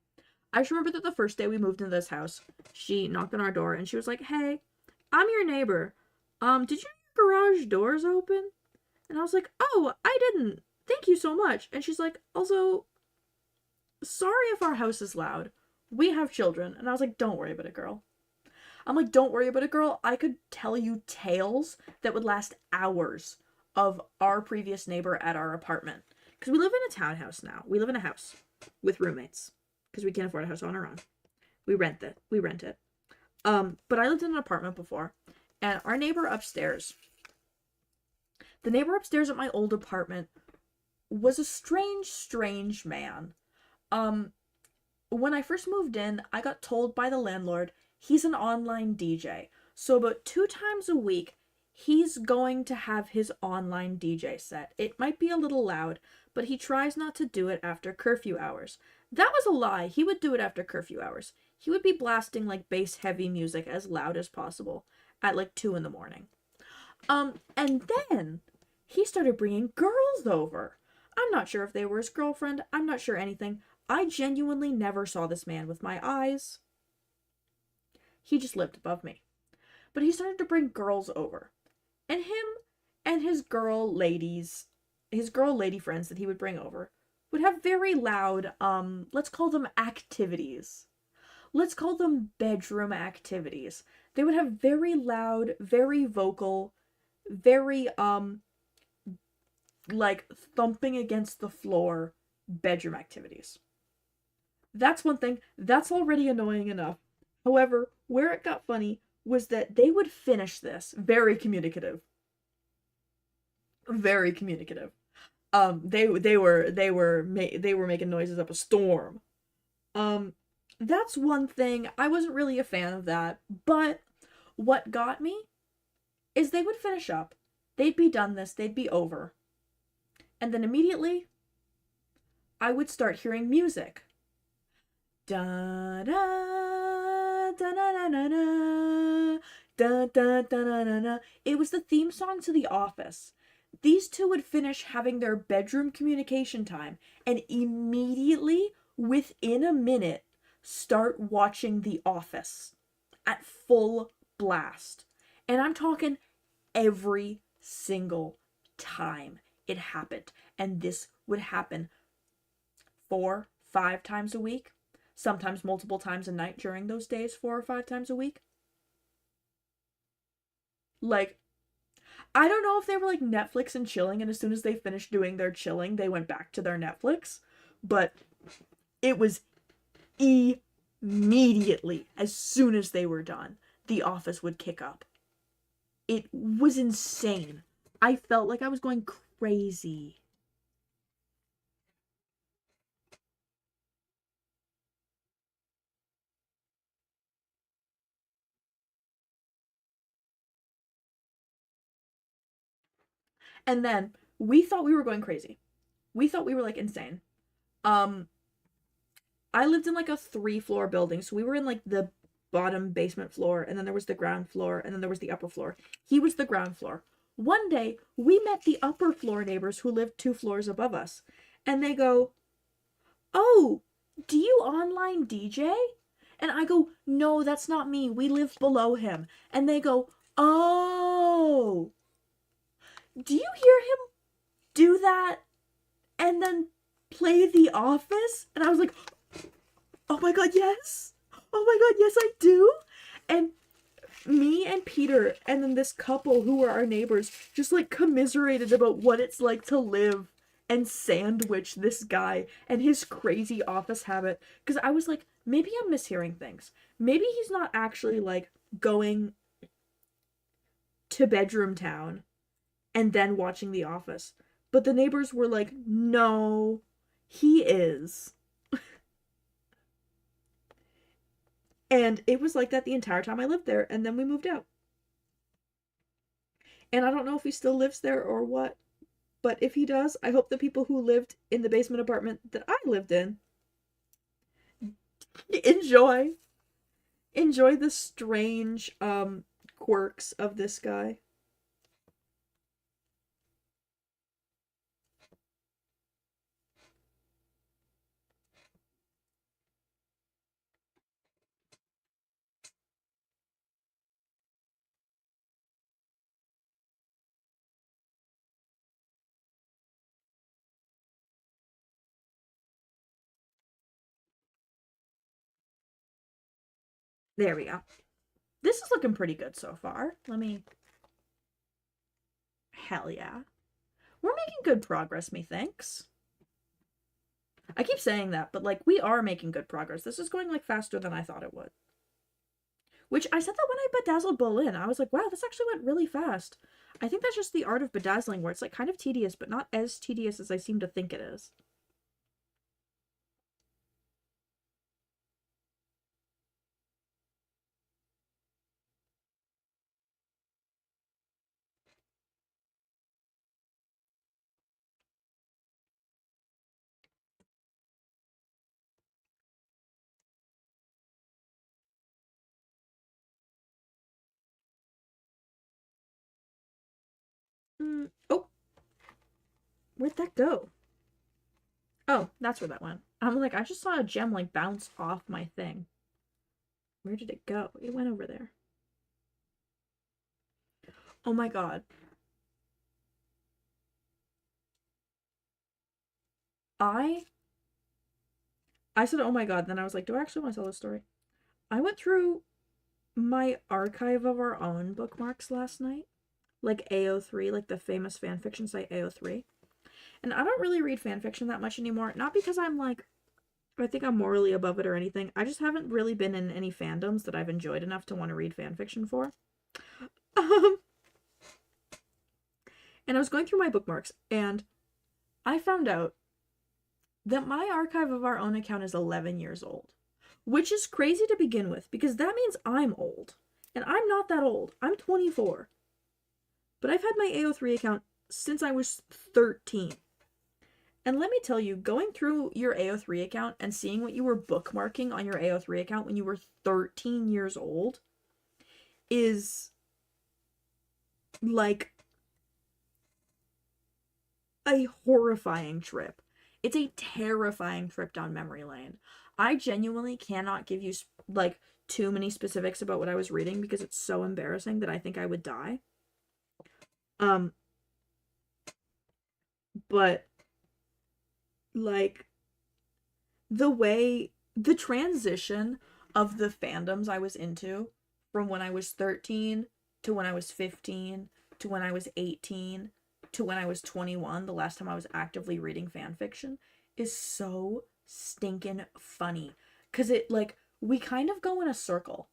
I just remember that the first day we moved into this house, she knocked on our door and she was like, hey, I'm your neighbor. Did your garage doors open? And I was like, oh, I didn't. Thank you so much. And she's like, also, sorry if our house is loud. We have children. And I was like, don't worry about it, girl. I'm like, don't worry about it, girl. I could tell you tales that would last hours of our previous neighbor at our apartment. Because we live in a townhouse now. We live in a house with roommates. Because we can't afford a house on our own. We rent it. But I lived in an apartment before. And our neighbor upstairs, the neighbor upstairs at my old apartment was a strange man. When I first moved in, I got told by the landlord he's an online DJ. So about 2 times a week, He's going to have his online DJ set. It might be a little loud, but he tries not to do it after curfew hours. That was a lie. He would do it after curfew hours. He would be blasting like bass heavy music as loud as possible at like 2 in the morning. And then he started bringing girls over. I'm not sure if they were his girlfriend. I'm not sure anything. I genuinely never saw this man with my eyes. He just lived above me. But he started to bring girls over. And him and his girl lady friends that he would bring over would have very loud, let's call them activities. Let's call them bedroom activities. They would have very loud, very vocal, very, like thumping against the floor bedroom activities. That's one thing. That's already annoying enough. However, where it got funny was that they would finish this very communicative. Very communicative. They were making noises up a storm. That's one thing. I wasn't really a fan of that, but what got me is they would finish up. They'd be done this, they'd be over. And then immediately I would start hearing music. Da da da da da da da da da da da. It was the theme song to The Office. These two would finish having their bedroom communication time and immediately, within a minute, start watching The Office at full blast. And I'm talking every single time it happened. And this would happen 4, 5 times a week, sometimes multiple times a night during those days, 4 or 5 times a week. Like, I don't know if they were like Netflix and chilling, and as soon as they finished doing their chilling, they went back to their Netflix, but it was immediately, as soon as they were done, The Office would kick up. It was insane. I felt like I was going crazy. And then we thought we were going crazy. We thought we were like insane. Um, I lived in like a 3-floor building, so we were in like the bottom basement floor, and then there was the ground floor, and then there was the upper floor. He was the ground floor. One day, we met the upper floor neighbors who lived 2 floors above us, and they go, "Oh, do you online DJ?" And I go, "No, that's not me. We live below him." And they go, "Oh, do you hear him do that and then play The Office?" And I was like, "Oh my god, yes. Oh my god, yes, I do." And me and Peter and then this couple who were our neighbors just like commiserated about what it's like to live and sandwich this guy and his crazy office habit. Because I was like, maybe I'm mishearing things. Maybe he's not actually like going to Bedroom Town and then watching The Office. But the neighbors were like, no, he is. And it was like that the entire time I lived there, and then we moved out. And I don't know if he still lives there or what, but if he does, I hope the people who lived in the basement apartment that I lived in enjoy the strange quirks of this guy. There we go. This is looking pretty good so far. Hell yeah. We're making good progress, methinks. I keep saying that, but like we are making good progress. This is going like faster than I thought it would. Which I said that when I bedazzled Berlin. I was like, wow, this actually went really fast. I think that's just the art of bedazzling where it's like kind of tedious, but not as tedious as I seem to think it is. Oh, where'd that go? Oh, that's where that went. I'm like, I just saw a gem like bounce off my thing. Where did it go? It went over there. Oh my god. I I said, oh my god, then I was like, do I actually want to tell this story? I went through my archive of our own bookmarks last night. Like AO3, like the famous fanfiction site AO3. And I don't really read fanfiction that much anymore. Not because I'm like, I think I'm morally above it or anything. I just haven't really been in any fandoms that I've enjoyed enough to want to read fanfiction for. Um, and I was going through my bookmarks, and I found out that my archive of our own account is 11 years old. Which is crazy to begin with, because that means I'm old. And I'm not that old. I'm 24. But I've had my AO3 account since I was 13. And let me tell you, going through your AO3 account and seeing what you were bookmarking on your AO3 account when you were 13 years old is like a horrifying trip. It's a terrifying trip down memory lane. I genuinely cannot give you like too many specifics about what I was reading because it's so embarrassing that I think I would die. But like the transition of the fandoms I was into from when I was 13 to when I was 15 to when I was 18 to when I was 21, the last time I was actively reading fan fiction, is so stinking funny. Because it, like, we kind of go in a circle.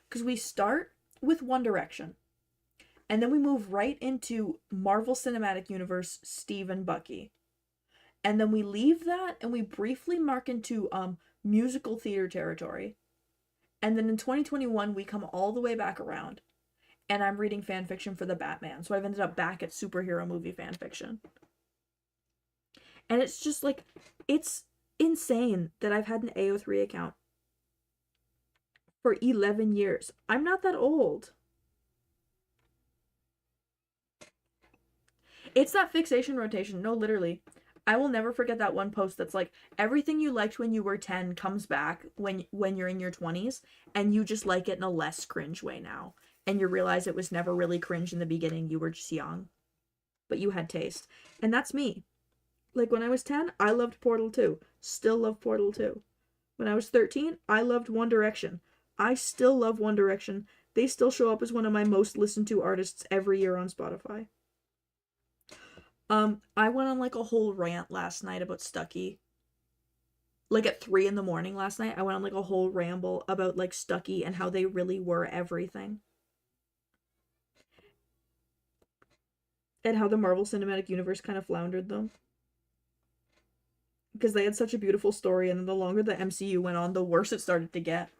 Because we start with One Direction. And then we move right into Marvel Cinematic Universe, Steve and Bucky. And then we leave that and we briefly mark into musical theater territory. And then in 2021, we come all the way back around. And I'm reading fan fiction for the Batman. So I've ended up back at superhero movie fan fiction. And it's just like, it's insane that I've had an AO3 account for 11 years. I'm not that old. It's that fixation rotation. No, literally. I will never forget that one post that's like, everything you liked when you were 10 comes back when you're in your 20s, and you just like it in a less cringe way now. And you realize it was never really cringe in the beginning, you were just young. But you had taste. And that's me. Like, when I was 10, I loved Portal 2. Still love Portal 2. When I was 13, I loved One Direction. I still love One Direction. They still show up as one of my most listened to artists every year on Spotify. I went on like a whole rant last night about Stucky. Like at 3 a.m. last night, I went on like a whole ramble about like Stucky and how they really were everything. And how the Marvel Cinematic Universe kind of floundered them. Because they had such a beautiful story, and then the longer the MCU went on, the worse it started to get.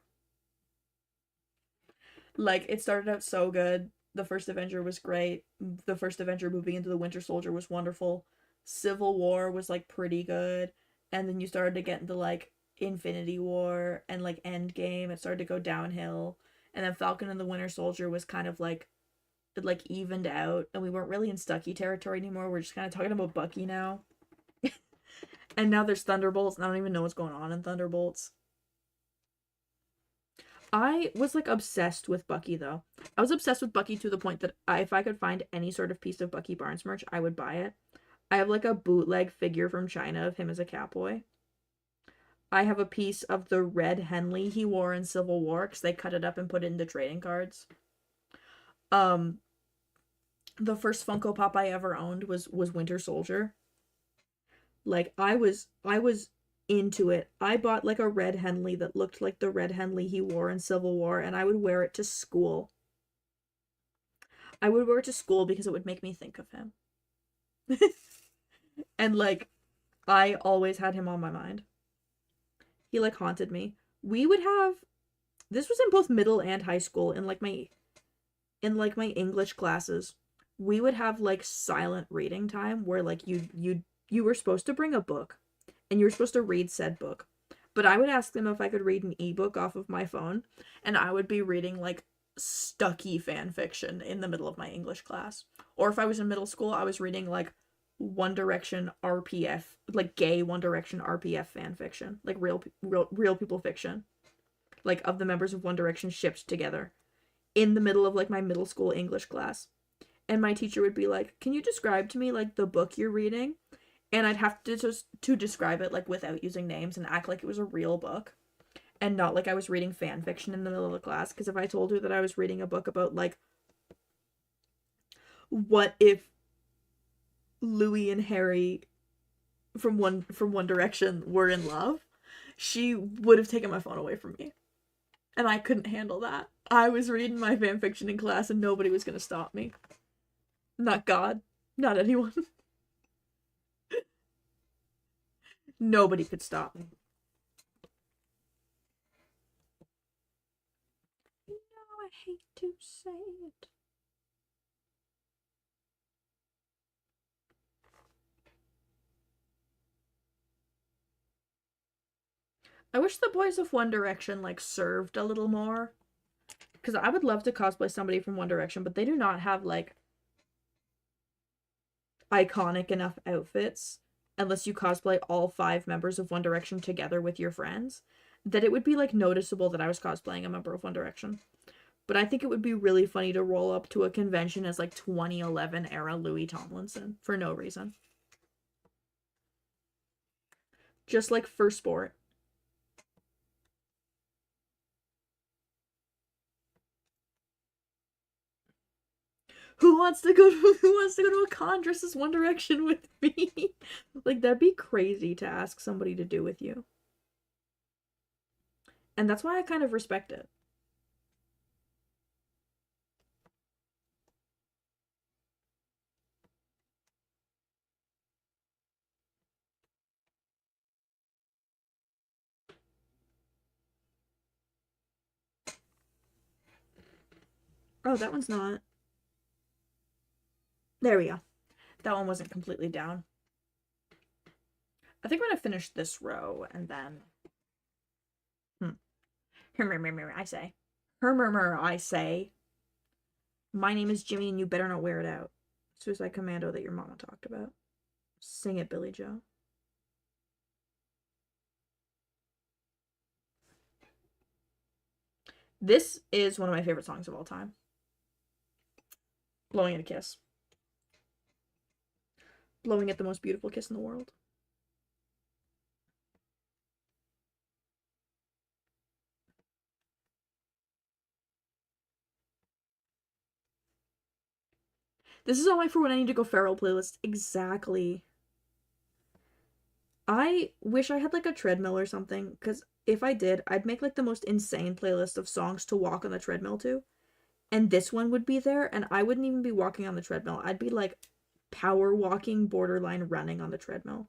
Like, it started out so good. The first Avenger was great. The first Avenger moving into the Winter Soldier was wonderful. Civil War was like pretty good. And then you started to get into like Infinity War and like Endgame. It started to go downhill. And then Falcon and the Winter Soldier was kind of like, it like evened out. And we weren't really in Stucky territory anymore. We're just kind of talking about Bucky now. And now there's Thunderbolts, and I don't even know what's going on in Thunderbolts. I was like obsessed with Bucky though. I was obsessed with Bucky to the point that if I could find any sort of piece of Bucky Barnes merch, I would buy it. I have like a bootleg figure from China of him as a Catboy. I have a piece of the red Henley he wore in Civil War because they cut it up and put it into trading cards. The first Funko Pop I ever owned was Winter Soldier. Like, I was into it. I bought like a red Henley that looked like the red Henley he wore in Civil War, and I would wear it to school. I would wear it to school because it would make me think of him. And like, I always had him on my mind. He like haunted me. We would have, this was in both middle and high school, in my English classes. We would have like silent reading time where like you were supposed to bring a book and you were supposed to read said book. But I would ask them if I could read an ebook off of my phone, and I would be reading like stucky fan fiction in the middle of my English class. Or if I was in middle school, I was reading like One Direction RPF, like gay One Direction RPF fan fiction, like real people fiction, like of the members of One Direction shipped together in the middle of like my middle school English class. And my teacher would be like, "Can you describe to me like the book you're reading?" And I'd have to just to describe it like without using names and act like it was a real book and not like I was reading fan fiction in the middle of the class. Because if I told her that I was reading a book about like what if Louis and Harry from One Direction were in love, she would have taken my phone away from me. And I couldn't handle that. I was reading my fan fiction in class and nobody was gonna stop me. Not God. Not anyone. Nobody could stop me. You know I hate to say it. I wish the boys of One Direction like served a little more. Because I would love to cosplay somebody from One Direction, but they do not have like iconic enough outfits unless you cosplay all 5 members of One Direction together with your friends that it would be like noticeable that I was cosplaying a member of One Direction. But I think it would be really funny to roll up to a convention as like 2011 era Louis Tomlinson for no reason. Just like for sport. Who wants to go to a con dressed as One Direction with me? Like that'd be crazy to ask somebody to do with you. And that's why I kind of respect it. Oh, that one's not. There we go. That one wasn't completely down. I think I'm gonna finish this row and then. I say. I say. My name is Jimmy and you better not wear it out. Suicide Commando that your mama talked about. Sing it, Billy Joe. This is one of my favorite songs of all time. Blowing It a Kiss. Blowing It the most beautiful kiss in the world. This is all my For When I Need to Go Feral playlist. Exactly. I wish I had like a treadmill or something, because if I did, I'd make like the most insane playlist of songs to walk on the treadmill to. And this one would be there, and I wouldn't even be walking on the treadmill. I'd be like power walking, borderline running on the treadmill.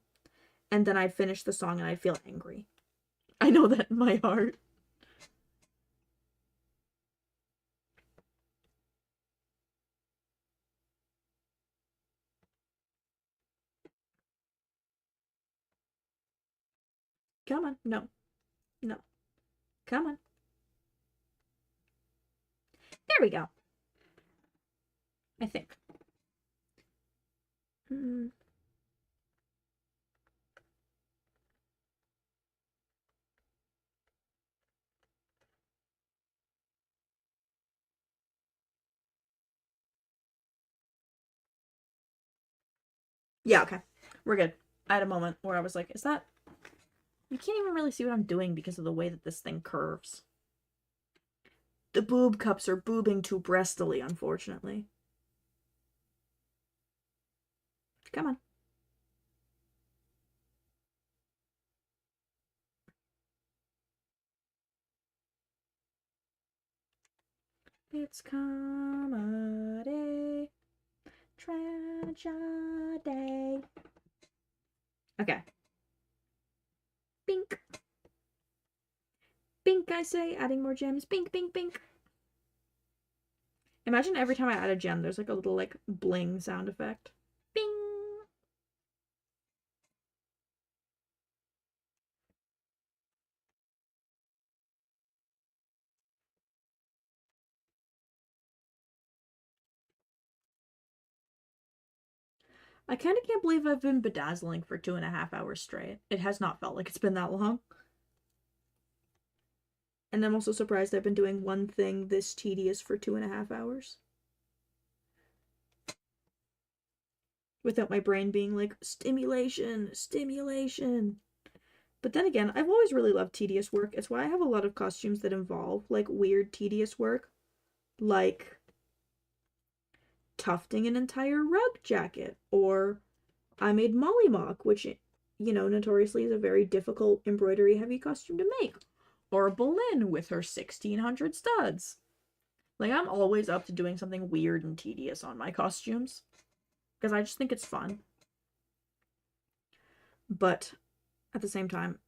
And then I'd finish the song and I'd feel angry. I know that in my heart. Come on. No. No. Come on. There we go. I think. Mm. Yeah, okay. We're good. I had a moment where I was like, is that... You can't even really see what I'm doing because of the way that this thing curves. The boob cups are boobing too breastily, unfortunately. Come on. It's comedy. Tragedy. Okay. Bink. Bink, I say, adding more gems. Bink, bink, bink. Imagine every time I add a gem, there's like a little like bling sound effect. Bing. I kind of can't believe I've been bedazzling for 2.5 hours straight. It has not felt like it's been that long. And I'm also surprised I've been doing one thing this tedious for 2.5 hours. Without my brain being like, stimulation, stimulation. But then again, I've always really loved tedious work. It's why I have a lot of costumes that involve, like, weird tedious work. Like tufting an entire rug jacket. Or I made Mollymock, which, you know, notoriously is a very difficult embroidery-heavy costume to make. Or Boleyn with her 1600 studs. Like, I'm always up to doing something weird and tedious on my costumes. Because I just think it's fun. But at the same time,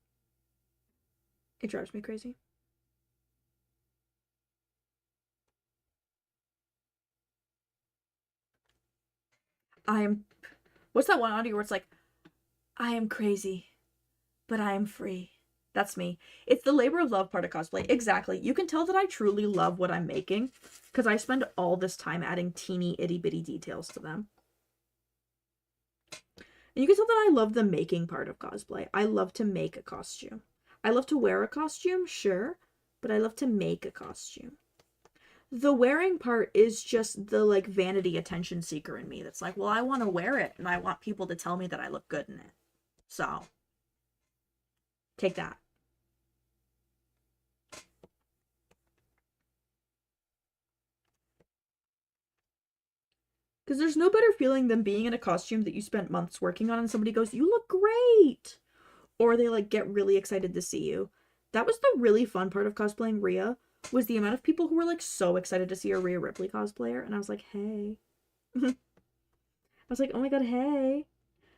it drives me crazy. What's that one audio where it's like, I am crazy, but I am free. That's me. It's the labor of love part of cosplay. Exactly. You can tell that I truly love what I'm making because I spend all this time adding teeny itty bitty details to them. And you can tell that I love the making part of cosplay. I love to make a costume. I love to wear a costume, sure, but I love to make a costume. The wearing part is just the, like, vanity attention seeker in me that's like, well, I want to wear it and I want people to tell me that I look good in it. So, take that. Because there's no better feeling than being in a costume that you spent months working on and somebody goes, you look great! Or they, like, get really excited to see you. That was the really fun part of cosplaying Rhea, was the amount of people who were, like, so excited to see a Rhea Ripley cosplayer. And I was like, hey. I was like, oh my god, hey.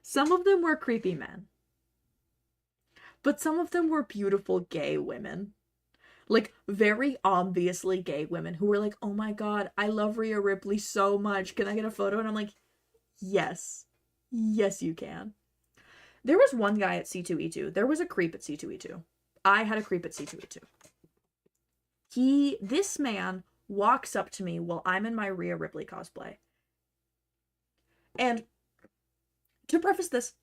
Some of them were creepy men. But some of them were beautiful gay women. Like, very obviously gay women who were like, oh my god, I love Rhea Ripley so much. Can I get a photo? And I'm like, yes. Yes, you can. There was one guy at C2E2. There was a creep at C2E2. I had a creep at C2E2. This man walks up to me while I'm in my Rhea Ripley cosplay. And to preface this,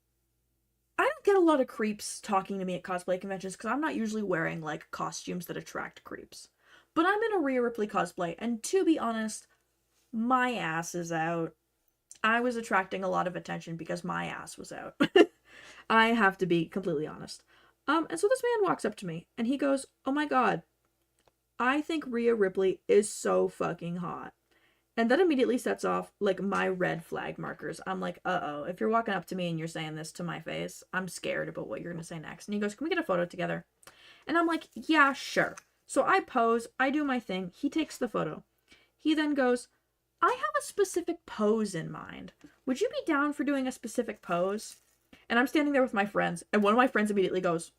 I don't get a lot of creeps talking to me at cosplay conventions because I'm not usually wearing, like, costumes that attract creeps. But I'm in a Rhea Ripley cosplay, and to be honest, my ass is out. I was attracting a lot of attention because my ass was out. I have to be completely honest. And so this man walks up to me, and he goes, oh my god, I think Rhea Ripley is so fucking hot. And that immediately sets off, like, my red flag markers. I'm like, uh-oh, if you're walking up to me and you're saying this to my face, I'm scared about what you're going to say next. And he goes, can we get a photo together? And I'm like, yeah, sure. So I pose, I do my thing, he takes the photo. He then goes, I have a specific pose in mind. Would you be down for doing a specific pose? And I'm standing there with my friends, and one of my friends immediately goes,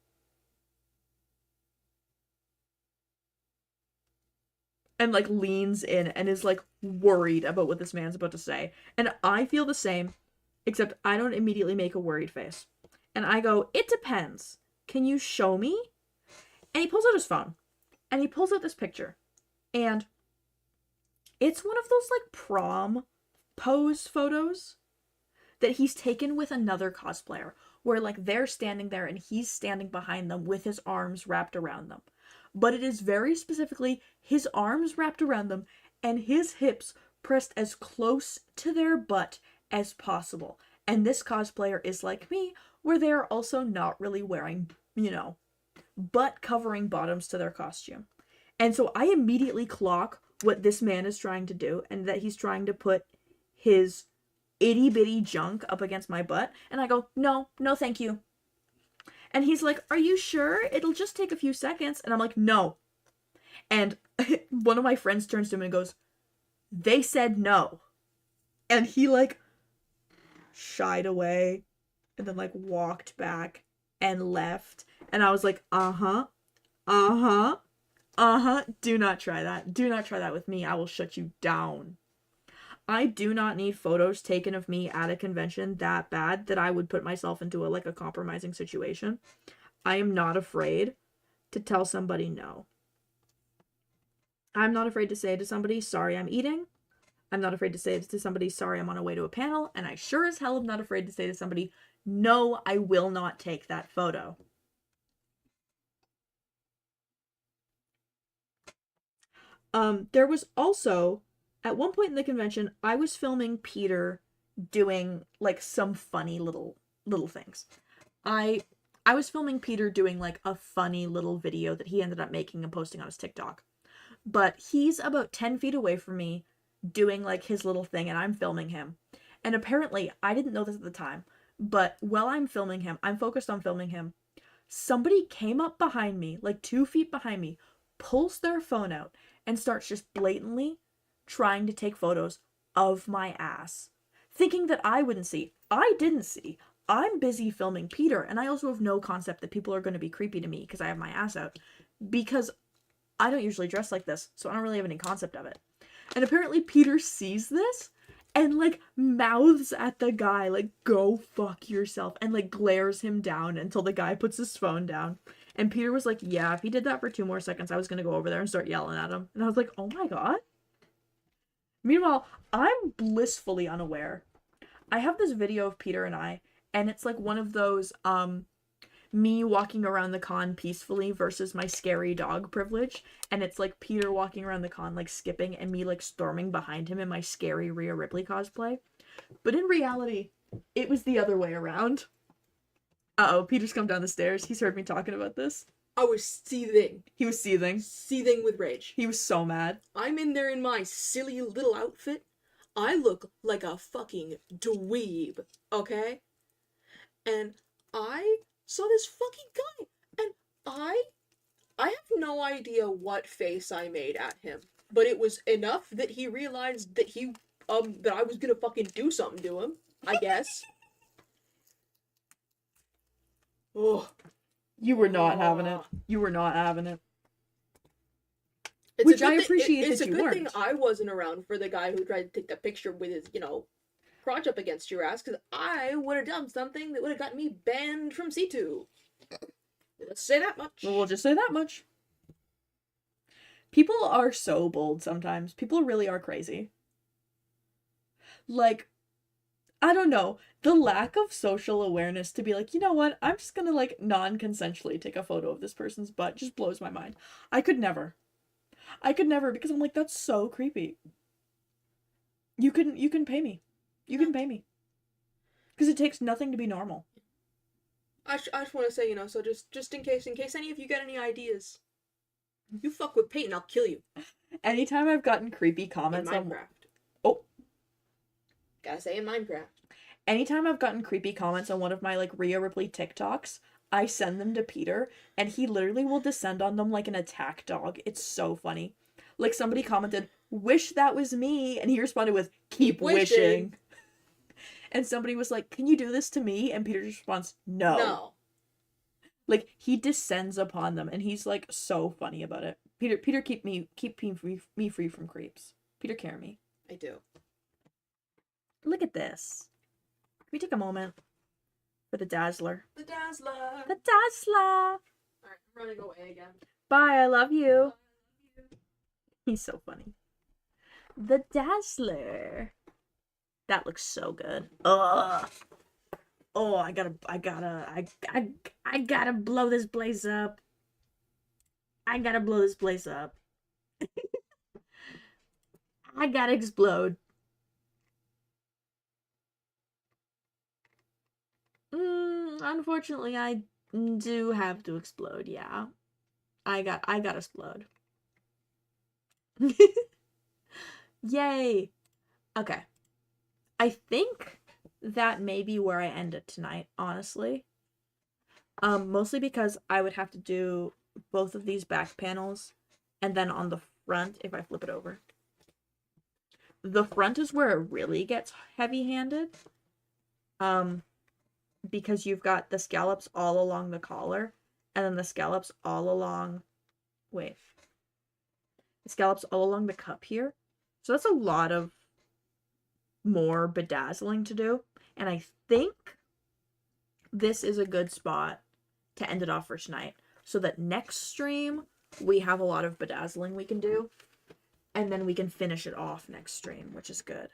and, like, leans in and is, like, worried about what this man's about to say. And I feel the same, except I don't immediately make a worried face. And I go, it depends. Can you show me? And he pulls out his phone. And he pulls out this picture. And it's one of those, like, prom pose photos that he's taken with another cosplayer. Where, like, they're standing there and he's standing behind them with his arms wrapped around them. But it is very specifically his arms wrapped around them and his hips pressed as close to their butt as possible. And this cosplayer is like me, where they are also not really wearing, you know, butt-covering bottoms to their costume. And so I immediately clock what this man is trying to do, and that he's trying to put his itty-bitty junk up against my butt. And I go, no, no thank you. And he's like, are you sure? It'll just take a few seconds. And I'm like, no. And one of my friends turns to him and goes, they said no. And he, like, shied away and then, like, walked back and left. And I was like, uh-huh, uh-huh, uh-huh. Do not try that. Do not try that with me. I will shut you down. I do not need photos taken of me at a convention that bad that I would put myself into a compromising situation. I am not afraid to tell somebody no. I'm not afraid to say to somebody, sorry, I'm eating. I'm not afraid to say to somebody, sorry, I'm on a way to a panel. And I sure as hell am not afraid to say to somebody, no, I will not take that photo. There was also, at one point in the convention, I was filming Peter doing like some funny little things. I was filming Peter doing like a funny little video that he ended up making and posting on his TikTok. But he's about 10 feet away from me doing like his little thing and I'm filming him. And apparently, I didn't know this at the time, but while I'm filming him, I'm focused on filming him. Somebody came up behind me, like 2 feet behind me, pulls their phone out and starts just blatantly trying to take photos of my ass, thinking that I wouldn't see. I didn't see. I'm busy filming Peter, and I also have no concept that people are going to be creepy to me because I have my ass out, because I don't usually dress like this, so I don't really have any concept of it. And apparently Peter sees this and like mouths at the guy like, go fuck yourself, and like glares him down until the guy puts his phone down. And Peter was like, yeah, if he did that for 2 more seconds, I was gonna go over there and start yelling at him. And I was like, oh my god. Meanwhile, I'm blissfully unaware. I have this video of Peter and I, and it's like one of those me walking around the con peacefully versus my scary dog privilege. And it's like Peter walking around the con like skipping and me like storming behind him in my scary Rhea Ripley cosplay. But in reality, it was the other way around. Uh-oh, Peter's come down the stairs. He's heard me talking about this. I was seething. He was seething. Seething with rage. He was so mad. I'm in there in my silly little outfit. I look like a fucking dweeb, okay? And I saw this fucking guy, and I have no idea what face I made at him, but it was enough that he realized that that I was gonna fucking do something to him, I guess. Oh. You were not having it. You were not having it. It's Which I appreciate it's that a you good weren't. thing I wasn't around for the guy who tried to take the picture with his, crotch up against your ass, because I would have done something that would have gotten me banned from C2. Let's say that much. Well, we'll just say that much. People are so bold sometimes. People really are crazy. Like, I don't know. The lack of social awareness to be like, you know what? I'm just gonna like non-consensually take a photo of this person's butt just blows my mind. I could never. Because I'm like, that's so creepy. You can pay me. You can pay me. Because it takes nothing to be normal. I just want to say, so just in case any of you got any ideas, you fuck with Peyton, I'll kill you. Anytime I've gotten creepy comments in Minecraft. Oh. Gotta say in Minecraft. Anytime I've gotten creepy comments on one of my like Rhea Ripley TikToks, I send them to Peter, and he literally will descend on them like an attack dog. It's so funny. Like somebody commented, wish that was me, and he responded with, keep wishing. And somebody was like, can you do this to me? And Peter's response, no. Like, he descends upon them, and he's like so funny about it. Peter, keep me free from creeps. Peter, carry me. I do. Look at this. Can we take a moment for the Dazzler? The Dazzler. The Dazzler. Alright, I'm running away again. Bye, I love you. He's so funny. The Dazzler. That looks so good. Ugh. Oh, I gotta blow this place up. I gotta blow this place up. I gotta explode. Unfortunately, I do have to explode, yeah. I gotta explode. Yay! Okay. I think that may be where I end it tonight, honestly. Mostly because I would have to do both of these back panels, and then on the front, if I flip it over. The front is where it really gets heavy-handed. Because you've got the scallops all along the collar, and then the scallops all along... Wait. The scallops all along the cup here. So that's a lot of more bedazzling to do. And I think this is a good spot to end it off for tonight. So that next stream, we have a lot of bedazzling we can do. And then we can finish it off next stream, which is good.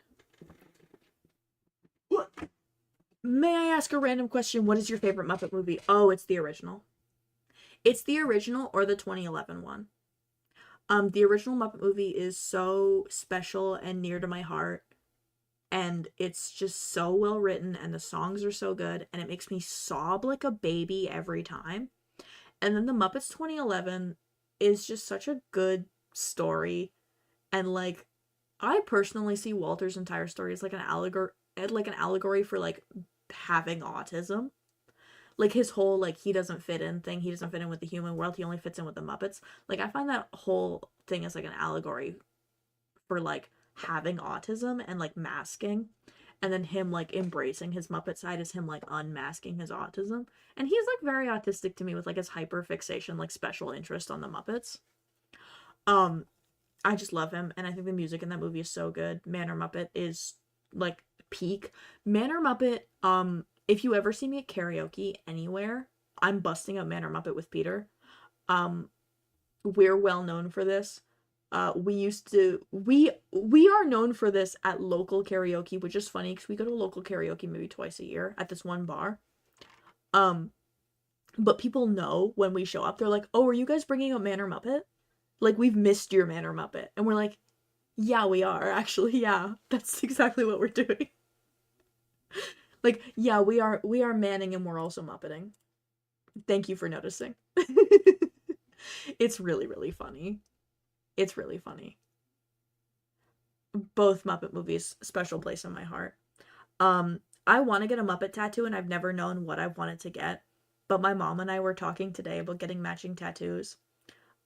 May I ask a random question? What is your favorite Muppet movie? Oh, it's the original. It's the original or the 2011 one. The original Muppet movie is so special and near to my heart. And it's just so well written, and the songs are so good, and it makes me sob like a baby every time. And then the Muppets 2011 is just such a good story. And like, I personally see Walter's entire story as like an allegory for like having autism. Like his whole like he doesn't fit in thing, he doesn't fit in with the human world, he only fits in with the Muppets. Like I find that whole thing as like an allegory for like having autism and like masking, and then him like embracing his Muppet side is him like unmasking his autism. And he's like very autistic to me with like his hyper fixation, like special interest on the Muppets. I just love him, and I think the music in that movie is so good. Manor Muppet is like peak. Manor Muppet, if you ever see me at karaoke anywhere, I'm busting up Manor Muppet with Peter. We're well known for this. We are known for this at local karaoke, which is funny because we go to local karaoke maybe twice a year at this one bar. But people know when we show up, they're like, "Oh, are you guys bringing up Manor Muppet? Like, we've missed your Manor Muppet." And we're like, "Yeah, we are, actually, yeah. That's exactly what we're doing." Like, yeah, we are manning and we're also Muppeting. Thank you for noticing. It's really, really funny. It's really funny. Both Muppet movies, special place in my heart. I want to get a Muppet tattoo, and I've never known what I wanted to get. But my mom and I were talking today about getting matching tattoos.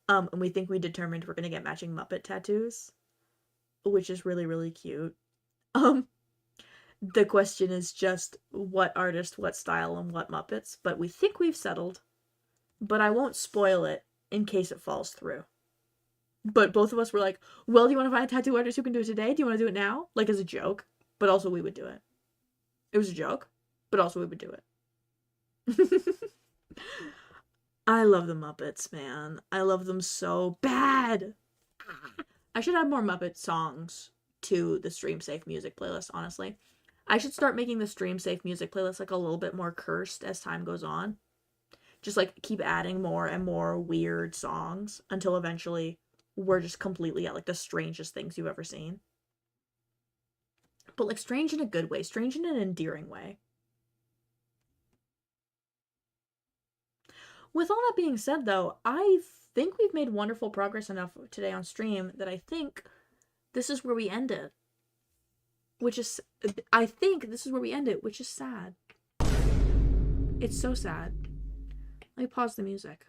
And we think we determined we're gonna get matching Muppet tattoos, which is really, really cute. The question is just what artist, what style, and what Muppets, but we think we've settled. But I won't spoil it in case it falls through. But both of us were like, well, do you want to find a tattoo artist who can do it today? Do you want to do it now? Like as a joke, but also we would do it. It was a joke, but also we would do it. I love the Muppets, man. I love them so bad. I should add more Muppet songs to the Stream Safe music playlist, honestly. I should start making the Stream Safe music playlist like a little bit more cursed as time goes on. Just like keep adding more and more weird songs until eventually we're just completely at like the strangest things you've ever seen. But like strange in a good way, strange in an endearing way. With all that being said, though, I think we've made wonderful progress enough today on stream that I think this is where we end it. I think this is where we end it, which is sad. It's so sad. Let me pause the music.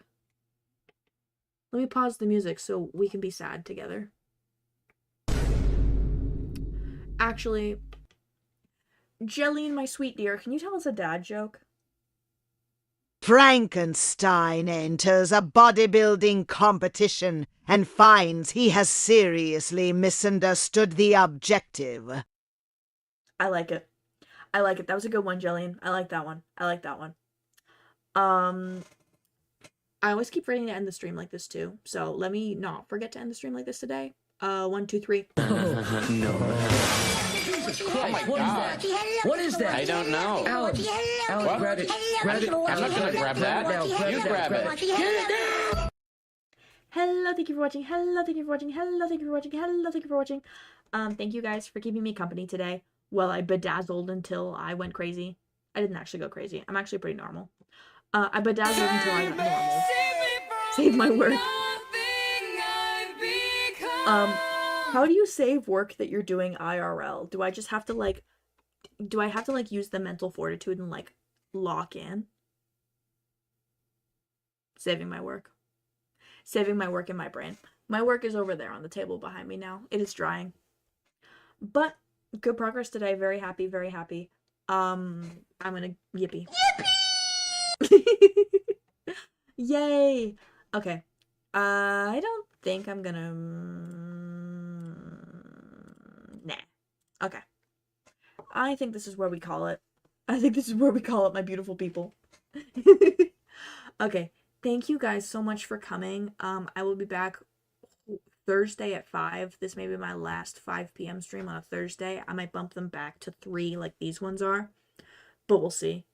Let me pause the music so we can be sad together. Actually, Jelline, my sweet dear, can you tell us a dad joke? Frankenstein enters a bodybuilding competition and finds he has seriously misunderstood the objective. I like it. I like it. That was a good one, Jelline. I like that one. I like that one. I always keep forgetting to end the stream like this too. So let me not forget to end the stream like this today. 1, 2, 3. No. Oh my God. What is that? I don't know. Alan, What? grab it. Grab it. I'm not gonna grab that. You grab it. Get it now! Hello, thank you for watching. Hello, thank you for watching. Hello, thank you for watching. Hello, thank you for watching. Thank you guys for keeping me company today. Well, I bedazzled until I went crazy. I didn't actually go crazy. I'm actually pretty normal. I bedazzled until I got normal. Save my work. How do you save work that you're doing IRL? Do I just have to like use the mental fortitude and like lock in? Saving my work. Saving my work in my brain. My work is over there on the table behind me now. It is drying. But good progress today. Very happy, very happy. I'm gonna yippee. Yippee! Yay! Okay. I don't think I'm gonna... Nah. Okay. I think this is where we call it. I think this is where we call it, my beautiful people. Okay. Thank you guys so much for coming. I will be back Thursday at 5. This may be my last 5 p.m. stream on a Thursday. I might bump them back to 3 like these ones are, but we'll see.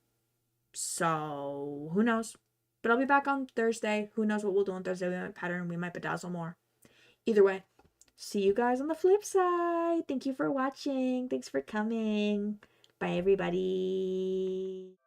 So, who knows? But I'll be back on Thursday. Who knows what we'll do on Thursday? We might pattern, we might bedazzle more. Either way, see you guys on the flip side. Thank you for watching. Thanks for coming. Bye, everybody.